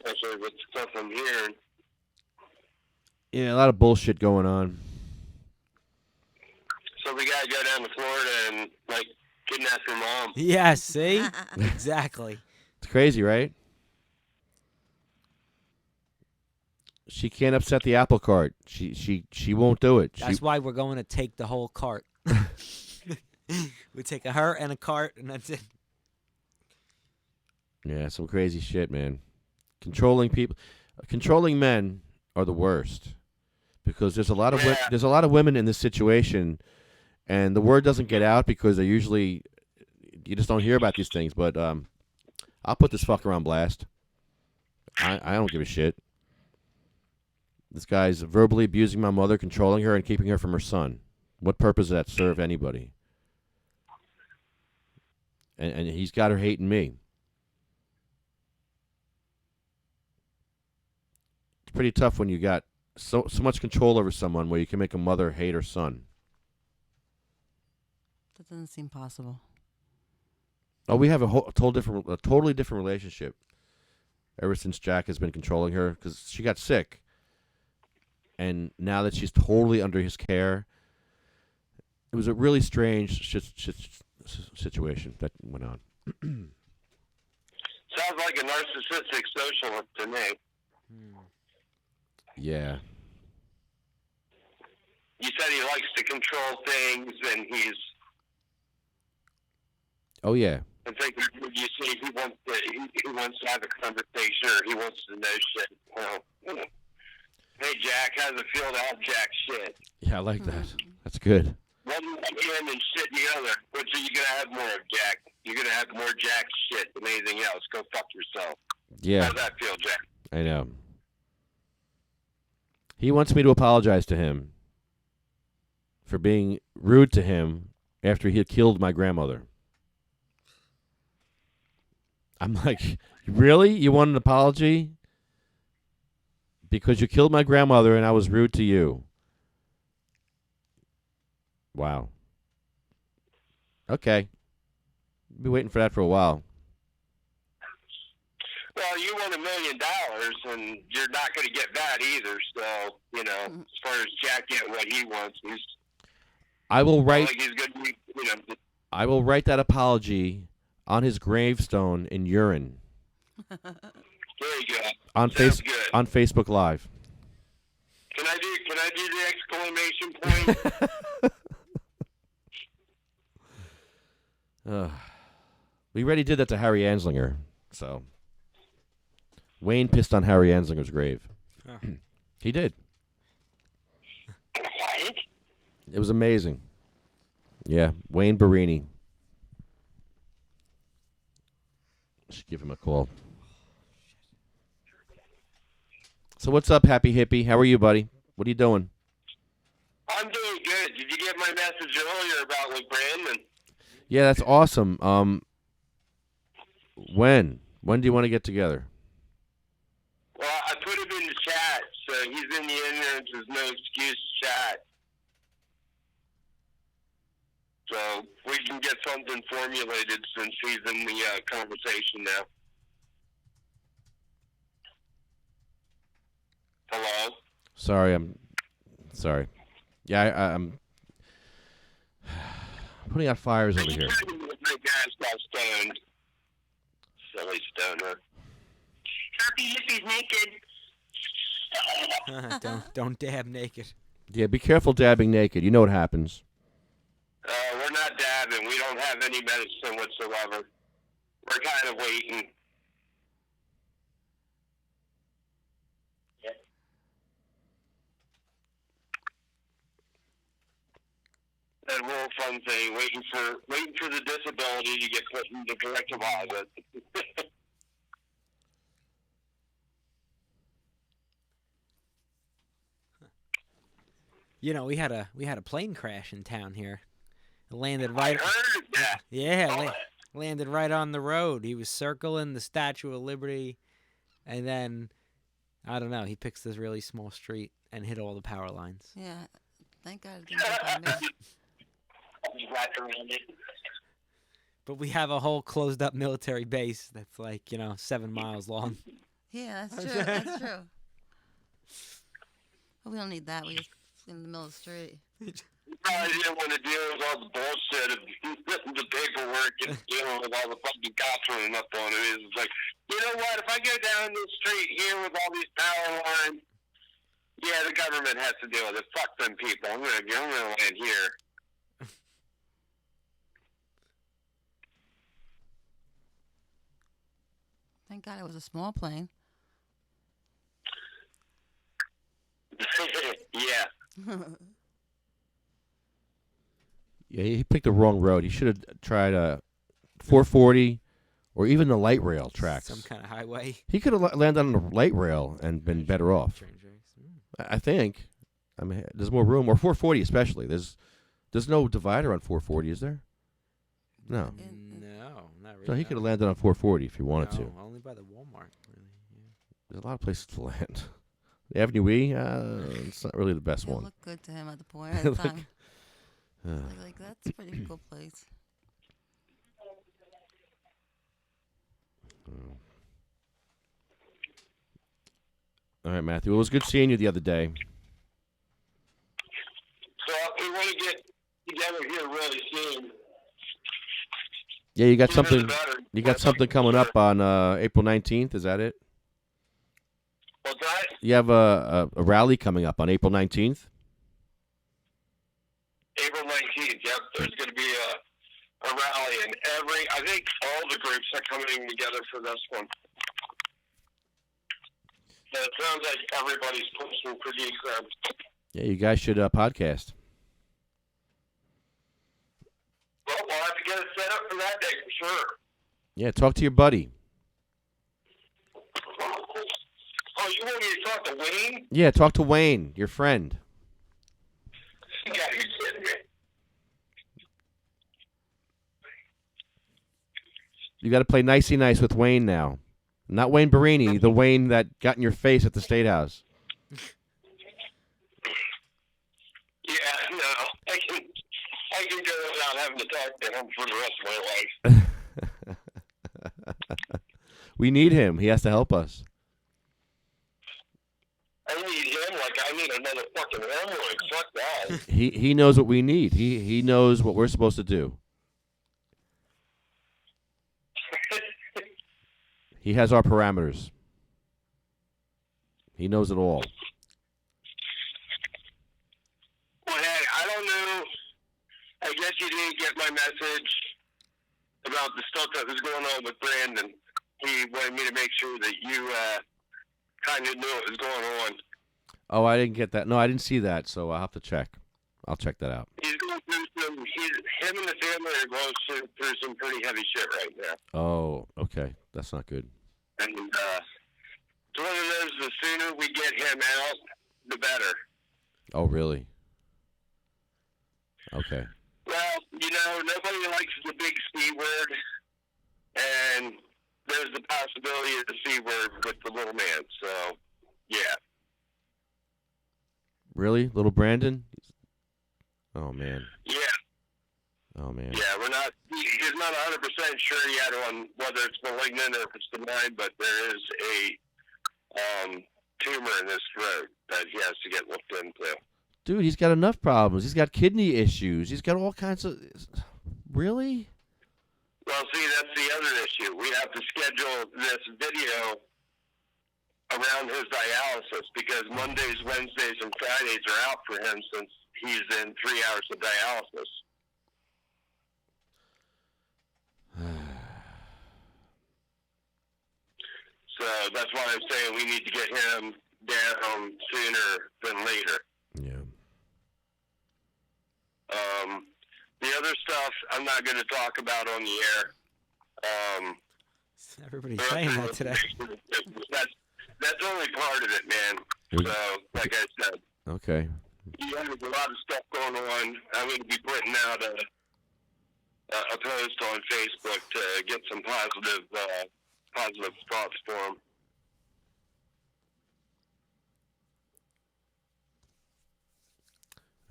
Speaker 5: especially with stuff I'm hearing.
Speaker 2: Yeah, a lot of bullshit going on.
Speaker 5: So we gotta go down to Florida and kidnap your mom.
Speaker 4: Yeah. See. Exactly.
Speaker 2: It's crazy, right? She can't upset the apple cart. She won't do it.
Speaker 4: That's why we're going to take the whole cart. We take her and a cart, and that's it.
Speaker 2: Yeah, some crazy shit, man. Controlling people, controlling men are the worst because there's a lot of there's a lot of women in this situation, and the word doesn't get out because they usually you just don't hear about these things. But I'll put this fucker on blast. I don't give a shit. This guy's verbally abusing my mother, controlling her, and keeping her from her son. What purpose does that serve anybody? And he's got her hating me. It's pretty tough when you got so much control over someone where you can make a mother hate her son.
Speaker 3: That doesn't seem possible.
Speaker 2: Oh, we have a totally different relationship ever since Jack has been controlling her because she got sick. And now that she's totally under his care, it was a really strange situation that went on.
Speaker 5: Sounds like a narcissistic socialist to me.
Speaker 2: Yeah.
Speaker 5: You said he likes to control things, and he's.
Speaker 2: Oh yeah.
Speaker 5: It's like you say he wants to have a conversation, or he wants to know shit. Well, hey Jack, how's it feel to have Jack shit?
Speaker 2: Yeah, I like that. That's good.
Speaker 5: One hand and shit the other. Which are you gonna have more of, Jack? You're gonna have more Jack shit than anything else. Go fuck yourself.
Speaker 2: Yeah.
Speaker 5: How's that feel, Jack?
Speaker 2: I know. He wants me to apologize to him for being rude to him after he had killed my grandmother. I'm like, really? You want an apology? Because you killed my grandmother and I was rude to you. Wow. Okay. Be waiting for that for a while.
Speaker 5: Well, you won $1 million, and you're not going to get that either. So, as far as Jack getting what he wants,
Speaker 2: I will write.
Speaker 5: Like he's going to be,
Speaker 2: I will write that apology on his gravestone in urine.
Speaker 5: There you go.
Speaker 2: On on Facebook Live.
Speaker 5: Can I do the exclamation point?
Speaker 2: We already did that to Harry Anslinger, so Wayne pissed on Harry Anslinger's grave.
Speaker 4: Oh.
Speaker 2: He did.
Speaker 5: What?
Speaker 2: It was amazing. Yeah, Wayne Barini. Should give him a call. So what's up, Happy Hippy? How are you, buddy? What are you doing?
Speaker 5: I'm doing good. Did you get my message earlier about with Brandon?
Speaker 2: Yeah, that's awesome. When do you want to get together?
Speaker 5: Well, I put him in the chat, so he's in the ignorance is no excuse chat.
Speaker 7: So we can get something formulated since he's in the conversation now. Hello?
Speaker 2: Sorry. Yeah, I'm putting out fires over here.
Speaker 7: My gas got stoned. Silly stoner.
Speaker 9: Happy Hippy's naked.
Speaker 4: Don't dab naked.
Speaker 2: Yeah, be careful dabbing naked. You know what happens.
Speaker 7: We're not dabbing. We don't have any medicine whatsoever. We're kind of waiting. That real fun thing, waiting for the disability to get put in the correct deposit.
Speaker 4: You know, we had a plane crash in town here. It landed
Speaker 7: I
Speaker 4: right.
Speaker 7: heard that.
Speaker 4: Yeah, landed right on the road. He was circling the Statue of Liberty, and then I don't know. He picks this really small street and hit all the power lines.
Speaker 3: Yeah. Thank God it didn't hit by me.
Speaker 4: But we have a whole closed-up military base that's like 7 miles long.
Speaker 3: Yeah, that's true. That's true. But we don't need that. We just in the middle of the street.
Speaker 7: I didn't want to deal with all the bullshit of the paperwork and dealing with all the fucking cops running up on it. It's like, you know what? If I go down the street here with all these power lines, yeah, the government has to deal with it. Fuck them people. I'm gonna land here.
Speaker 3: Thank God it was a small plane.
Speaker 7: Yeah.
Speaker 2: Yeah, he picked the wrong road. He should have tried 440 or even the light rail tracks.
Speaker 4: Some kind of highway.
Speaker 2: He could have landed on the light rail and been better off. I think. I mean, there's more room, or 440 especially. There's no divider on 440, is there? No.
Speaker 4: No, not really.
Speaker 2: So he could have landed on 440 if he wanted to.
Speaker 4: Only by the Walmart, really. Yeah.
Speaker 2: There's a lot of places to land. The Avenue E, it's not really the best
Speaker 3: It
Speaker 2: one.
Speaker 3: looked good to him at the point in time. Like, that's a pretty cool place.
Speaker 2: All right, Mathew. It was good seeing you the other day.
Speaker 7: So we want to get together here really soon.
Speaker 2: Yeah, you got
Speaker 7: Sooner
Speaker 2: something.
Speaker 7: the better.
Speaker 2: You got something coming up on April 19th. Is that it?
Speaker 7: What's that?
Speaker 2: You have a rally coming up on April 19th.
Speaker 7: April 19th, yep. There's going to be a rally, and I think all the groups are coming together for this one. So it sounds like everybody's pushing for decent.
Speaker 2: Yeah, you guys should podcast.
Speaker 7: Well, we'll have to get it set up for that day for sure.
Speaker 2: Yeah, talk to your buddy.
Speaker 7: Oh, you want me to talk to Wayne?
Speaker 2: Yeah, talk to Wayne, your friend.
Speaker 7: Yeah, you're kidding me.
Speaker 2: You got to play nicey nice with Wayne now. Not Wayne Barini, the Wayne that got in your face at the Statehouse.
Speaker 7: Yeah, no. I can go without having to talk to him for the rest of my life.
Speaker 2: We need him. He has to help us.
Speaker 7: I need him like I need another fucking ambulance. Fuck that.
Speaker 2: He knows what we need. He knows what we're supposed to do. He has our parameters. He knows it all.
Speaker 7: Well, hey, I don't know. I guess you didn't get my message about the stuff that was going on with Brandon. He wanted me to make sure that you kind of knew what was going on.
Speaker 2: Oh, I didn't get that. No, I didn't see that, so I'll have to check. I'll check that out.
Speaker 7: He's going through him and the family are going through some pretty heavy shit right now.
Speaker 2: Oh, okay. That's not good.
Speaker 7: And it's one of those, the sooner we get him out, the better.
Speaker 2: Oh, really? Okay.
Speaker 7: Well, nobody likes the big C word, and there's the possibility of the C word with the little man, so, yeah.
Speaker 2: Really? Little Brandon? Oh, man.
Speaker 7: Yeah.
Speaker 2: Oh man.
Speaker 7: Yeah, we're not. He's not 100% sure yet on whether it's malignant or if it's benign, but there is a tumor in his throat that he has to get looked into.
Speaker 2: Dude, he's got enough problems. He's got kidney issues. He's got all kinds of. Really?
Speaker 7: Well, see, that's the other issue. We have to schedule this video around his dialysis because Mondays, Wednesdays, and Fridays are out for him since he's in 3 hours of dialysis. So that's why I'm saying we need to get him down sooner than later.
Speaker 2: Yeah.
Speaker 7: The other stuff I'm not going to talk about on the air.
Speaker 4: Everybody's saying that today.
Speaker 7: That's only part of it, man. So, like I said.
Speaker 2: Okay.
Speaker 7: Yeah, there's a lot of stuff going on. I'm going to be putting out a post on Facebook to get some positive thoughts for him.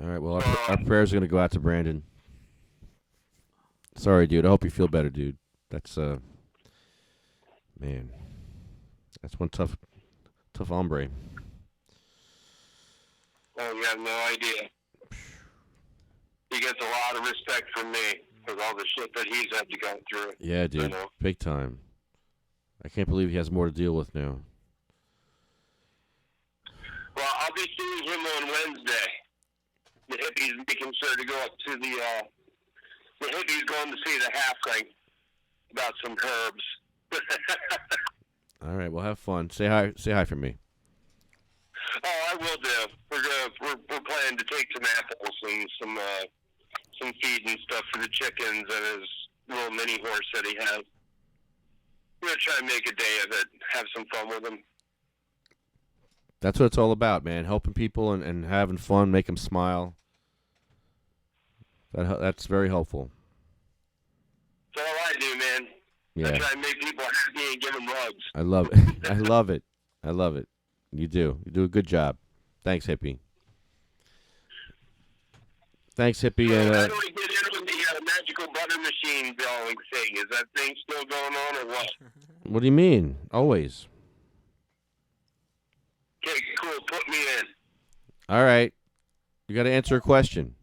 Speaker 2: All right. Well, our prayers are going to go out to Brandon. Sorry, dude. I hope you feel better, dude. That's man. That's one tough hombre.
Speaker 7: Oh, you have no idea. He gets a lot of respect from me for all the shit that he's had to go through.
Speaker 2: Yeah, dude.
Speaker 7: You know?
Speaker 2: Big time. I can't believe he has more to deal with now.
Speaker 7: Well, I'll be seeing him on Wednesday. The Hippy's making sure to go up to the Hippy's going to see the halfling about some herbs.
Speaker 2: All right. Well, have fun. Say hi. Say hi for me.
Speaker 7: Oh, I will do. We're planning to take some apples and some feed and stuff for the chickens and his little mini horse that he has. We're gonna try and make a day of it. Have some fun with him.
Speaker 2: That's what it's all about, man. Helping people and having fun, make them smile. That's very helpful.
Speaker 7: That's all I do, man.
Speaker 2: Yeah.
Speaker 7: I try and make people happy and give them rugs.
Speaker 2: I love it. I love it. I love it. You do. You do a good job. Thanks, Hippy. Thanks, Hippy.
Speaker 7: So
Speaker 2: And
Speaker 7: how do we get into the magical butter machine going thing? Is that thing still going on or what?
Speaker 2: what do you mean? Always.
Speaker 7: Okay, cool. Put me in.
Speaker 2: All right. You got to answer a question.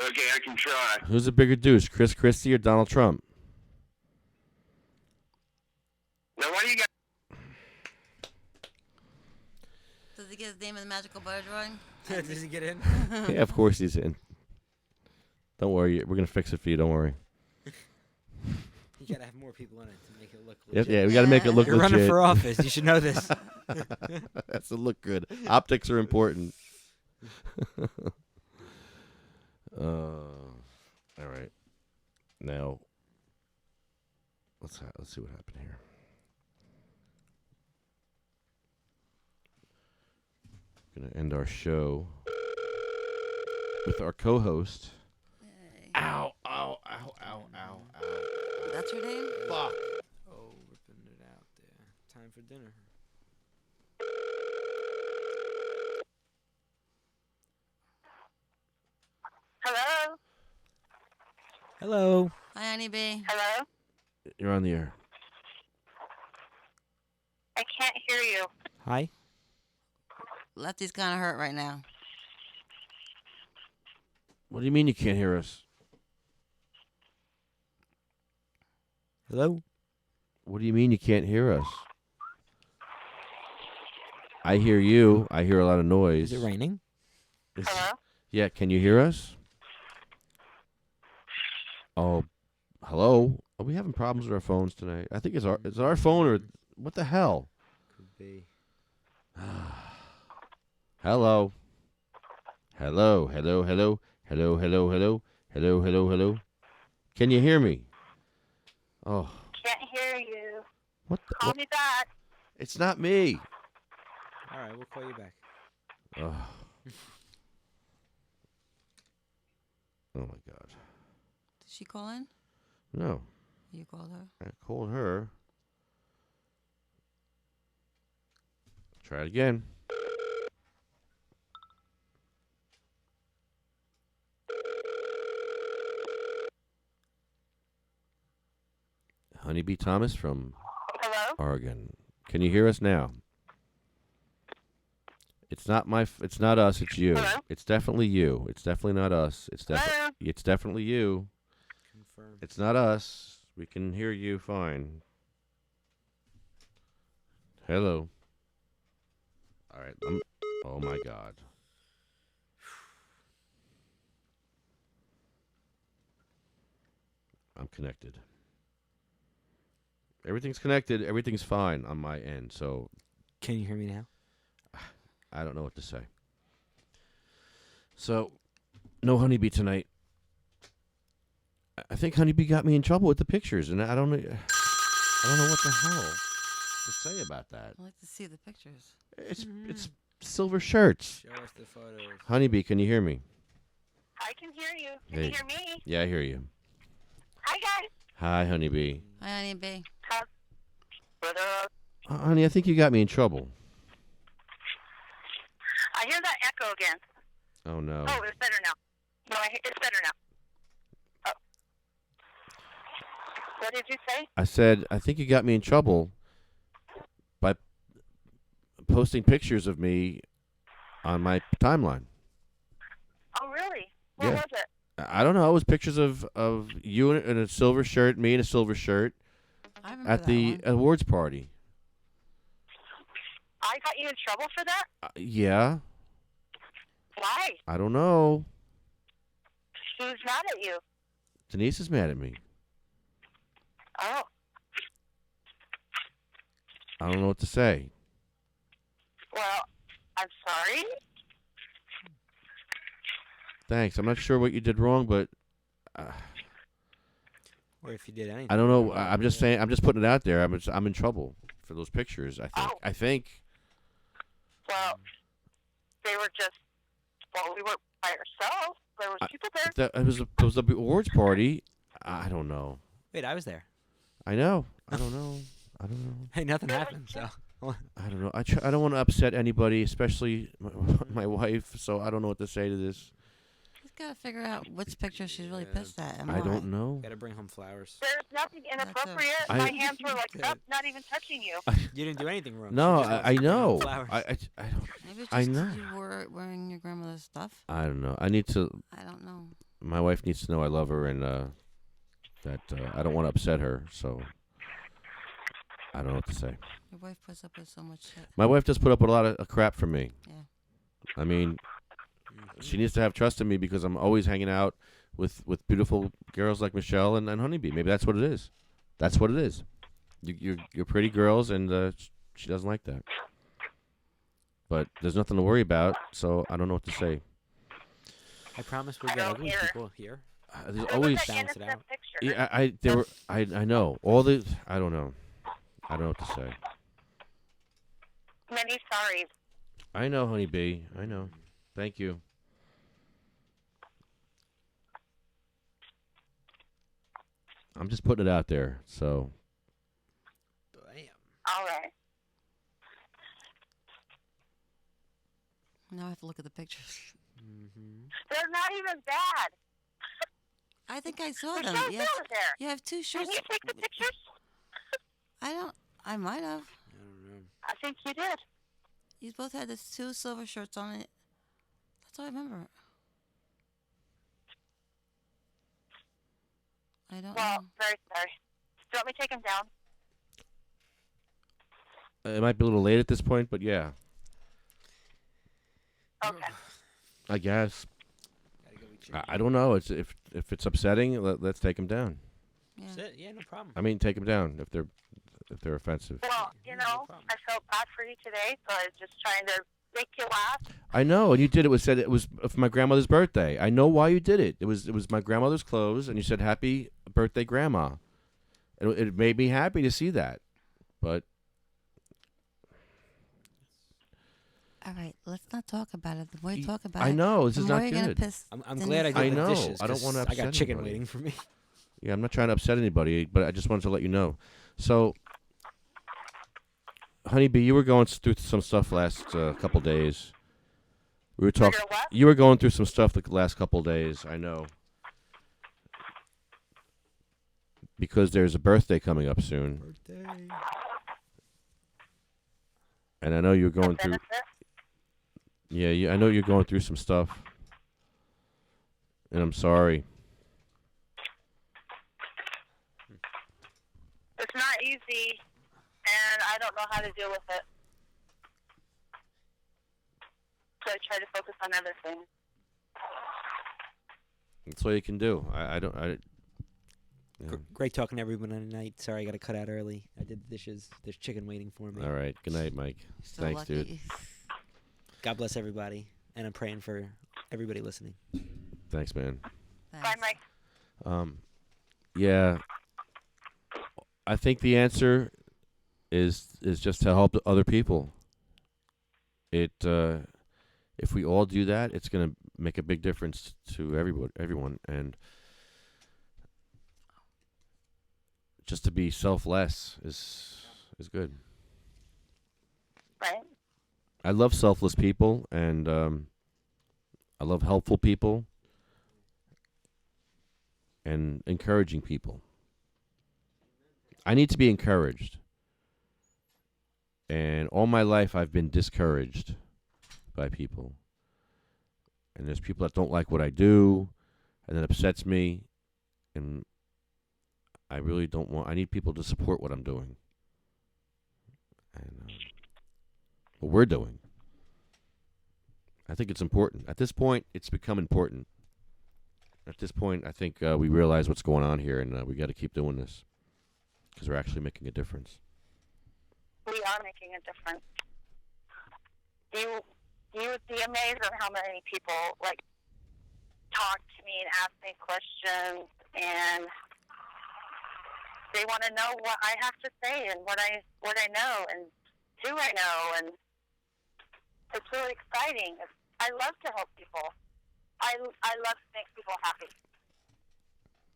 Speaker 7: Okay, I can try.
Speaker 2: Who's a bigger douche, Chris Christie or Donald Trump?
Speaker 7: Now, why do you got...
Speaker 3: Does he get his name in the magical butter drawing?
Speaker 4: Does he get in?
Speaker 2: Yeah, of course he's in. Don't worry. We're going to fix it for you. Don't worry.
Speaker 4: You gotta have more people in it to make it look
Speaker 2: Yep,
Speaker 4: legit.
Speaker 2: yeah, we got to make it look
Speaker 4: You're
Speaker 2: legit.
Speaker 4: running for office. You should know this.
Speaker 2: That's to look good. Optics are important. All right. Now, let's see what happened here. Gonna end our show with our co-host. Ow! Ow! Ow! Ow! Ow! Ow!
Speaker 3: That's her name?
Speaker 2: Fuck!
Speaker 4: Oh, ripping it out there. Time for dinner.
Speaker 9: Hello?
Speaker 4: Hello.
Speaker 3: Hi, Honeybee.
Speaker 9: Hello?
Speaker 2: You're on the air.
Speaker 9: I can't hear you.
Speaker 4: Hi.
Speaker 3: Lefty's kind of hurt right now.
Speaker 2: What do you mean you can't hear us?
Speaker 4: Hello.
Speaker 2: What do you mean you can't hear us? I hear you. I hear a lot of noise.
Speaker 4: Is it raining?
Speaker 9: Hello?
Speaker 2: Yeah, can you hear us? Oh, hello. Are we having problems with our phones tonight? I think it's our phone or what the hell?
Speaker 4: Could be.
Speaker 2: Hello. Hello, hello, hello, hello, hello, hello, hello, hello, hello. Can you hear me? Oh,
Speaker 9: Can't hear you.
Speaker 2: what the?
Speaker 9: Call me back.
Speaker 2: It's not me.
Speaker 4: All right, we'll call you back.
Speaker 2: Oh. Oh my God.
Speaker 3: Did she call in?
Speaker 2: No,
Speaker 3: You called her?
Speaker 2: I called her. Try it again. Honeyb Thomas from
Speaker 9: Hello?
Speaker 2: Oregon. Can you hear us now? It's not it's not us, it's you.
Speaker 9: Hello?
Speaker 2: It's definitely you. It's definitely not us.
Speaker 9: Hello?
Speaker 2: It's definitely you.
Speaker 4: Confirm.
Speaker 2: It's not us. We can hear you fine. Hello. All right. Oh my God. I'm connected. Everything's connected. Everything's fine on my end. So
Speaker 4: Can you hear me now?
Speaker 2: I don't know what to say. So, no Honeybee tonight. I think Honeybee got me in trouble with the pictures, and I don't know what the hell to say about that.
Speaker 3: I'd like to see the pictures.
Speaker 2: It's silver shirts.
Speaker 4: Show us the photos.
Speaker 2: Honeybee, can you hear me?
Speaker 9: I can hear you. Can
Speaker 2: Hey.
Speaker 9: you hear me?
Speaker 2: Yeah, I hear you.
Speaker 9: Hi, guys.
Speaker 2: Hi, Honeybee.
Speaker 3: Hi, Honeybee.
Speaker 9: What up?
Speaker 2: Honey, I think you got me in trouble.
Speaker 9: I hear that echo again.
Speaker 2: Oh no.
Speaker 9: Oh, it's better now. No, it's better now. Oh. What did you say?
Speaker 2: I said I think you got me in trouble by posting pictures of me on my timeline.
Speaker 9: Oh, really? What
Speaker 2: Yeah.
Speaker 9: was it?
Speaker 2: I don't know. It was pictures of you in a silver shirt, me in a silver shirt
Speaker 3: I remember
Speaker 2: at
Speaker 3: that
Speaker 2: the
Speaker 3: one.
Speaker 2: awards party.
Speaker 9: I got you in trouble for that?
Speaker 2: Yeah.
Speaker 9: Why?
Speaker 2: I don't know.
Speaker 9: Who's mad at you?
Speaker 2: Denise is mad at me.
Speaker 9: Oh.
Speaker 2: I don't know what to say.
Speaker 9: Well, I'm sorry.
Speaker 2: Thanks. I'm not sure what you did wrong, but
Speaker 4: Or if you did anything.
Speaker 2: I don't know. I'm just saying. I'm just putting it out there. I'm in trouble for those pictures. I think.
Speaker 9: Oh.
Speaker 2: I think.
Speaker 9: Well, they were just, well, we weren't by ourselves. There was people there.
Speaker 2: It was the awards party. I don't know.
Speaker 4: Wait, I was there.
Speaker 2: I know. I don't know. I don't know.
Speaker 4: Hey, nothing happened, so.
Speaker 2: I don't know. I don't want to upset anybody, especially my wife. So I don't know what to say to this.
Speaker 3: She's got to figure out which picture she's really
Speaker 4: Yeah.
Speaker 3: pissed at. And
Speaker 2: I
Speaker 3: why.
Speaker 2: don't know.
Speaker 4: Gotta bring home flowers.
Speaker 9: There's nothing inappropriate.
Speaker 2: I-
Speaker 9: My hands were like
Speaker 4: Yeah.
Speaker 9: up, not even touching you.
Speaker 4: You didn't do anything wrong.
Speaker 2: No,
Speaker 4: You just
Speaker 2: I
Speaker 4: bring home
Speaker 2: know.
Speaker 4: flowers.
Speaker 2: I don't.
Speaker 3: Maybe it's
Speaker 2: I
Speaker 3: just
Speaker 2: know.
Speaker 3: you were wearing your grandmother's stuff.
Speaker 2: I don't know. I need to.
Speaker 3: I don't know.
Speaker 2: My wife needs to know I love her and that I don't want to upset her. So I don't know what to say.
Speaker 3: Your wife puts up with so much shit.
Speaker 2: My wife does put up with a lot of crap from me.
Speaker 3: Yeah.
Speaker 2: I mean, she needs to have trust in me because I'm always hanging out with beautiful girls like Michelle and Honeybee. Maybe that's what it is. That's what it is. You're pretty girls, and she doesn't like that. But there's nothing to worry about, so I don't know what to say.
Speaker 4: I promise we'll
Speaker 9: I
Speaker 4: get
Speaker 9: don't
Speaker 4: ugly
Speaker 9: hear.
Speaker 4: people here.
Speaker 2: There's
Speaker 9: There
Speaker 2: always
Speaker 9: was that
Speaker 4: balance it
Speaker 9: innocent
Speaker 4: out.
Speaker 9: picture.
Speaker 2: yeah. I know all the. I don't know. I don't know what to say.
Speaker 9: Many sorries.
Speaker 2: I know, Honeybee. I know. Thank you. I'm just putting it out there. So
Speaker 4: Bam.
Speaker 9: All right.
Speaker 3: Now I have to look at the pictures.
Speaker 4: Mm-hmm.
Speaker 9: They're not even bad.
Speaker 3: I think I saw
Speaker 9: Michelle
Speaker 3: them. You have,
Speaker 9: was there.
Speaker 3: you have two
Speaker 9: Did
Speaker 3: shirts.
Speaker 9: you take the pictures?
Speaker 3: I might have.
Speaker 4: I don't know.
Speaker 9: I think you did.
Speaker 3: You both had this two silver shirts on it. That's all I remember. I don't
Speaker 9: Well,
Speaker 3: know.
Speaker 9: very sorry. Do you want me to take them down?
Speaker 2: it might be a little late at this point, but yeah,
Speaker 9: Okay.
Speaker 2: I guess.
Speaker 4: Gotta go eat chicken.
Speaker 2: I don't know. It's if it's upsetting, let's take them down.
Speaker 3: Yeah.
Speaker 4: That's it. Yeah, no problem.
Speaker 2: I mean, take them down if they're offensive.
Speaker 9: Well,
Speaker 4: Yeah,
Speaker 9: you
Speaker 4: no
Speaker 9: know,
Speaker 4: problem.
Speaker 9: I felt bad for you today, so I was just trying to make you laugh.
Speaker 2: I know, and you did it. Said it was for my grandmother's birthday. I know why you did it. It was my grandmother's clothes, and you said "Happy birthday, Grandma." It made me happy to see that, but
Speaker 3: All right, let's not talk about it. The more you talk about
Speaker 2: I
Speaker 3: it,
Speaker 2: know this
Speaker 3: the
Speaker 2: is
Speaker 3: more
Speaker 2: not
Speaker 3: you're gonna
Speaker 2: good.
Speaker 3: piss.
Speaker 4: I'm
Speaker 3: Denise
Speaker 4: glad I
Speaker 3: off.
Speaker 4: did
Speaker 2: I
Speaker 4: the
Speaker 2: know.
Speaker 4: dishes.
Speaker 2: I don't
Speaker 4: 'cause
Speaker 2: wanna
Speaker 4: I got
Speaker 2: upset
Speaker 4: chicken
Speaker 2: anybody.
Speaker 4: waiting for me.
Speaker 2: Yeah, I'm not trying to upset anybody, but I just wanted to let you know. So, Honeybee, you were going through some stuff last couple days. We were talking.
Speaker 9: Figure what?
Speaker 2: You were going through some stuff the last couple days. I know. because there's a birthday coming up soon. And I know you're going through. Yeah, I know you're going through some stuff. And I'm sorry.
Speaker 9: It's not easy, and I don't know how to deal with it. So I try to focus on other things.
Speaker 2: That's all you can do.
Speaker 4: Great talking to everyone tonight. Sorry I got to cut out early. I did the dishes. There's chicken waiting for me.
Speaker 2: All right. Good night, Mike.
Speaker 3: So
Speaker 2: Thanks,
Speaker 3: lucky.
Speaker 2: dude.
Speaker 4: God bless everybody, and I'm praying for everybody listening.
Speaker 2: Thanks, man.
Speaker 9: Bye, Mike.
Speaker 2: Yeah. I think the answer is just to help other people. If we all do that, it's going to make a big difference to everyone, and just to be selfless is good.
Speaker 9: Right.
Speaker 2: I love selfless people, and I love helpful people and encouraging people. I need to be encouraged. And all my life I've been discouraged by people. And there's people that don't like what I do, and that upsets me. And I really I need people to support what I'm doing. And what we're doing. I think it's important. At this point, it's become important. At this point, I think we realize what's going on here, and we got to keep doing this. Because we're actually making a difference.
Speaker 9: We are making a difference. You would be amazed at how many people talk to me and ask me questions, and they want to know what I have to say and what I know and who I know, and it's really exciting. I love to help people. I love to make people happy.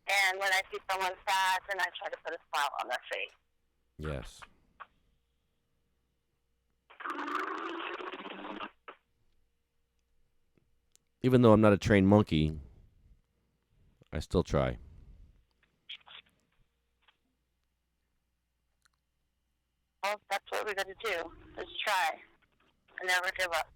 Speaker 9: And when I see someone sad, then I try to put a smile on their face.
Speaker 2: Yes. Even though I'm not a trained monkey, I still try.
Speaker 9: Well, that's what we got to do, is try and never give up.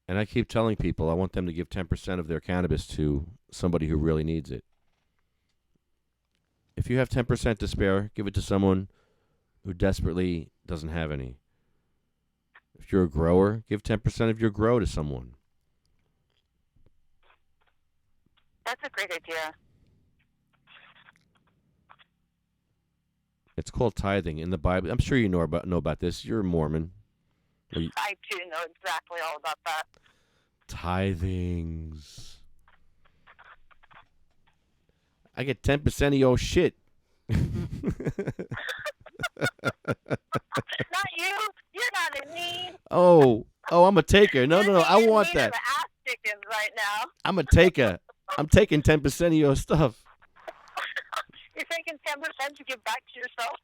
Speaker 2: And I keep telling people I want them to give 10% of their cannabis to somebody who really needs it. If you have 10% to spare, give it to someone who desperately doesn't have any. If you're a grower, give 10% of your grow to someone.
Speaker 9: That's a great idea.
Speaker 2: It's called tithing in the Bible. I'm sure you know about this. You're a Mormon.
Speaker 9: I do know exactly all about that.
Speaker 2: Tithings. I get 10% of your shit.
Speaker 9: Not you. You're not in need.
Speaker 2: Oh, I'm a taker. No, I want that.
Speaker 9: You're ass chickens right now.
Speaker 2: I'm a taker. I'm taking 10% of your stuff.
Speaker 9: You're taking 10% to give back to yourself.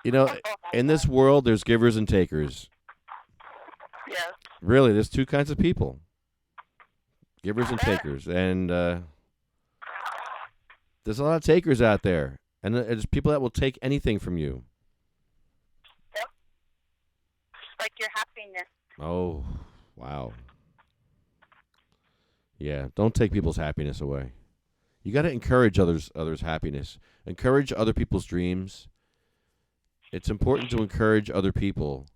Speaker 2: You know, in this world, there's givers and takers.
Speaker 9: Yes.
Speaker 2: Really, there's two kinds of people. Givers and takers. And there's a lot of takers out there. And there's people that will take anything from you.
Speaker 9: Yep. Like your happiness.
Speaker 2: Oh, wow. Yeah, don't take people's happiness away. You got to encourage others' happiness. Encourage other people's dreams. It's important to encourage other people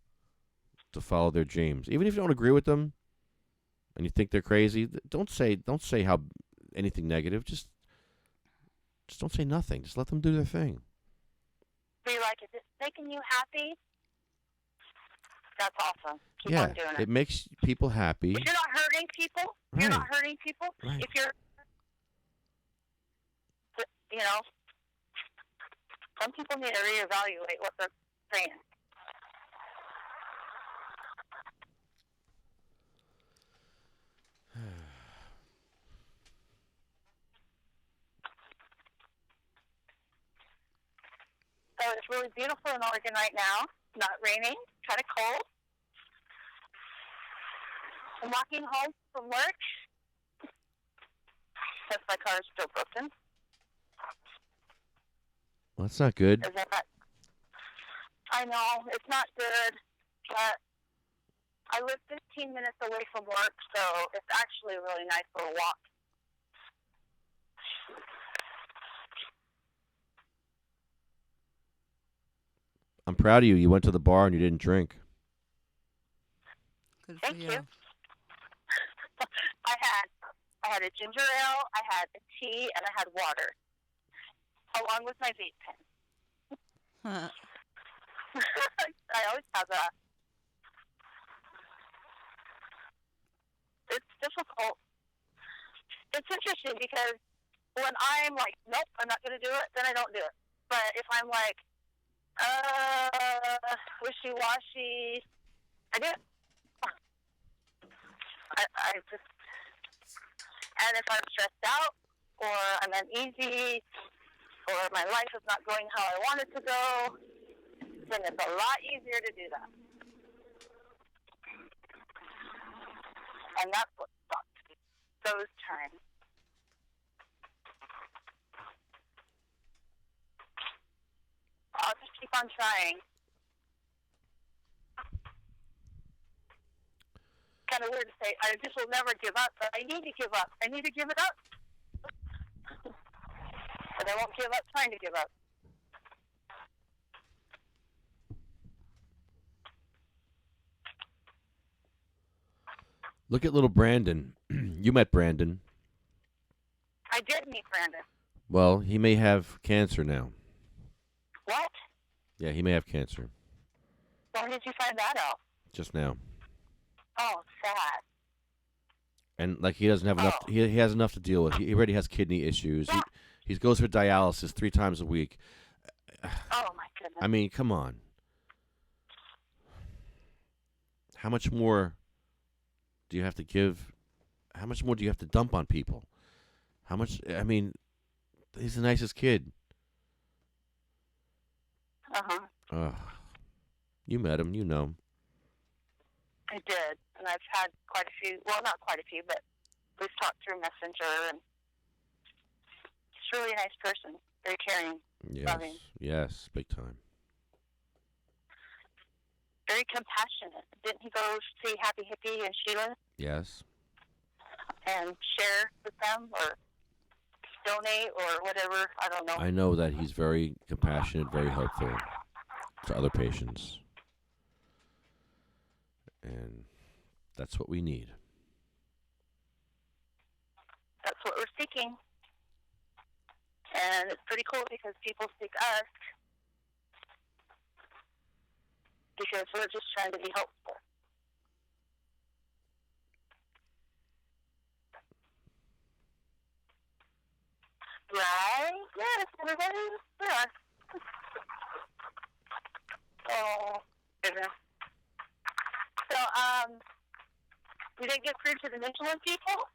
Speaker 2: to follow their dreams. Even if you don't agree with them and you think they're crazy, don't say how anything negative. Just don't say nothing. Just let them do their thing.
Speaker 9: Be like, if it's making you happy, that's awesome. Keep
Speaker 2: Yeah,
Speaker 9: on doing it.
Speaker 2: it makes people happy.
Speaker 9: If you're not hurting people, you're not hurting people.
Speaker 2: Right.
Speaker 9: If you're, you know, some people need to reevaluate what they're saying. So it's really beautiful in Oregon right now. Not raining, kind of cold. I'm walking home from work because my car is still broken.
Speaker 2: Well, that's not good.
Speaker 9: Is that? I know, it's not good, but I live 15 minutes away from work, so it's actually a really nice little walk.
Speaker 2: I'm proud of you. You went to the bar and you didn't drink.
Speaker 3: Good for
Speaker 9: Thank you. I had a ginger ale, I had a tea, and I had water, along with my vape pen. I always have that. It's difficult. It's interesting because when I'm like, nope, I'm not going to do it, then I don't do it. But if I'm like, wishy-washy, I do it. I just, and if I'm stressed out, or I'm uneasy, or my life is not going how I want it to go, then it's a lot easier to do that. And that's what sucks, those times. I'll just keep on trying. Kind of weird to say, I just will never give up, but I need to give up. I need to give it up. But I won't give up trying to give up.
Speaker 2: Look at little Brandon. You met Brandon.
Speaker 9: I did meet Brandon.
Speaker 2: Well, he may have cancer now.
Speaker 9: What?
Speaker 2: Yeah, he may have cancer.
Speaker 9: When did you find that out?
Speaker 2: Just now.
Speaker 9: Oh, sad.
Speaker 2: And like he doesn't have enough. He has enough to deal with. He already has kidney issues.
Speaker 9: Yeah.
Speaker 2: He goes for dialysis 3 times a week.
Speaker 9: Oh, my goodness.
Speaker 2: I mean, come on. How much more do you have to give? How much more do you have to dump on people? How much? I mean, he's the nicest kid.
Speaker 9: Uh-huh.
Speaker 2: You met him. You know him.
Speaker 9: I did. And I've had quite a few, well, not quite a few, but we've talked through Messenger, and he's a really nice person. Very caring.
Speaker 2: Yes.
Speaker 9: Loving.
Speaker 2: Yes. Big time.
Speaker 9: Very compassionate. Didn't he go see Happy Hippy and Sheila
Speaker 2: Yes.
Speaker 9: and share with them or donate or whatever? I don't know.
Speaker 2: I know that he's very compassionate, very helpful to other patients. And that's what we need.
Speaker 9: That's what we're seeking. And it's pretty cool because people seek us because we're just trying to be helpful. Right? Yes, everybody. Yeah. Oh, goodness. So, we didn't get through to the Michelin people?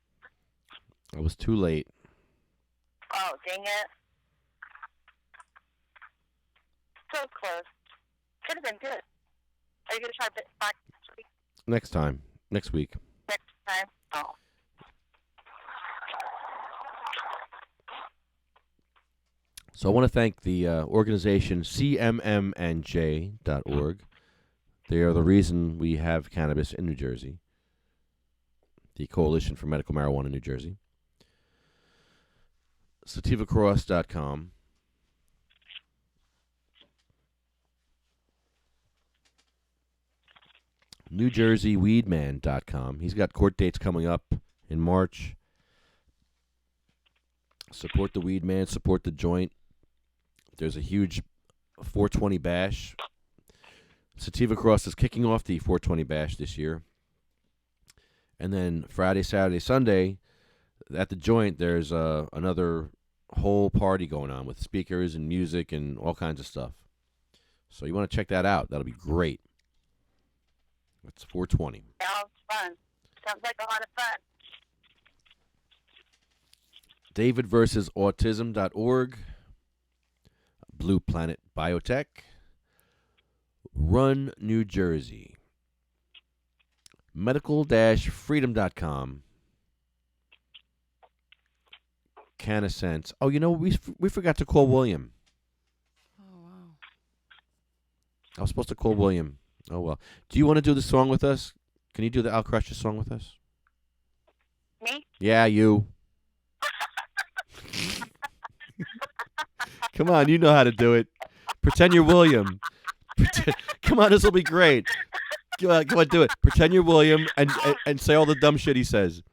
Speaker 2: I was too late.
Speaker 9: Oh, dang it. So close. Could have been good. Are you going to try back next week?
Speaker 2: Next time. Next week.
Speaker 9: Next time? Oh.
Speaker 2: So I want to thank the organization cmmnj.org. They are the reason we have cannabis in New Jersey. The Coalition for Medical Marijuana in New Jersey. SativaCross.com. NewJerseyWeedman.com. He's got court dates coming up in March. Support the Weed Man. Support the joint. There's a huge 420 bash. Sativa Cross is kicking off the 420 bash this year. And then Friday, Saturday, Sunday, at the joint, there's another whole party going on with speakers and music and all kinds of stuff. So you want to check that out. That'll be great. It's 420.
Speaker 9: Sounds fun. Sounds like a lot of fun.
Speaker 2: DavidVersusAutism.org. Blue Planet Biotech. Run New Jersey. medical-freedom.com. Can of sense. Oh, you know, we forgot to call William.
Speaker 3: Oh, wow.
Speaker 2: I was supposed to call William. Oh, well. Do you want to do the song with us? Can you do the I'll Crush You song with us?
Speaker 9: Me?
Speaker 2: Yeah, you. Come on, you know how to do it. Pretend you're William. Come on, this will be great. Come on, do it. Pretend you're William and say all the dumb shit he says.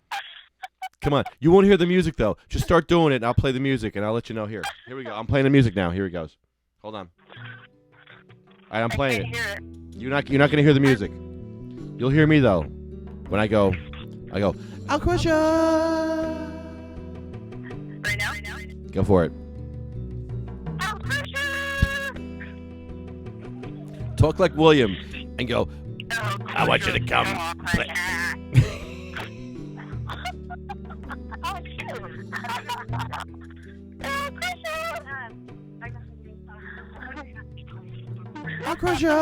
Speaker 2: Come on. You won't hear the music, though. Just start doing it, and I'll play the music, and I'll let you know. Here we go. I'm playing the music now. Here he goes. Hold on. All right, I'm playing it. You're not going to hear the music. You'll hear me, though. When I go, I'll crush ya.
Speaker 9: Right now?
Speaker 2: Go for it.
Speaker 9: I'll crush ya.
Speaker 2: Talk like William and go,
Speaker 9: Oh,
Speaker 2: I want you to come.
Speaker 9: I'll
Speaker 2: play.
Speaker 9: crush ya. Oh, shoot. I'll crush ya.
Speaker 2: I'll crush ya.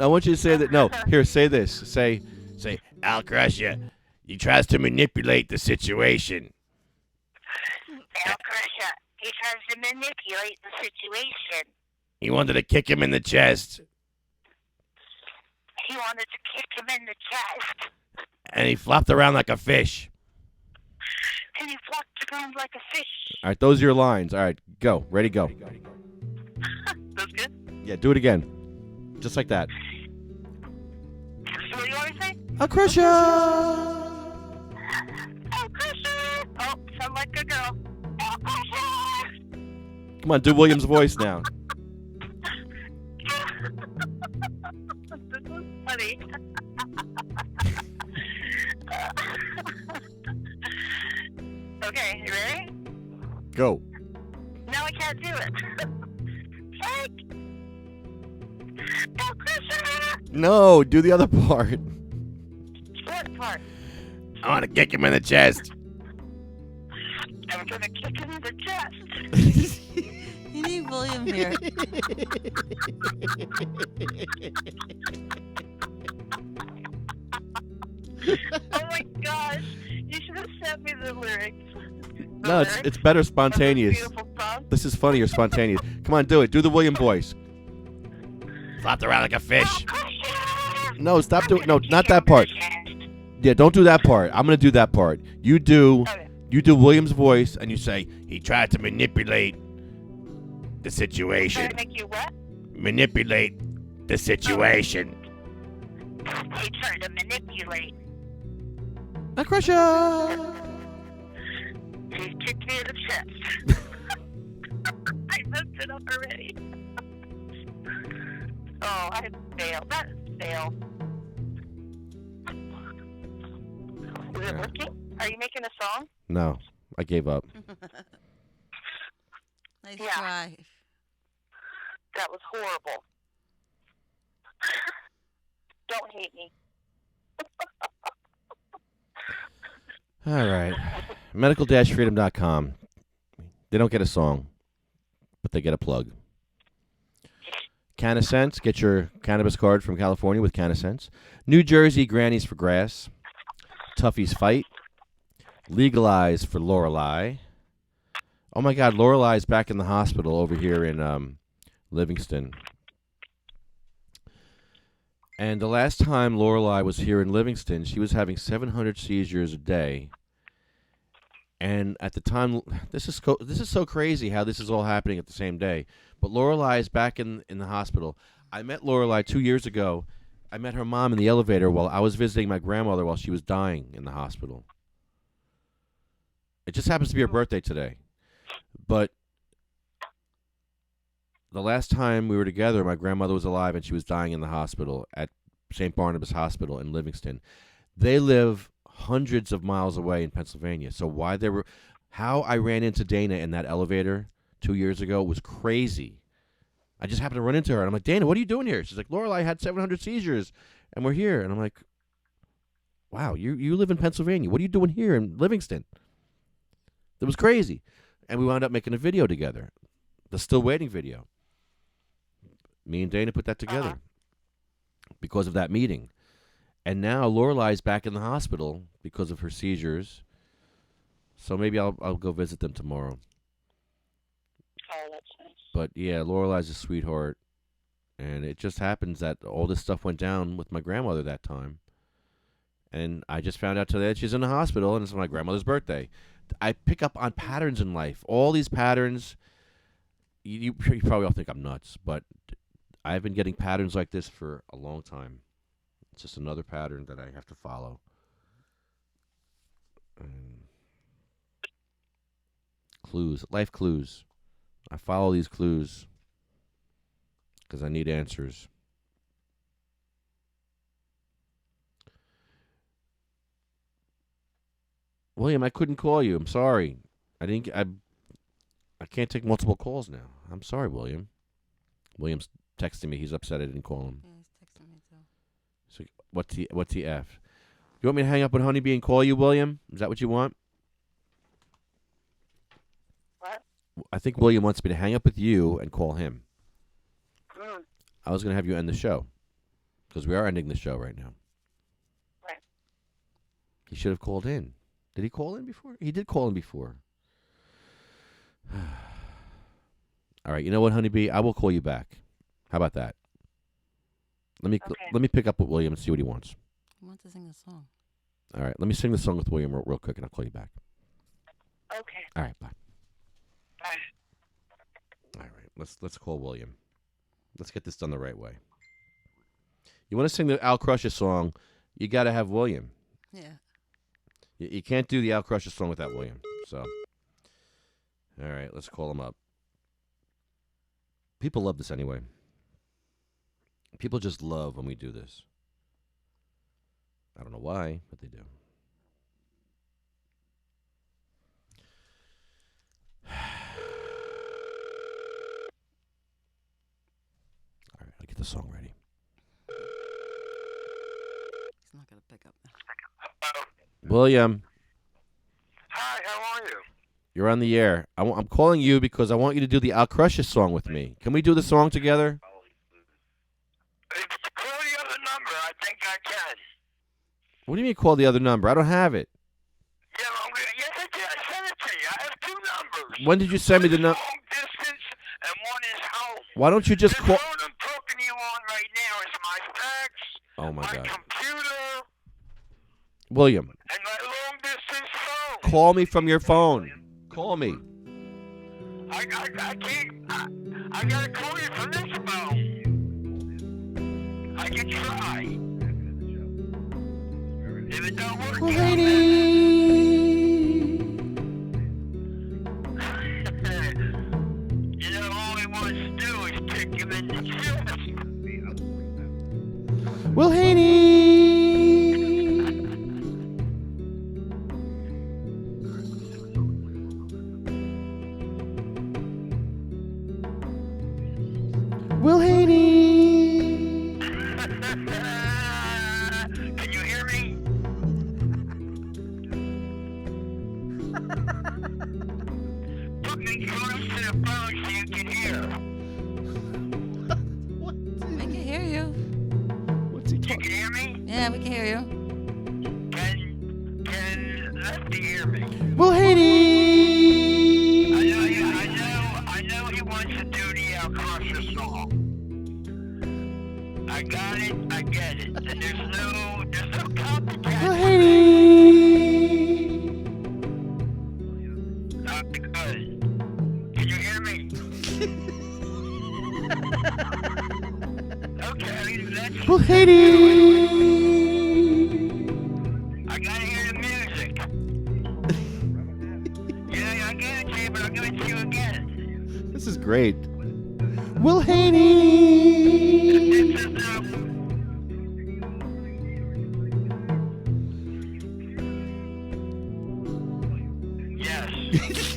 Speaker 2: I want you to say that. No, here, say this. Say, I'll crush you. He tries to manipulate the situation.
Speaker 9: I'll crush ya. He tries to manipulate the situation.
Speaker 2: He wanted to kick him in the chest,
Speaker 9: He wanted to kick him in the chest.
Speaker 2: and he flopped around like a fish.
Speaker 9: And he flopped around like a fish.
Speaker 2: All right, those are your lines. All right, go. Ready, go.
Speaker 9: That's good.
Speaker 2: Yeah, do it again. Just like that.
Speaker 9: So what do you want to say?
Speaker 2: I'll crush ya.
Speaker 9: I'll crush ya. Oh, sound like a girl. I'll crush ya.
Speaker 2: Come on, do William's voice now.
Speaker 9: This was funny. Okay, you ready?
Speaker 2: Go.
Speaker 9: No, I can't do it. Fake. I'll crush ya.
Speaker 2: No, do the other part.
Speaker 9: What part?
Speaker 2: I want to kick him in the chest.
Speaker 9: I'm gonna kick him in the chest.
Speaker 3: You need William here.
Speaker 9: Oh my gosh. You should have sent me the lyrics.
Speaker 2: No, it's better spontaneous.
Speaker 9: Beautiful song.
Speaker 2: This is funnier spontaneous. Come on, do it. Do the William voice. Flopped around like a fish. No, stop doing. No, not that part. Yeah, don't do that part. I'm gonna do that part. You do.
Speaker 9: Okay.
Speaker 2: You do William's voice, and you say he tried to manipulate the situation.
Speaker 9: Trying to make you what?
Speaker 2: Manipulate the situation.
Speaker 9: He tried to manipulate.
Speaker 2: I crush ya.
Speaker 9: He kicked me in the chest. I messed it up already. Oh, I failed. That is fail. Is it working? Are you making a song?
Speaker 2: No, I gave up.
Speaker 3: Nice
Speaker 9: Yeah.
Speaker 3: try.
Speaker 9: That was horrible. Don't hate me.
Speaker 2: All right. Medical-freedom.com. They don't get a song, but they get a plug. CannaSense. Get your cannabis card from California with CannaSense. New Jersey Grannies for Grass. Tuffy's Fight. Legalize for Lorelei. Oh, my God. Lorelei's back in the hospital over here in Livingston. And the last time Lorelei was here in Livingston, she was having 700 seizures a day. And at the time, this is so crazy how this is all happening at the same day. But Lorelei is back in the hospital. I met Lorelei 2 years ago. I met her mom in the elevator while I was visiting my grandmother while she was dying in the hospital. It just happens to be her birthday today. But the last time we were together, my grandmother was alive and she was dying in the hospital at St. Barnabas Hospital in Livingston. They live hundreds of miles away in Pennsylvania. So how I ran into Dana in that elevator 2 years ago was crazy. I just happened to run into her and I'm like, Dana, what are you doing here? She's like, Lorelei had 700 seizures and we're here. And I'm like, wow, you live in Pennsylvania. What are you doing here in Livingston? It was crazy. And we wound up making a video together. The Still Waiting video. Me and Dana put that together because of that meeting. And now Lorelai's back in the hospital because of her seizures. So maybe I'll go visit them tomorrow.
Speaker 9: Oh, that's nice.
Speaker 2: But yeah, Lorelai's a sweetheart. And it just happens that all this stuff went down with my grandmother that time. And I just found out today that she's in the hospital, and it's my grandmother's birthday. I pick up on patterns in life. All these patterns, you probably all think I'm nuts, but I've been getting patterns like this for a long time. It's just another pattern that I have to follow. Clues, life clues. I follow these clues because I need answers. William, I couldn't call you. I'm sorry. I can't take multiple calls now. I'm sorry, William. William's texting me. He's upset I didn't call him.
Speaker 3: Yeah, he's texting me too.
Speaker 2: So what's the F? You want me to hang up with Honeybee and call you, William? Is that what you want?
Speaker 9: What?
Speaker 2: I think William wants me to hang up with you and call him.
Speaker 9: Mm.
Speaker 2: I was going to have you end the show because we are ending the show right now.
Speaker 9: Right.
Speaker 2: He should have called in. Did he call in before? He did call in before. All right. You know what, Honeybee? I will call you back. How about that? Let me pick up with William and see what he wants.
Speaker 3: He wants to sing a song.
Speaker 2: All right. Let me sing the song with William real quick, and I'll call you back.
Speaker 9: Okay.
Speaker 2: All right. Bye.
Speaker 9: Bye.
Speaker 2: All right. Let's call William. Let's get this done the right way. You want to sing the Al Crusher song? You got to have William.
Speaker 3: Yeah.
Speaker 2: You can't do the Al Crusher song without William. So, all right, let's call him up. People love this anyway. People just love when we do this. I don't know why, but they do. All right, I'll get the song ready.
Speaker 3: He's not going to pick up.
Speaker 2: William.
Speaker 7: Hi, how are you?
Speaker 2: You're on the air. I'm calling you because I want you to do the Al Crusher song with me. Can we do the song together?
Speaker 7: If you call the other number, I think I can.
Speaker 2: What do you mean call the other number? I don't have it.
Speaker 7: Yeah, yes, I did. I sent it to you. I have two numbers.
Speaker 2: When did you send me the number?
Speaker 7: Long distance, and one is home.
Speaker 2: Why don't you just
Speaker 7: The
Speaker 2: call?
Speaker 7: phone I'm talking to you on right now is my fax,
Speaker 2: Oh, my God.
Speaker 7: computer,
Speaker 2: William,
Speaker 7: and my long distance phone.
Speaker 2: call me from your phone. Call me.
Speaker 7: I can't. I gotta call you from this phone. I can try. If it don't work, you know, all he wants to do is kick him in the chest.
Speaker 2: Will Haney. Will Haney.
Speaker 7: Can you hear me? Put me close to the phone so you can hear.
Speaker 3: We can hear you.
Speaker 2: What's he
Speaker 7: You
Speaker 2: talking?
Speaker 7: can hear me?
Speaker 3: Yeah, we can hear you.
Speaker 7: Can Lefty hear me?
Speaker 2: Will Haney.
Speaker 7: I know he wants to do the Al Crusher song. I got it, I get it. And there's no complication.
Speaker 2: Will Haney.
Speaker 7: Good. Can you hear me? Okay, let's...
Speaker 2: Will Haney.
Speaker 7: I gotta hear the music. Yeah, I gave it to you, but I'll give it to you again.
Speaker 2: This is great. Will Haney.
Speaker 7: This is Yes.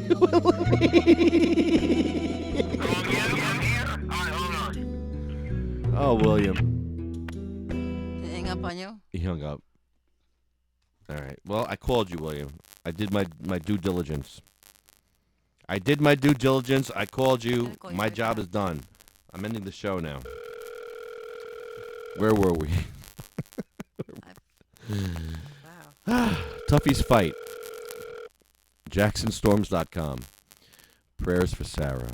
Speaker 2: Will Haney.
Speaker 7: Call you here? All right, hold on.
Speaker 2: Oh, William.
Speaker 3: Did it hang up on you?
Speaker 2: He hung up. All right. Well, I called you, William. I did my due diligence. I did my due diligence. I called you.
Speaker 3: Gotta call you
Speaker 2: My
Speaker 3: right
Speaker 2: job
Speaker 3: back.
Speaker 2: is done. I'm ending the show now. Where were we?
Speaker 3: Wow.
Speaker 2: Tuffy's Fight. JacksonStorms.com. Prayers for Sarah.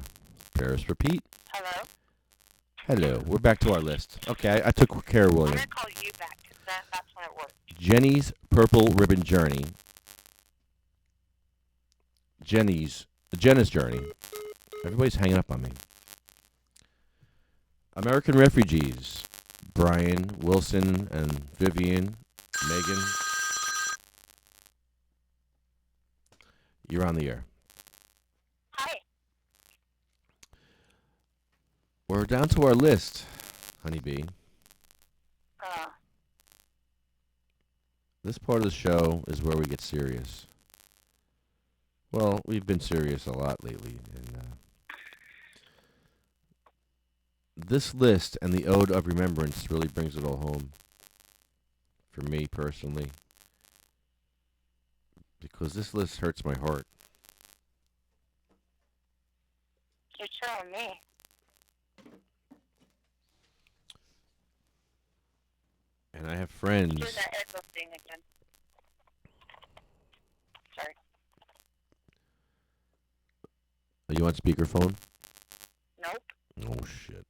Speaker 2: Prayers for Pete.
Speaker 9: Hello?
Speaker 2: Hello. We're back to our list. Okay, I took care of
Speaker 9: I'm
Speaker 2: William.
Speaker 9: going to call you back because that's when it works.
Speaker 2: Jenny's Purple Ribbon Journey. Jenna's Journey. Everybody's hanging up on me. American Refugees. Brian, Wilson, and Vivian. Megan. You're on the air.
Speaker 9: Hi.
Speaker 2: We're down to our list, Honeybee. This part of the show is where we get serious. Well, we've been serious a lot lately. And this list and the Ode of Remembrance really brings it all home. For me, personally. Because this list hurts my heart.
Speaker 9: You're telling me.
Speaker 2: And I have friends.
Speaker 9: Do that echo thing again. Sorry.
Speaker 2: Are you on speakerphone?
Speaker 9: Nope.
Speaker 2: Oh, shit.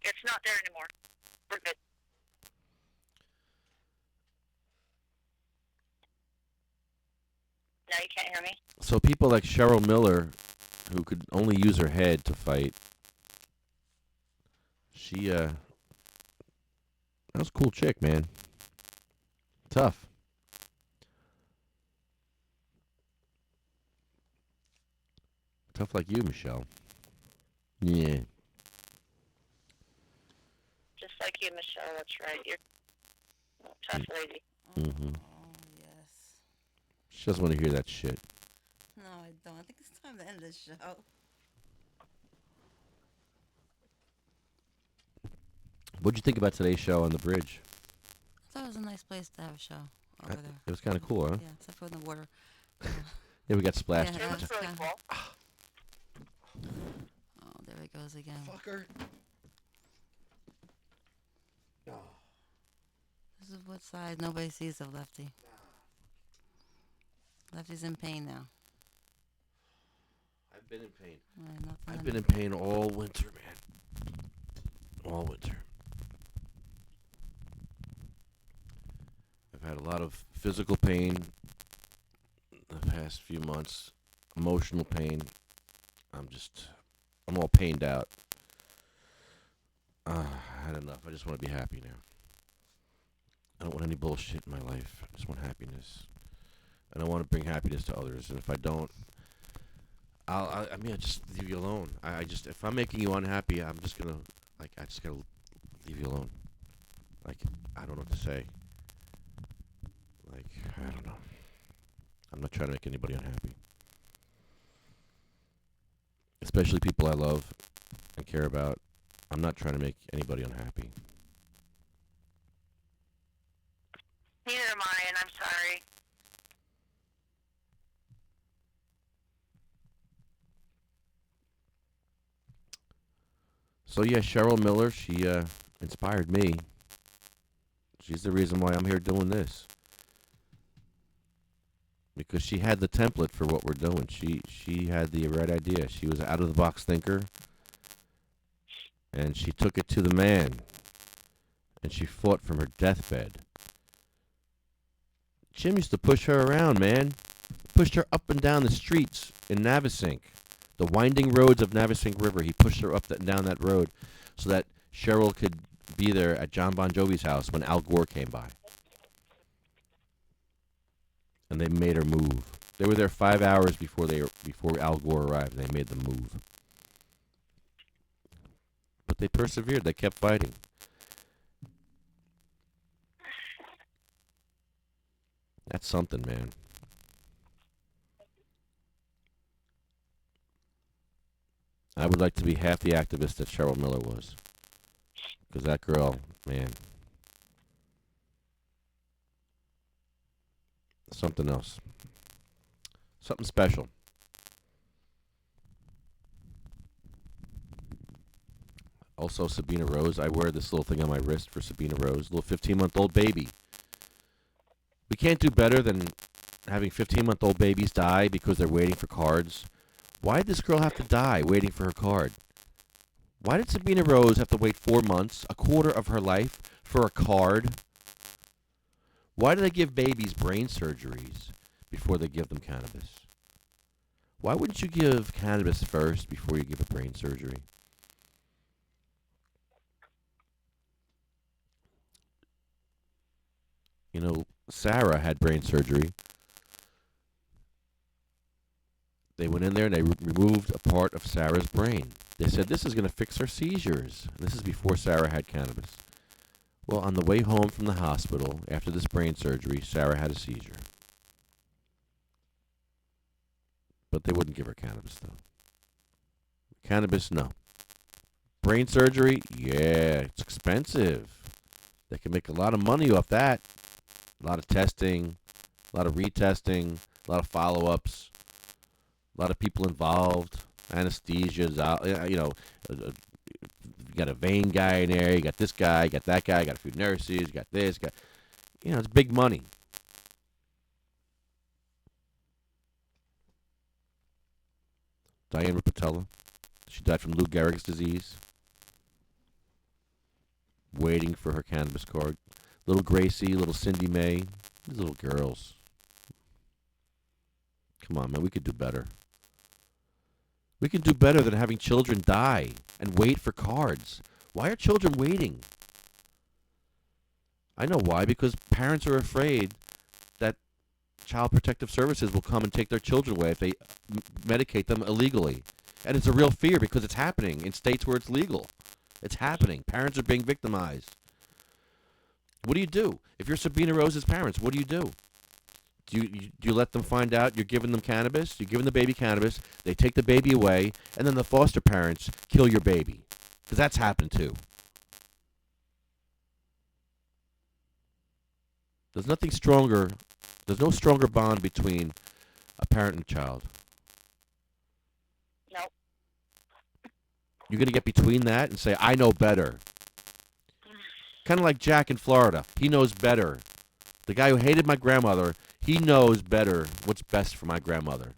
Speaker 9: It's not there anymore. We're good. Now you can't hear me?
Speaker 2: So people like Cheryl Miller, who could only use her head to fight, that was a cool chick, man. Tough. Tough like you, Michelle. Yeah.
Speaker 9: Just like you, Michelle. That's right. You're a tough lady.
Speaker 2: Mm-hmm.
Speaker 3: Oh, yes.
Speaker 2: She doesn't want to hear that shit.
Speaker 3: No, I don't. I think it's time to end this show.
Speaker 2: What'd you think about today's show on the bridge?
Speaker 3: I thought it was a nice place to have a show over there.
Speaker 2: It was kind of cool, huh?
Speaker 3: Yeah, except for in the water.
Speaker 2: Yeah, we got splashed.
Speaker 3: Yeah,
Speaker 9: It was really
Speaker 3: kinda-
Speaker 9: cool.
Speaker 3: Oh, there he goes again.
Speaker 2: Fucker.
Speaker 3: This is what side nobody sees of Lefty. Lefty's in pain now.
Speaker 2: I've been in pain.
Speaker 3: Nothing
Speaker 2: I've been in pain all winter, man. All winter. I've had a lot of physical pain the past few months, emotional pain. I'm all pained out. I had enough. I just want to be happy now. I don't want any bullshit in my life. I just want happiness. And I want to bring happiness to others. And if I don't, I just leave you alone. If I'm making you unhappy, I'm just gonna, I just gotta leave you alone. I don't know what to say. I don't know. I'm not trying to make anybody unhappy. Especially people I love and care about. I'm not trying to make anybody unhappy.
Speaker 9: Neither am I, and I'm sorry.
Speaker 2: So yeah, Cheryl Miller, she inspired me. She's the reason why I'm here doing this. Because she had the template for what we're doing. She had the right idea. She was an out-of-the-box thinker. And she took it to the man. And she fought from her deathbed. Jim used to push her around, man. Pushed her up and down the streets in Navesink. The winding roads of Navesink River. He pushed her up and down that road so that Cheryl could be there at John Bon Jovi's house when Al Gore came by. And they made her move. They were there 5 hours before Al Gore arrived. They made them move. But they persevered. They kept fighting. That's something, man. I would like to be half the activist that Cheryl Miller was. Because that girl, man. Something else. Something special. Also, Sabina Rose. I wear this little thing on my wrist for Sabina Rose, little 15-month-old baby. We can't do better than having 15-month-old babies die because they're waiting for cards. Why did this girl have to die waiting for her card? Why did Sabina Rose have to wait 4 months, a quarter of her life, for a card? Why do they give babies brain surgeries before they give them cannabis? Why wouldn't you give cannabis first before you give a brain surgery? You know, Sarah had brain surgery. They went in there and they removed a part of Sarah's brain. They said, this is going to fix her seizures. And this is before Sarah had cannabis. Well, on the way home from the hospital, after this brain surgery, Sarah had a seizure. But they wouldn't give her cannabis, though. Cannabis, no. Brain surgery, yeah, it's expensive. They can make a lot of money off that. A lot of testing, a lot of retesting, a lot of follow-ups, a lot of people involved, anesthesias, you know, you got a vein guy in there, you got this guy, you got that guy, you got a few nurses, you got this, you know, it's big money. Diane Ripatella, she died from Lou Gehrig's disease, waiting for her cannabis card. Little Gracie, little Cindy Mae, these little girls. Come on, man, we could do better. We can do better than having children die and wait for cards. Why are children waiting? I know why, because parents are afraid that Child Protective Services will come and take their children away if they medicate them illegally. And it's a real fear because it's happening in states where it's legal. It's happening. Parents are being victimized. What do? If you're Sabina Rose's parents, what do? Do you let them find out you're giving them cannabis? You're giving the baby cannabis. They take the baby away, and then the foster parents kill your baby. Because that's happened too. There's nothing stronger. There's no stronger bond between a parent and child.
Speaker 9: Nope.
Speaker 2: You're going to get between that and say, I know better. Kind of like Jack in Florida. He knows better. The guy who hated my grandmother, he knows better what's best for my grandmother.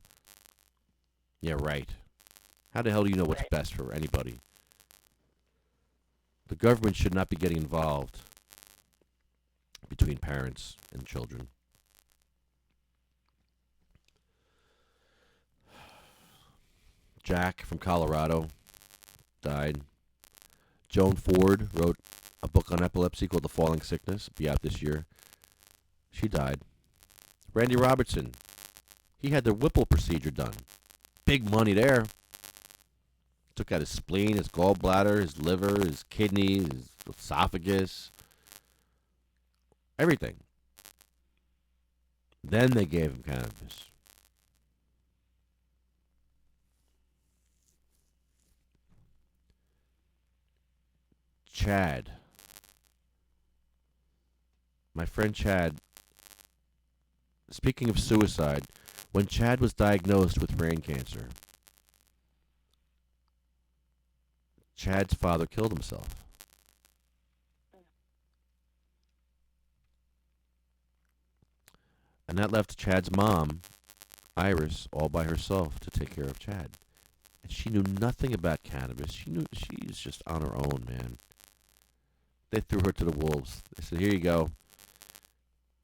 Speaker 2: Yeah, right. How the hell do you know what's best for anybody? The government should not be getting involved between parents and children. Jack from Colorado died. Joan Ford wrote a book on epilepsy called The Falling Sickness. Be out this year. She died. Randy Robertson. He had the Whipple procedure done. Big money there. Took out his spleen, his gallbladder, his liver, his kidneys, his esophagus. Everything. Then they gave him cannabis. Chad. My friend Chad, speaking of suicide, when Chad was diagnosed with brain cancer, Chad's father killed himself. And that left Chad's mom, Iris, all by herself to take care of Chad. And she knew nothing about cannabis. She's just on her own, man. They threw her to the wolves. They said, here you go.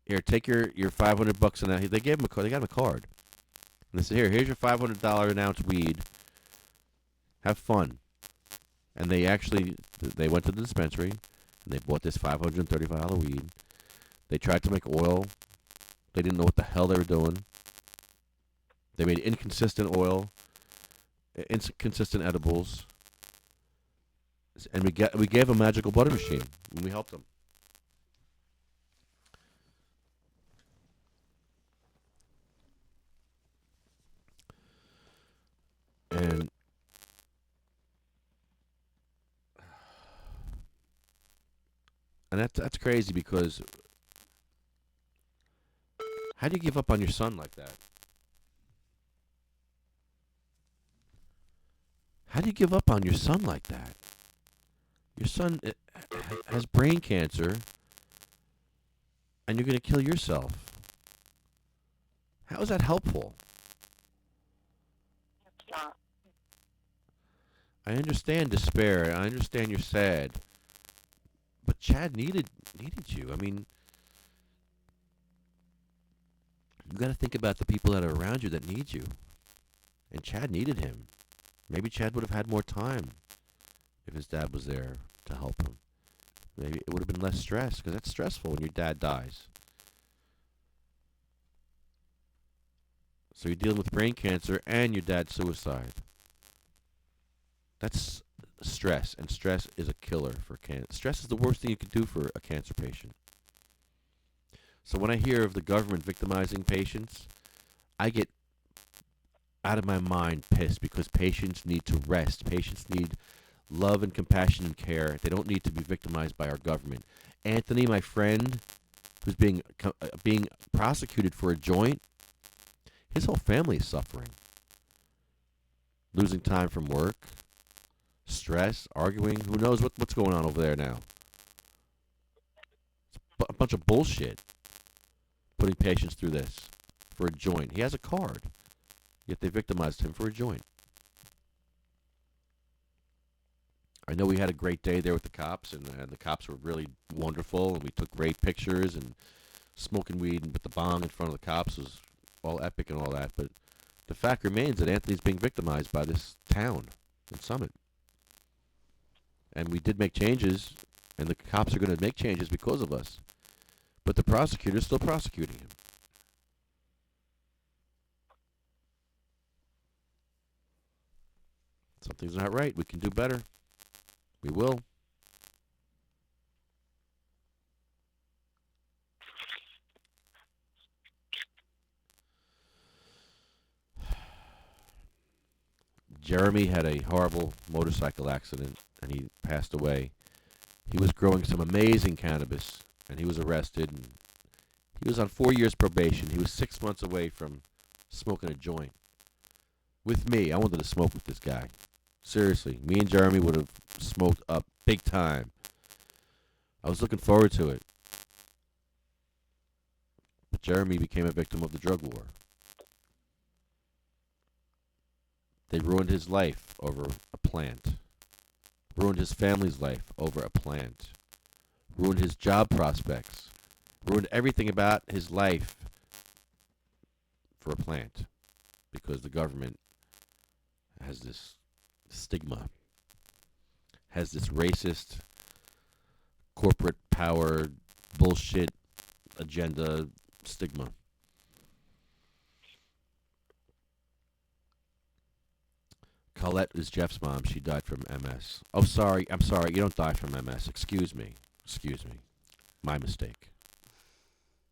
Speaker 2: Here, take your $500 an ounce. They gave him a card. They got him a card. And they said, here's your $500 an ounce weed. Have fun. And they went to the dispensary, and they bought this $535 weed. They tried to make oil. They didn't know what the hell they were doing. They made inconsistent oil, inconsistent edibles. And we gave a magical butter machine, and we helped them. And that's crazy because how do you give up on your son like that? How do you give up on your son like that? Your son has brain cancer, and you're going to kill yourself. How is that helpful?
Speaker 9: It's not.
Speaker 2: I understand despair. I understand you're sad. But Chad needed you. I mean, you got to think about the people that are around you that need you. And Chad needed him. Maybe Chad would have had more time if his dad was there to help him. Maybe it would have been less stress, because that's stressful when your dad dies. So you're dealing with brain cancer and your dad's suicide. That's stress, and stress is a killer for cancer. Stress is the worst thing you can do for a cancer patient. So when I hear of the government victimizing patients, I get out of my mind pissed, because patients need to rest. Patients need love and compassion and care. They don't need to be victimized by our government. Anthony, my friend, who's being prosecuted for a joint, his whole family is suffering. Losing time from work, stress, arguing. Who knows what's going on over there now? It's a bunch of bullshit. Putting patients through this for a joint. He has a card, yet they victimized him for a joint. I know we had a great day there with the cops, and the cops were really wonderful, and we took great pictures, and smoking weed and with the bong in front of the cops was all epic and all that, but the fact remains that Anthony's being victimized by this town in Summit. And we did make changes, and the cops are going to make changes because of us. But the prosecutor's still prosecuting him. Something's not right. We can do better. We will. Jeremy had a horrible motorcycle accident, and he passed away. He was growing some amazing cannabis, and he was arrested. And he was on 4 years probation. He was 6 months away from smoking a joint. With me, I wanted to smoke with this guy. Seriously, me and Jeremy would have smoked up big time. I was looking forward to it. But Jeremy became a victim of the drug war. They ruined his life over a plant. Ruined his family's life over a plant. Ruined his job prospects. Ruined everything about his life for a plant. Because the government has this stigma. Has this racist, corporate power, bullshit agenda stigma. Colette is Jeff's mom. She died from MS. Oh, sorry. I'm sorry. You don't die from MS. Excuse me. Excuse me. My mistake.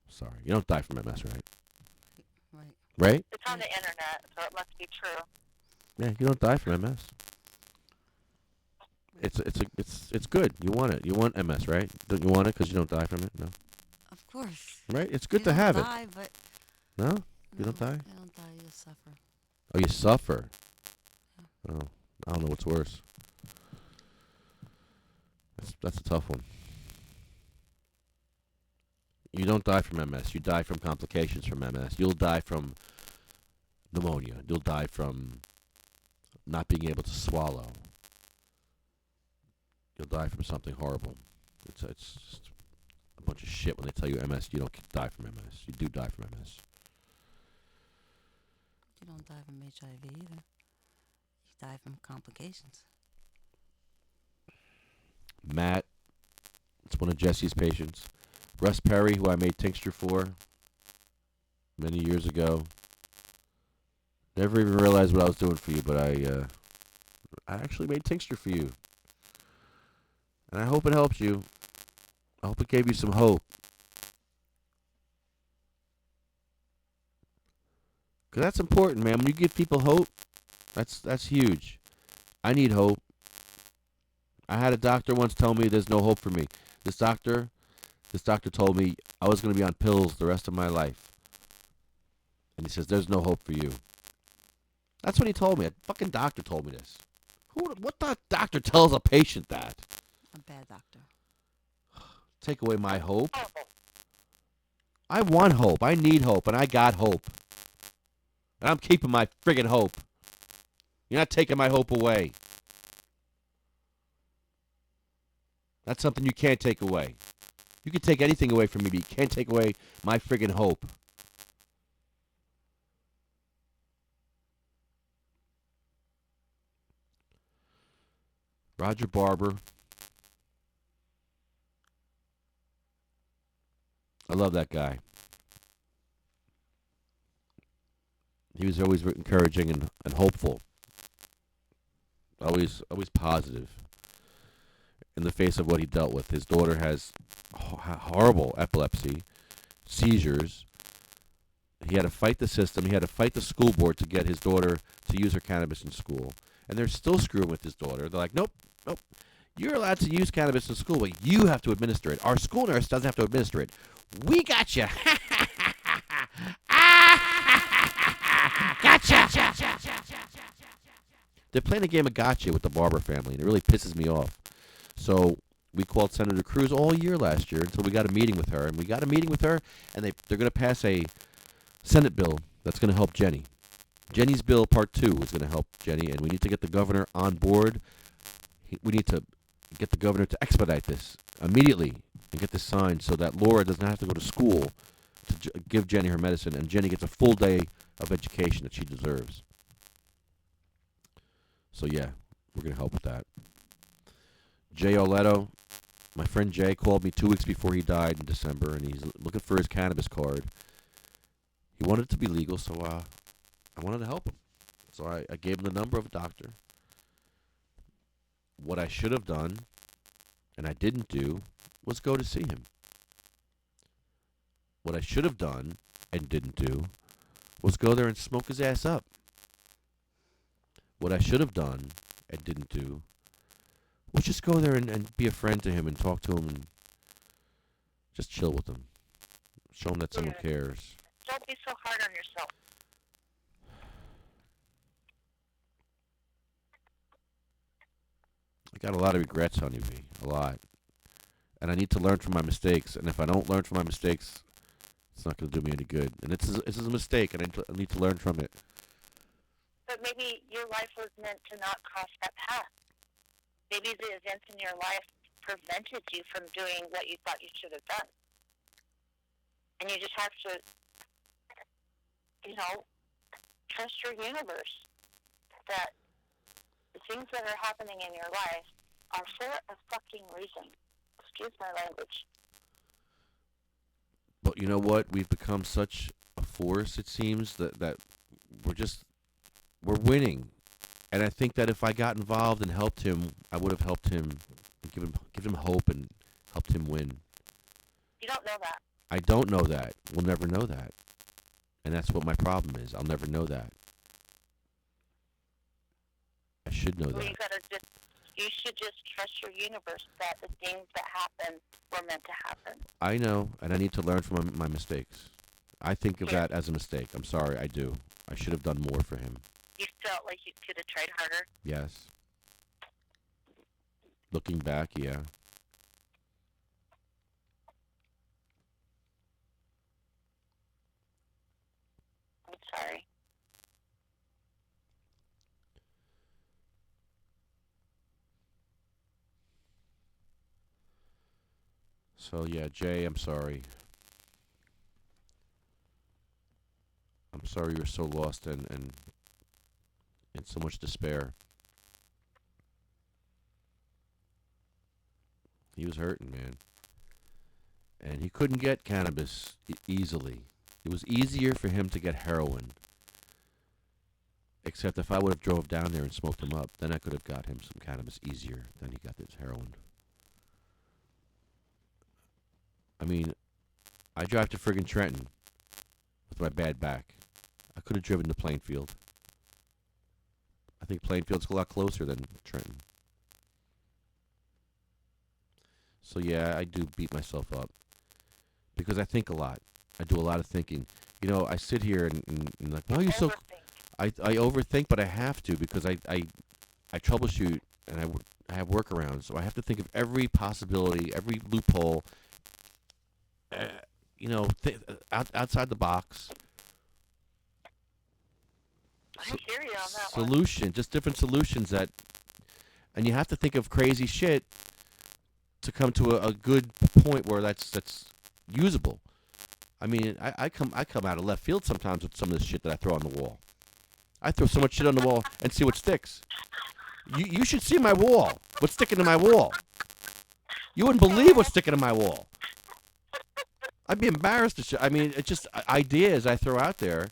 Speaker 2: Sorry. You don't die from MS, right?
Speaker 3: Right.
Speaker 2: Right?
Speaker 9: It's on the internet, so it must be true.
Speaker 2: Yeah, you don't die from MS. It's good. You want it. You want MS, right? Don't you want it because you don't die from it? No.
Speaker 3: Of course.
Speaker 2: Right? It's good
Speaker 3: You
Speaker 2: to
Speaker 3: don't
Speaker 2: have
Speaker 3: die,
Speaker 2: it.
Speaker 3: But
Speaker 2: No? You don't die?
Speaker 3: You don't die. You suffer.
Speaker 2: Oh, you suffer. Oh, I don't know what's worse. That's a tough one. You don't die from MS. You die from complications from MS. You'll die from pneumonia. You'll die from not being able to swallow. You'll die from something horrible. It's just a bunch of shit when they tell you MS. You don't die from MS. You do die from MS.
Speaker 3: You don't die from HIV either. You die from complications.
Speaker 2: Matt, it's one of Jesse's patients. Russ Perry, who I made tincture for many years ago. Never even realized what I was doing for you, but I actually made tincture for you. And I hope it helped you. I hope it gave you some hope. Because that's important, man. When you give people hope, that's huge. I need hope. I had a doctor once tell me there's no hope for me. This doctor told me I was going to be on pills the rest of my life. And he says, there's no hope for you. That's what he told me. A fucking doctor told me this. What the doctor tells a patient that?
Speaker 3: A bad doctor.
Speaker 2: Take away my hope? I want hope. I need hope, and I got hope. And I'm keeping my friggin' hope. You're not taking my hope away. That's something you can't take away. You can take anything away from me, but you can't take away my friggin' hope. Roger Barber. I love that guy. He was always encouraging and hopeful. Always positive in the face of what he dealt with. His daughter has horrible epilepsy, seizures. He had to fight the system. He had to fight the school board to get his daughter to use her cannabis in school. And they're still screwing with his daughter. They're like, nope. You're allowed to use cannabis in school, but you have to administer it. Our school nurse doesn't have to administer it. We got you. Gotcha. They're playing a game of gotcha with the Barber family, and it really pisses me off. So we called Senator Cruz all year last year until we got a meeting with her. And we got a meeting with her, and they're going to pass a Senate bill that's going to help Jenny. Jenny's bill, part 2, is going to help Jenny, and we need to get the governor on board. We need to get the governor to expedite this immediately and get this signed so that Laura doesn't have to go to school to give Jenny her medicine, and Jenny gets a full day of education that she deserves. So, yeah, we're going to help with that. Jay Oleto, my friend Jay, called me 2 weeks before he died in December, and he's looking for his cannabis card. He wanted it to be legal, so I wanted to help him. So I gave him the number of a doctor. What I should have done, and I didn't do, was go to see him. What I should have done, and didn't do, was go there and smoke his ass up. What I should have done, and didn't do, was just go there and be a friend to him and talk to him and just chill with him. Show him that someone cares.
Speaker 9: Don't be so hard on yourself.
Speaker 2: I got a lot of regrets, Honeybee. A lot. And I need to learn from my mistakes. And if I don't learn from my mistakes, it's not going to do me any good. And this is a mistake, and I need to learn from it.
Speaker 9: But maybe your life was meant to not cross that path. Maybe the events in your life prevented you from doing what you thought you should have done. And you just have to, trust your universe that the things that are happening in your life are for a fucking reason. Excuse my language.
Speaker 2: But you know what? We've become such a force, it seems, that we're winning. And I think that if I got involved and helped him, I would have helped him, and give him hope and helped him win.
Speaker 9: You don't know that.
Speaker 2: I don't know that. We'll never know that. And that's what my problem is. I'll never know that. I should know that.
Speaker 9: You should just trust your universe that the things that happen were meant to happen.
Speaker 2: I know, and I need to learn from my mistakes. I think of that as a mistake. I'm sorry, I do. I should have done more for him.
Speaker 9: You felt like you could have tried harder?
Speaker 2: Yes. Looking back, yeah.
Speaker 9: I'm sorry.
Speaker 2: So, yeah, Jay, I'm sorry. I'm sorry you were so lost and in so much despair. He was hurting, man. And he couldn't get cannabis easily. It was easier for him to get heroin. Except if I would have drove down there and smoked him up, then I could have got him some cannabis easier than he got this heroin. I mean, I drive to friggin' Trenton with my bad back. I could have driven to Plainfield. I think Plainfield's a lot closer than Trenton. So yeah, I do beat myself up. Because I think a lot. I do a lot of thinking. You know, I sit here and like, why are you so... I overthink, but I have to because I I troubleshoot and I have workarounds. So I have to think of every possibility, every loophole. Outside the box.
Speaker 9: I hear you on that
Speaker 2: Solution, just different solutions and you have to think of crazy shit to come to a good point where that's usable. I mean, I come out of left field sometimes with some of this shit that I throw on the wall. I throw so much shit on the wall and see what sticks. You should see my wall. What's sticking to my wall? You wouldn't believe what's sticking to my wall. I'd be embarrassed to show. I mean, it's just ideas I throw out there.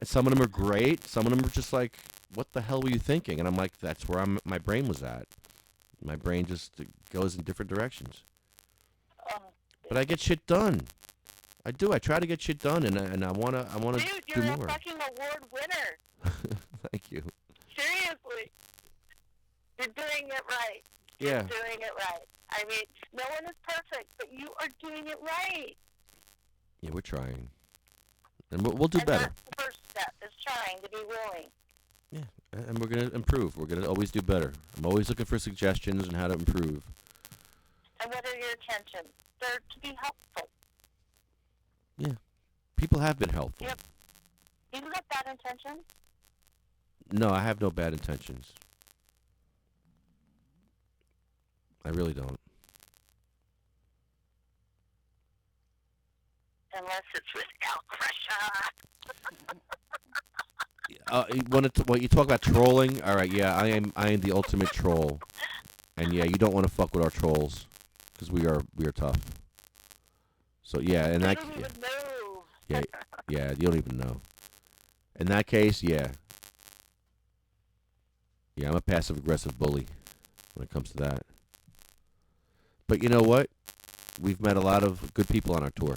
Speaker 2: And some of them are great. Some of them are just like, what the hell were you thinking? And I'm like, that's where my brain was at. My brain just goes in different directions. But I get shit done. I do. I try to get shit done, and I wanna do more.
Speaker 9: Dude, you're a fucking award winner.
Speaker 2: Thank you.
Speaker 9: Seriously. You're doing it right.
Speaker 2: Yeah.
Speaker 9: You're doing it right. I mean, no one is perfect, but you are doing it right.
Speaker 2: Yeah, we're trying. And we'll do better.
Speaker 9: That's the first step, is trying to be willing.
Speaker 2: Yeah, and we're going to improve. We're going to always do better. I'm always looking for suggestions on how to improve.
Speaker 9: And what are your intentions? They're to be helpful.
Speaker 2: Yeah. People have been helpful.
Speaker 9: Yep. You have bad intentions?
Speaker 2: No, I have no bad intentions. I really don't.
Speaker 9: Unless it's with Al Crusher.
Speaker 2: You talk about trolling? All right, yeah, I am the ultimate troll. And yeah, you don't want to fuck with our trolls because we are tough. So yeah, and that
Speaker 9: don't even know.
Speaker 2: yeah, you don't even know. In that case, yeah, I'm a passive aggressive bully when it comes to that. But you know what? We've met a lot of good people on our tour.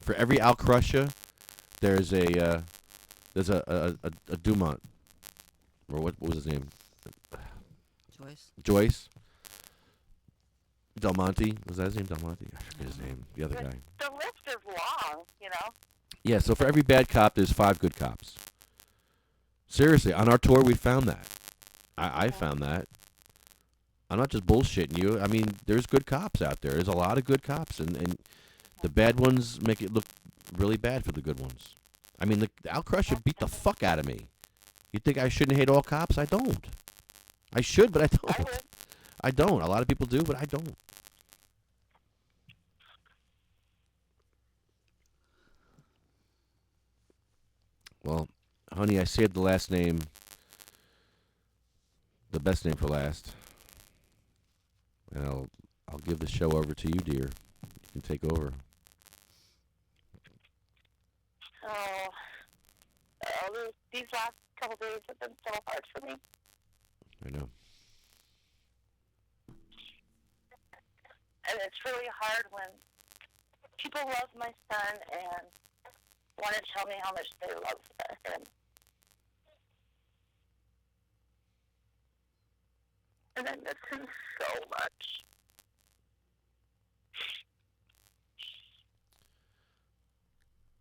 Speaker 2: For every Al Crusher, there's a Dumont, or what was his name? Joyce. Del Monte. Was that his name? Del Monte? I forget his name. The other guy.
Speaker 9: The list is long, you know.
Speaker 2: Yeah, so for every bad cop, there's 5 good cops. Seriously, on our tour, we found that. I found that. I'm not just bullshitting you. I mean, there's good cops out there. There's a lot of good cops, and the bad ones make it look really bad for the good ones. I mean, the Al Crusher beat the fuck out of me. You think I shouldn't hate all cops? I don't. I should, but I don't. I don't. A lot of people do, but I don't. Well, honey, I saved the last name, the best name for last. And I'll give the show over to you, dear. You can take over.
Speaker 9: These last couple days have been so hard for me.
Speaker 2: I know.
Speaker 9: And it's really hard when people love my son and want to tell me how much they love him. And I miss him so much.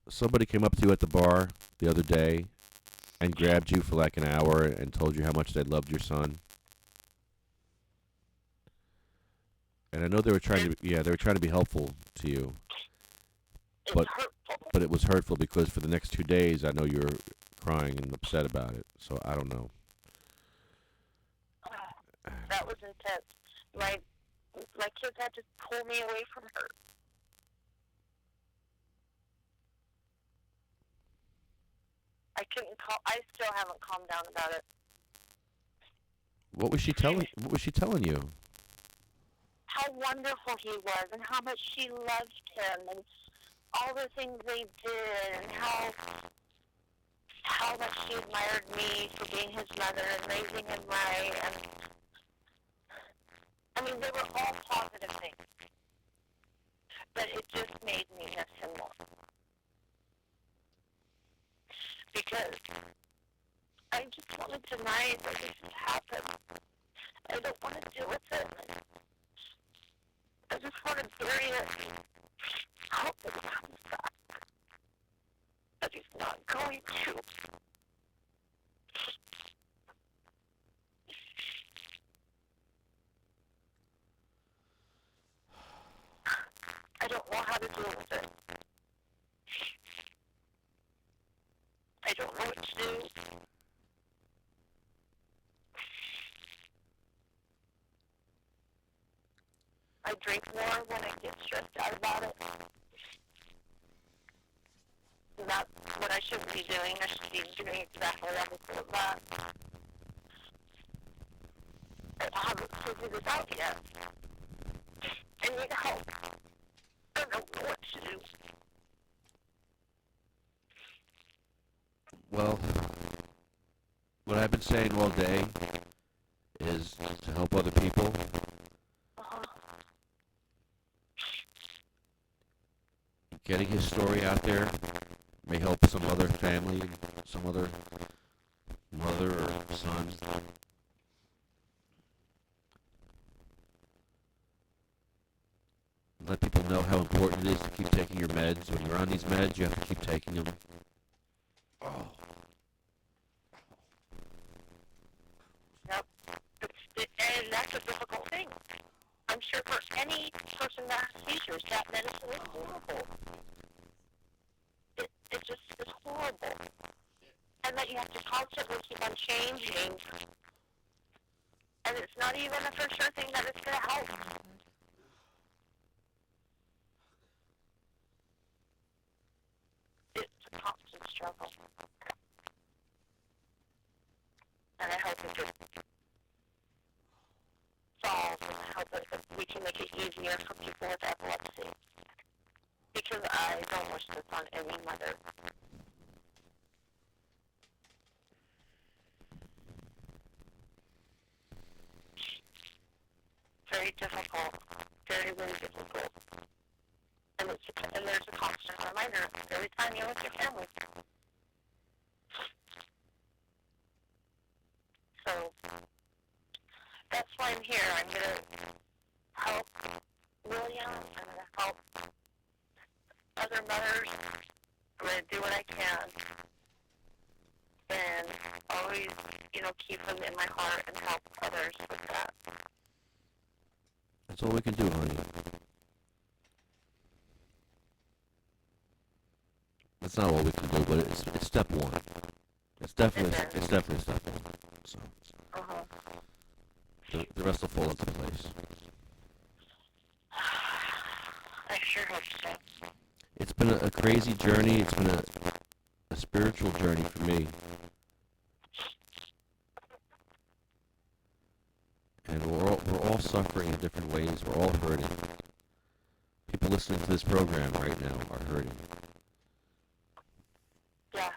Speaker 2: Somebody came up to you at the bar the other day and grabbed you for like an hour and told you how much they loved your son. And I know they were trying to be helpful to you. But it was hurtful because for the next 2 days I know you were crying and upset about it. So I don't know.
Speaker 9: That was intense. My kids had to pull me away from her. I still haven't calmed down about it.
Speaker 2: What was she telling you?
Speaker 9: How wonderful he was and how much she loved him and all the things they did and how much she admired me for being his mother and raising him right. And I mean, they were all positive things. But it just made me miss him more. Because I just want to deny that this has happened. I don't want to deal with it. I just want to bury it. Hope that it comes back. But he's not going to. deal with it. I don't know what to do. I drink more when I get stressed out about it. Not what I shouldn't be doing. I should be doing exactly the opposite of that. I haven't figured this out yet. I need help. I don't know what to do.
Speaker 2: Well, what I've been saying all day is to help other people. Getting his story out there may help some other family, some other mother or son. Let people know how important it is to keep taking your meds. When you're on these meds, you have to keep taking them. Oh.
Speaker 9: Yep. And that's a difficult thing. I'm sure for any person that has seizures, that medicine is horrible. It just is horrible. And that you have to constantly keep on changing. And it's not even a for sure thing that it's going to help. It's a constant struggle. And I hope it gets solved, and I hope that we can make it easier for people with epilepsy. Because I don't wish this on any mother. Very difficult. Very, very difficult. And there's a constant reminder every time you're with your family. So, that's why I'm here. I'm going to help William. I'm going to help other mothers. I'm going to do what I can. And always, keep them in my heart and help others with that.
Speaker 2: That's all we can do, honey. That's not all we can do, but it's step one. It's definitely step one. So the rest will fall into place.
Speaker 9: I sure hope so.
Speaker 2: It's been a crazy journey. It's been a spiritual journey for me. And we're all suffering in different ways. We're all hurting. People listening to this program right now are hurting.
Speaker 9: Yeah.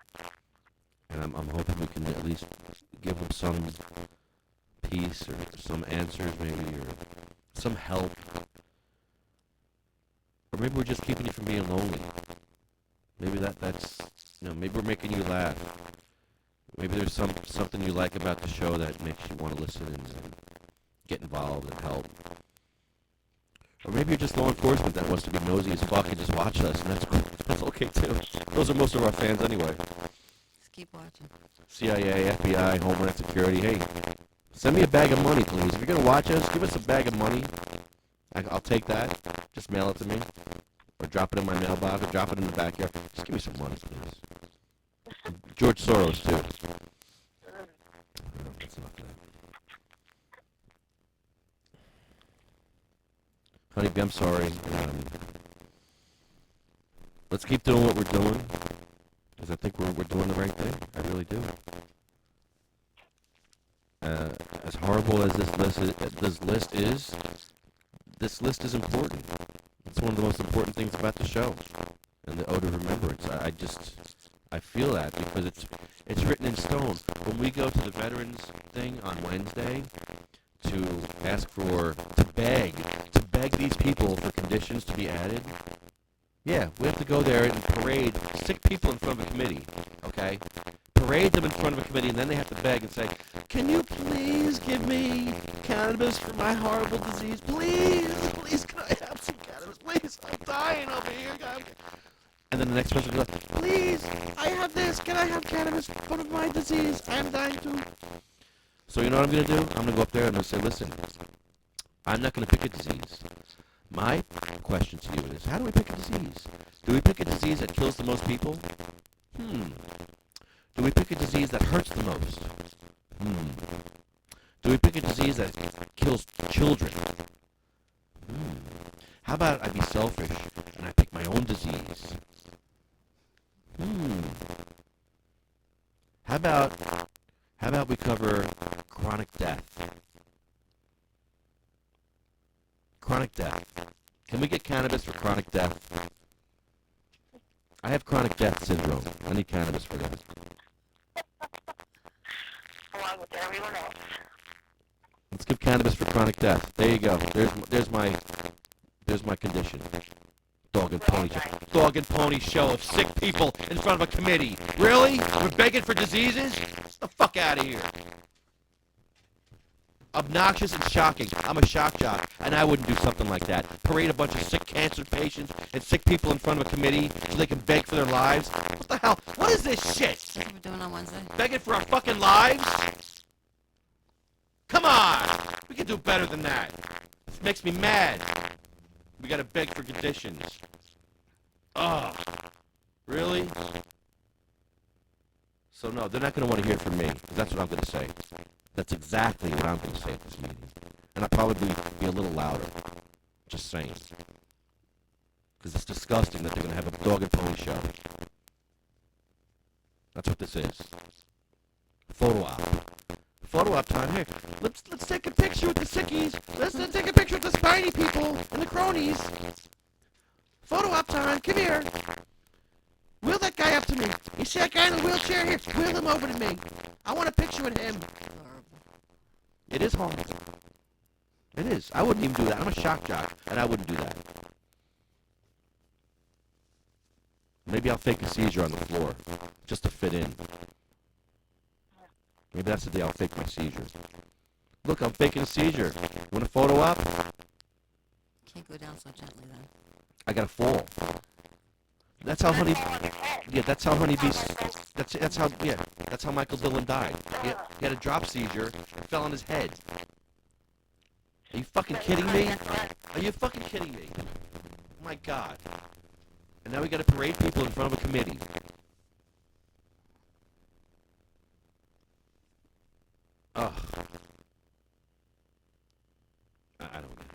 Speaker 2: And I'm hoping we can at least give them some peace or some answers maybe, or some help. Or maybe we're just keeping you from being lonely. Maybe that's maybe we're making you laugh. Maybe there's something you like about the show that makes you want to listen and get involved and help. Or maybe you're just law enforcement that wants to be nosy as fuck and just watch us, and that's okay too. Those are most of our fans anyway.
Speaker 3: Just keep watching.
Speaker 2: CIA, FBI, Homeland Security. Hey, send me a bag of money, please. If you're gonna watch us, give us a bag of money. I'll take that. Just mail it to me, or drop it in my mailbox, or drop it in the backyard. Just give me some money, please. George Soros too. That's enough of that. Honeyb, I'm sorry. Let's keep doing what we're doing, because I think we're doing the right thing. I really do. As horrible as this list is important. It's one of the most important things about the show, and the ode of remembrance. I feel that because it's written in stone. When we go to the veterans thing on Wednesday to ask to beg these people for conditions to be added, yeah, we have to go there and parade sick people in front of a committee, okay? Parade them in front of a committee, and then they have to beg and say, can you please give me cannabis for my horrible disease? Please, can I have some cannabis? Please, I'm dying over here, God. And then the next person goes, please, I have this. Can I have cannabis for my disease? I'm dying too. So you know what I'm going to do? I'm going to go up there and I'm going to say, listen, I'm not going to pick a disease. My question to you is, how do we pick a disease? Do we pick a disease that kills the most people? Do we pick a disease that hurts the most? Do we pick a disease that kills children? How about I be selfish and I pick my own disease? How about we cover chronic death? Chronic death. Can we get cannabis for chronic death? I have chronic death syndrome. I need cannabis for that.
Speaker 9: Along with everyone else.
Speaker 2: Let's give cannabis for chronic death. There you go. There's my condition. Dog and pony show of sick people in front of a committee. Really? We're begging for diseases? Get the fuck out of here. Obnoxious and shocking. I'm a shock jock, and I wouldn't do something like that. Parade a bunch of sick cancer patients and sick people in front of a committee so they can beg for their lives. What the hell? What is this shit?
Speaker 3: That's what we're doing on Wednesday.
Speaker 2: Begging for our fucking lives? Come on! We can do better than that. This makes me mad. We gotta beg for conditions. Ugh. Really? So no, they're not gonna want to hear from me. That's what I'm gonna say. That's exactly what I'm gonna say at this meeting. And I'll probably be a little louder. Just saying. Because it's disgusting that they're gonna have a dog and pony show. That's what this is. Photo op. Photo op time here. Let's take a picture with the sickies. Let's take a picture with the spiny people and the cronies. Photo op time. Come here. Wheel that guy up to me. You see that guy in the wheelchair here? Wheel him over to me. I want a picture with him. It is hard. It is. I wouldn't even do that. I'm a shock jock, and I wouldn't do that. Maybe I'll fake a seizure on the floor, just to fit in. Maybe that's the day I'll fake my seizure. Look, I'm faking a seizure. You want a photo op?
Speaker 3: Can't go down so gently then.
Speaker 2: I gotta fall. That's how that's how Michael Dillon died. He had a drop seizure and fell on his head. Are you fucking kidding me? Are you fucking kidding me? Oh my God. And now we gotta parade people in front of a committee. Ugh. I don't know.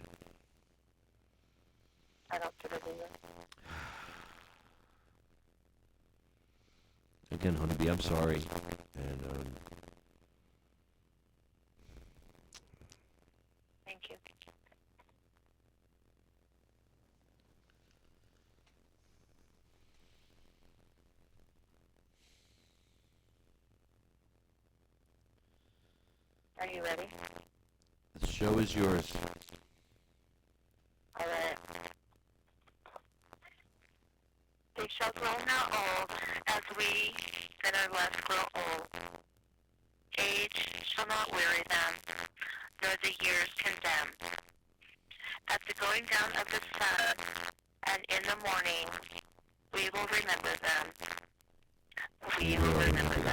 Speaker 9: I don't get it either.
Speaker 2: Again, Honeyb, I'm sorry. And,
Speaker 9: Thank you. Are you ready?
Speaker 2: the show is yours.
Speaker 9: All right. They shall grow not old, as we that are less grow old. Age shall not weary them, nor the years condemn. At the going down of the sun, and in the morning, we will remember them. We will remember them.